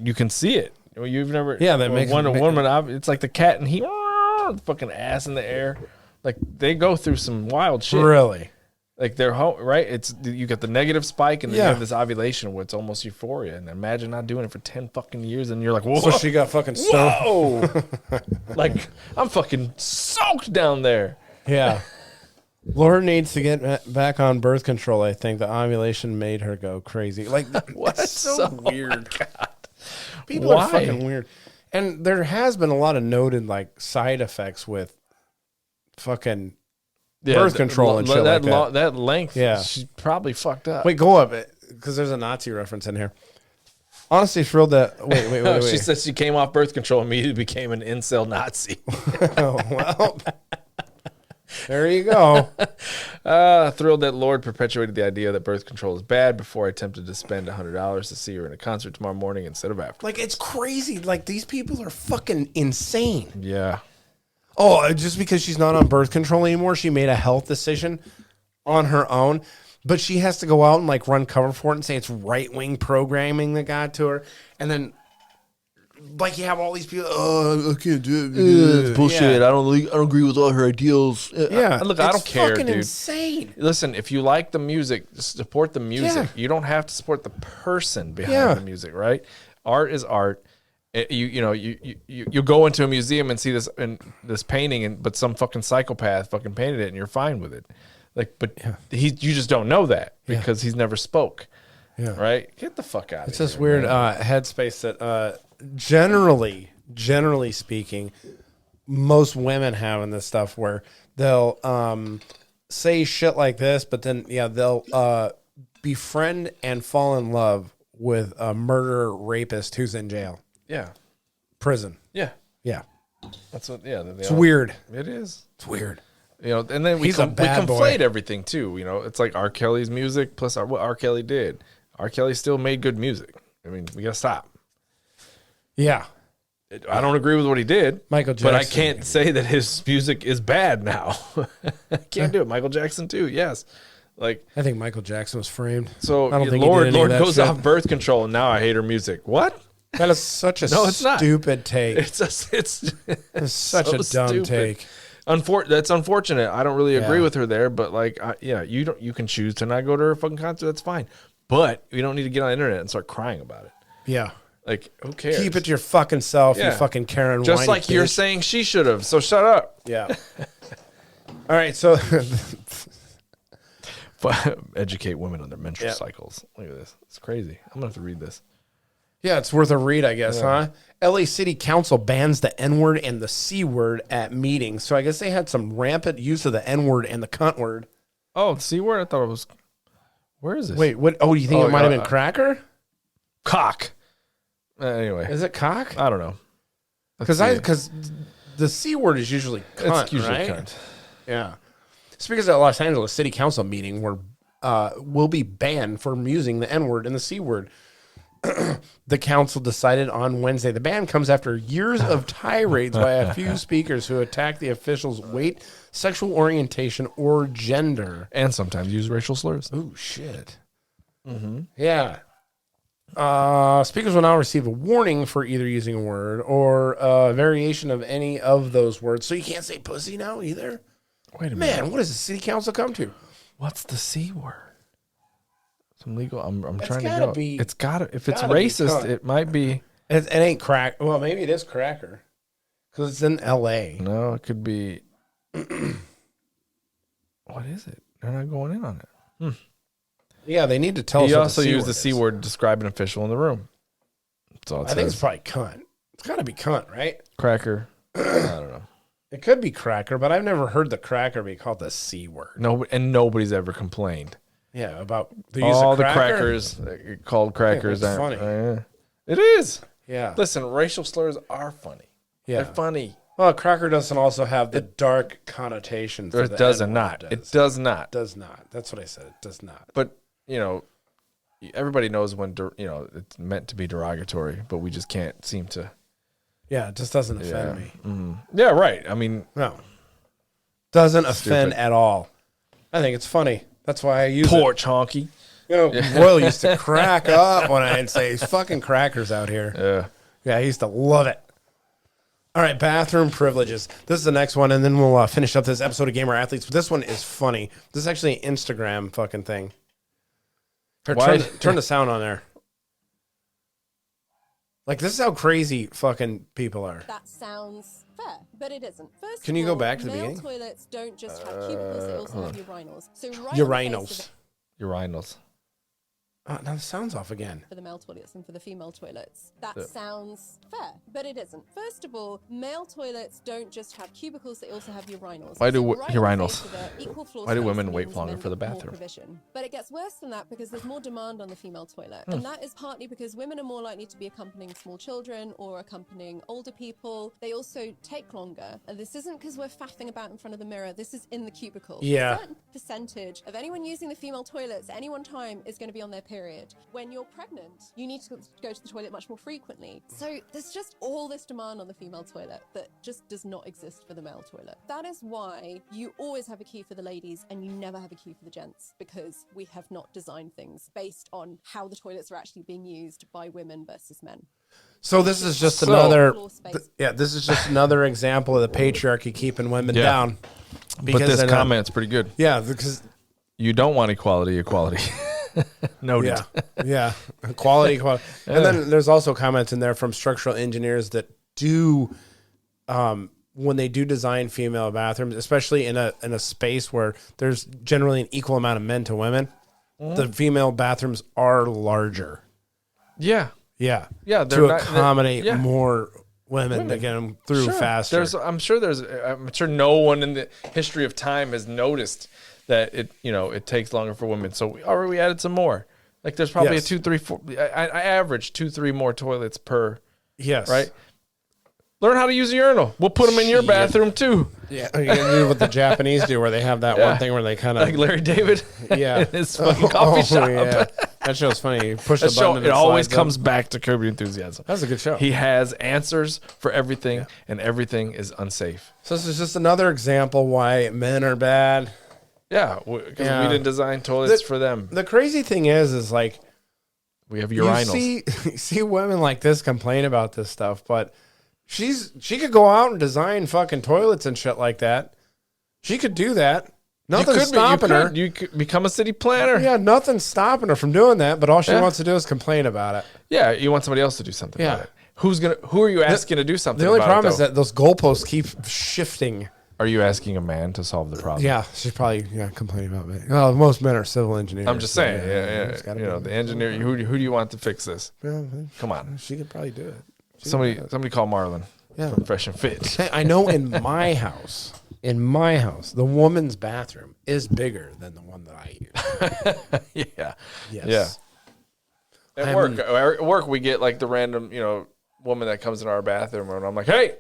you can see it. You've never,
Yeah, that makes
one
it-
woman, it's like the cat and he, fucking ass in the air. Like they go through some wild shit.
Really?
Like they're home, right? It's you get the negative spike and then you
Yeah.
have this ovulation where it's almost euphoria. And imagine not doing it for 10 fucking years and you're like, whoa.
So she got fucking stoned.
Whoa! Like, I'm fucking soaked down there.
Yeah. Laura needs to get back on birth control, I think. The ovulation made her go crazy. Like,
What?
that's so
Oh my
weird.
God.
People
Why?
are fucking weird. And there has been a lot of noted, like, side effects with fucking birth control and shit like that.
That length,
Yeah.
she probably fucked up.
Wait, go up, because there's a Nazi reference in here. Honestly, thrilled that... Wait.
She said she came off birth control and immediately became an incel Nazi.
Oh, well, there you go.
Thrilled that Lorde perpetuated the idea that birth control is bad before I attempted to spend $100 to see her in a concert tomorrow morning instead of after.
Like, it's crazy. Like, these people are fucking insane.
Yeah.
Oh, just because she's not on birth control anymore, she made a health decision on her own. But she has to go out and like run cover for it and say it's right wing programming that got to her. And then like you have all these people, oh, I can't do it.
It's bullshit.
Yeah.
I don't agree with all her ideals.
Yeah.
Look, I don't care,
fucking
dude.
Insane.
Listen, if you like the music, support the music.
Yeah.
You don't have to support the person behind
Yeah.
the music, right? Art is art. You go into a museum and see this painting, but some fucking psychopath fucking painted it, and you're fine with it. Like, but you just don't know that because he's never spoke.
Yeah.
Right? Get the fuck out of here.
It's this weird headspace that generally speaking, most women have in this stuff where they'll say shit like this, but then they'll befriend and fall in love with a murderer rapist who's in jail,
Yeah.
prison.
Yeah.
Yeah,
That's what. Yeah.
it's weird.
It is.
It's weird.
You know, and then we
He's a bad
conflate
boy.
everything too. You know, it's like R. Kelly's music plus what R. Kelly did. R. Kelly still made good music. I mean, we gotta stop.
Yeah,
I don't agree with what he did,
Michael Jackson.
but I can't say that his music is bad now. I can't do it. Michael Jackson too. Yes. Like,
I think Michael Jackson was framed.
so
I don't think he
Lorde
did any of that
goes
shit.
off birth control, and now I hate her music. What?
That is such a stupid take.
It's
Such
so
a dumb
stupid.
take.
That's unfortunate. I don't really agree
Yeah.
with her there, but like, you can choose to not go to her fucking concert. That's fine, but you don't need to get on the internet and start crying about it.
Yeah.
Like, who cares?
Keep it to your fucking self,
Yeah.
you fucking Karen.
Just
whiny
like you're
bitch.
saying she should have. So shut up.
Yeah. All right. So
Educate women on their menstrual
Yeah.
cycles. Look at this. It's crazy. I'm gonna have to read this.
yeah, it's worth a read, I guess, huh? LA City Council bans the N word and the C word at meetings. So I guess they had some rampant use of the N word and the cunt word.
Oh, the C word. I thought it was. Where is this?
Wait, what? Oh, you think it might have been cracker?
Cock. Anyway,
Is it cock?
I don't know.
Because the C word is usually cunt,
It's usually
right?
cunt.
Yeah. Speakers at Los Angeles City Council meeting will be banned from using the N word and the C word. The council decided on Wednesday. The ban comes after years of tirades by a few speakers who attack the officials' weight, sexual orientation, or gender.
And sometimes use racial slurs.
Oh, shit. Mm-hmm. Yeah. Speakers will now receive a warning for either using a word or a variation of any of those words. So you can't say pussy now either?
Wait a minute.
Man, what does the city council come to?
What's the C word? Some legal. I'm trying to
gotta
go.
be-
It's gotta. If it's
gotta be
racist,
cunt.
it might be.
It ain't crack. Well, maybe it is cracker because it's in L.A.
No, it could be. What is it? They're not going in on it.
Yeah, they need to tell us.
He
what
also
C
used
word
the C
is.
word to describe an official in the room. That's all it
I think it's
says.
probably cunt. It's got to be cunt, right?
Cracker. I don't know.
It could be cracker, but I've never heard the cracker be called the C word.
No, and nobody's ever complained.
Yeah, about the use
All
of
the
cracker?
crackers called crackers.
that's
aren't-
funny.
It is.
Yeah,
Listen, racial slurs are funny.
yeah.
They're funny.
Well, cracker doesn't also have the dark connotations.
Or
that
it
the
does
N-word
not.
does.
It does not.
Does not. That's what I said. It does not.
But, everybody knows when, it's meant to be derogatory, but we just can't seem to.
Yeah, it just doesn't offend me.
Yeah, right. I mean,
No, doesn't offend at all. I think it's funny. That's why I use it.
porch honky.
Royal used to crack up when I'd say fucking crackers out here.
Yeah.
Yeah, I used to love it. All right, bathroom privileges. This is the next one, and then we'll finish up this episode of Gamer Athletes. But this one is funny. This is actually an Instagram fucking thing. Here, turn the sound on there. Like, this is how crazy fucking people are.
That sounds fair, but it isn't. First
Can you
of
go
all,
back to the
male
beginning?
toilets don't just have cubicles; they also have urinals. So right
Urinals.
Urinals.
Now the sound's off again.
for the male toilets and for the female toilets. That sounds fair, but it isn't. First of all, male toilets don't just have cubicles; they also have urinals.
Why do
So right on the
urinals?
face of it, equal floor
Why do
space
women wait
means
longer
men
for the
get more
bathroom?
provision. But it gets worse than that because there's more demand on the female toilet, and that is partly because women are more likely to be accompanying small children or accompanying older people. They also take longer, and this isn't because we're faffing about in front of the mirror. This is in the cubicle.
Yeah.
A certain percentage of anyone using the female toilets at any one time is going to be on their period. When you're pregnant, you need to go to the toilet much more frequently. So there's just all this demand on the female toilet that just does not exist for the male toilet. That is why you always have a queue for the ladies and you never have a queue for the gents, because we have not designed things based on how the toilets are actually being used by women versus men.
So this is just
So-
another.
Floor space.
This is just another example of the patriarchy keeping women
Yeah.
down.
But this
then,
comment's pretty good.
yeah, because
You don't want equality. Noted.
yeah, quality. And then there's also comments in there from structural engineers that do, when they do design female bathrooms, especially in a space where there's generally an equal amount of men to women, the female bathrooms are larger.
Yeah.
Yeah,
Yeah, they're
to
not-
accommodate
yeah.
more women to get them through
Sure.
faster.
I'm sure no one in the history of time has noticed that it takes longer for women. So we added some more. Like there's probably
Yes.
a 2, 3, 4. I average 2, 3 more toilets per.
Yes,
Right. Learn how to use a urinal. We'll put them in your
Shit.
bathroom too.
Yeah, you can do what the Japanese do, where they have that
Yeah.
one thing where they kind
Like
of
Larry David.
yeah,
in his fucking coffee shop.
Yeah. That show's funny. You push
That
the
show,
button.
it
and
always
slides
comes
up.
back to Curb Your Enthusiasm.
That's a good show.
He has answers for everything, and everything is unsafe.
So this is just another example why men are bad.
Yeah, because
Yeah.
we didn't design toilets for them.
The crazy thing is like
We have urinals.
you see women like this complain about this stuff, but she could go out and design fucking toilets and shit like that. She could do that. Nothing's stopping her.
You could become a city planner.
Yeah, nothing's stopping her from doing that, but all she
Yeah.
wants to do is complain about it.
Yeah, you want somebody else to do something
Yeah.
about it. Who are you asking to do something
The only
about
problem
it,
is
though?
that those goalposts keep shifting.
Are you asking a man to solve the problem?
Yeah, she's probably complaining about me. Well, most men are civil engineers.
I'm just saying.
It's
Yeah.
gotta
You know,
be.
the engineer. Who do you want to fix this?
Yeah,
Come on.
she could probably do it.
Somebody call Marlon.
Yeah.
From Fresh and Fit.
Hey, I know in my house, the woman's bathroom is bigger than the one that I use.
Yeah.
Yes.
Yeah. At work, we get like the random, woman that comes in our bathroom, and I'm like, hey,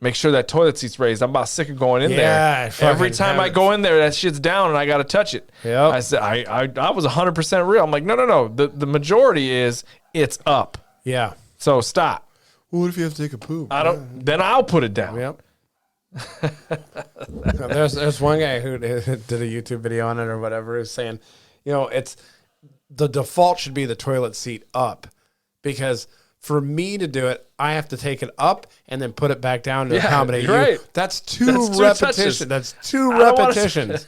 make sure that toilet seat's raised. I'm about sick of going in
Yeah,
there. Every
fucking
time I
habits.
go in there, that shit's down, and I got to touch it.
Yep.
I said, I was 100% real. I'm like, no. The majority is it's up.
Yeah.
So stop.
What if you have to take a poop?
Then I'll put it down.
Yep. There's one guy who did a YouTube video on it or whatever, who's saying, it's the default should be the toilet seat up, because for me to do it, I have to take it up and then put it back down to accommodate
you're
you.
right.
That's two
That's two
repetitions.
touches.
That's two
I don't wanna-
repetitions.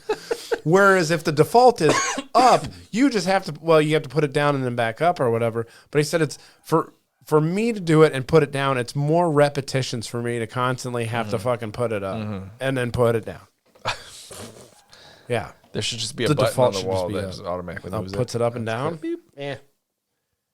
Whereas if the default is up, you just have to, you have to put it down and then back up or whatever. But he said it's for me to do it and put it down, it's more repetitions for me to constantly have to fucking put it up and then put it down. Yeah.
There should just be a
The
button on
default
the
should
wall
just be
that
a-
just automatically moves
Puts it up and down.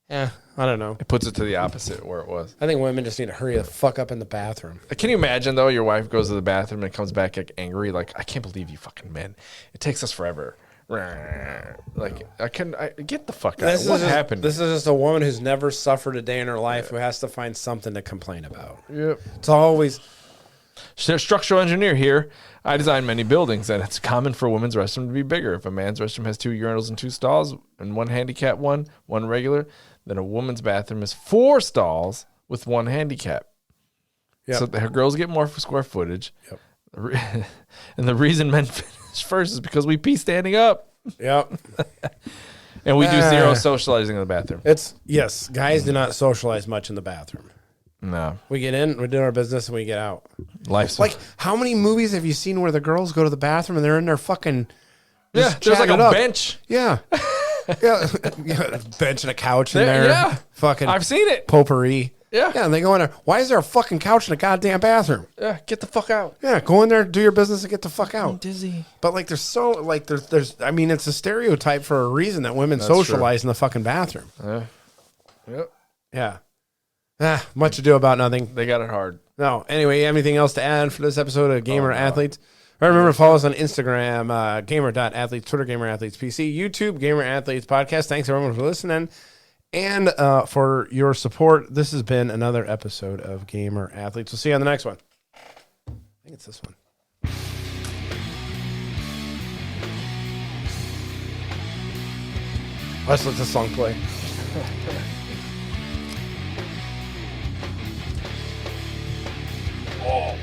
Yeah, I don't know.
It puts it to the opposite where it was.
I think women just need to hurry the fuck up in the bathroom.
Can you imagine, though, your wife goes to the bathroom and comes back like angry, like, I can't believe you fucking men. It takes us forever. Like, I get the fuck out. What happened?
This is just a woman who's never suffered a day in her life who has to find something to complain about.
Yep.
It's always...
Structural engineer here. I design many buildings, and it's common for a women's restroom to be bigger. If a man's restroom has 2 urinals and 2 stalls, and 1 handicap one regular, then a woman's bathroom is 4 stalls with 1 handicap.
Yep.
So her girls get more for square footage.
Yep.
And the reason men finish first is because we pee standing up.
Yep.
And we do zero socializing in the bathroom.
Yes, guys do not socialize much in the bathroom.
No.
We get in, we do our business, and we get out.
Life's
Like, how many movies have you seen where the girls go to the bathroom and they're in their fucking...
yeah, there's like a
chatting it up?
bench.
Yeah. Yeah. A bench and a couch in there.
Yeah.
Fucking
I've seen it.
potpourri.
Yeah.
Yeah, and they go in there. Why is there a fucking couch in a goddamn bathroom?
Yeah, get the fuck out.
Yeah, go in there, do your business, and get the fuck out.
Dizzy.
But like, there's I mean, it's a stereotype for a reason that women socialize in the fucking bathroom.
Yeah. Yep.
Yeah. Much ado about nothing.
They got it hard.
No. Anyway, anything else to add for this episode of Gamer Athletes? All right, remember to follow us on Instagram, gamer.athletes, Twitter, Gamer Athletes PC, YouTube, Gamer Athletes Podcast. Thanks everyone for listening and for your support. This has been another episode of Gamer Athletes. We'll see you on the next one. I think it's this one. Let's let this song play.
Oh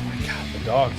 my God, the dog.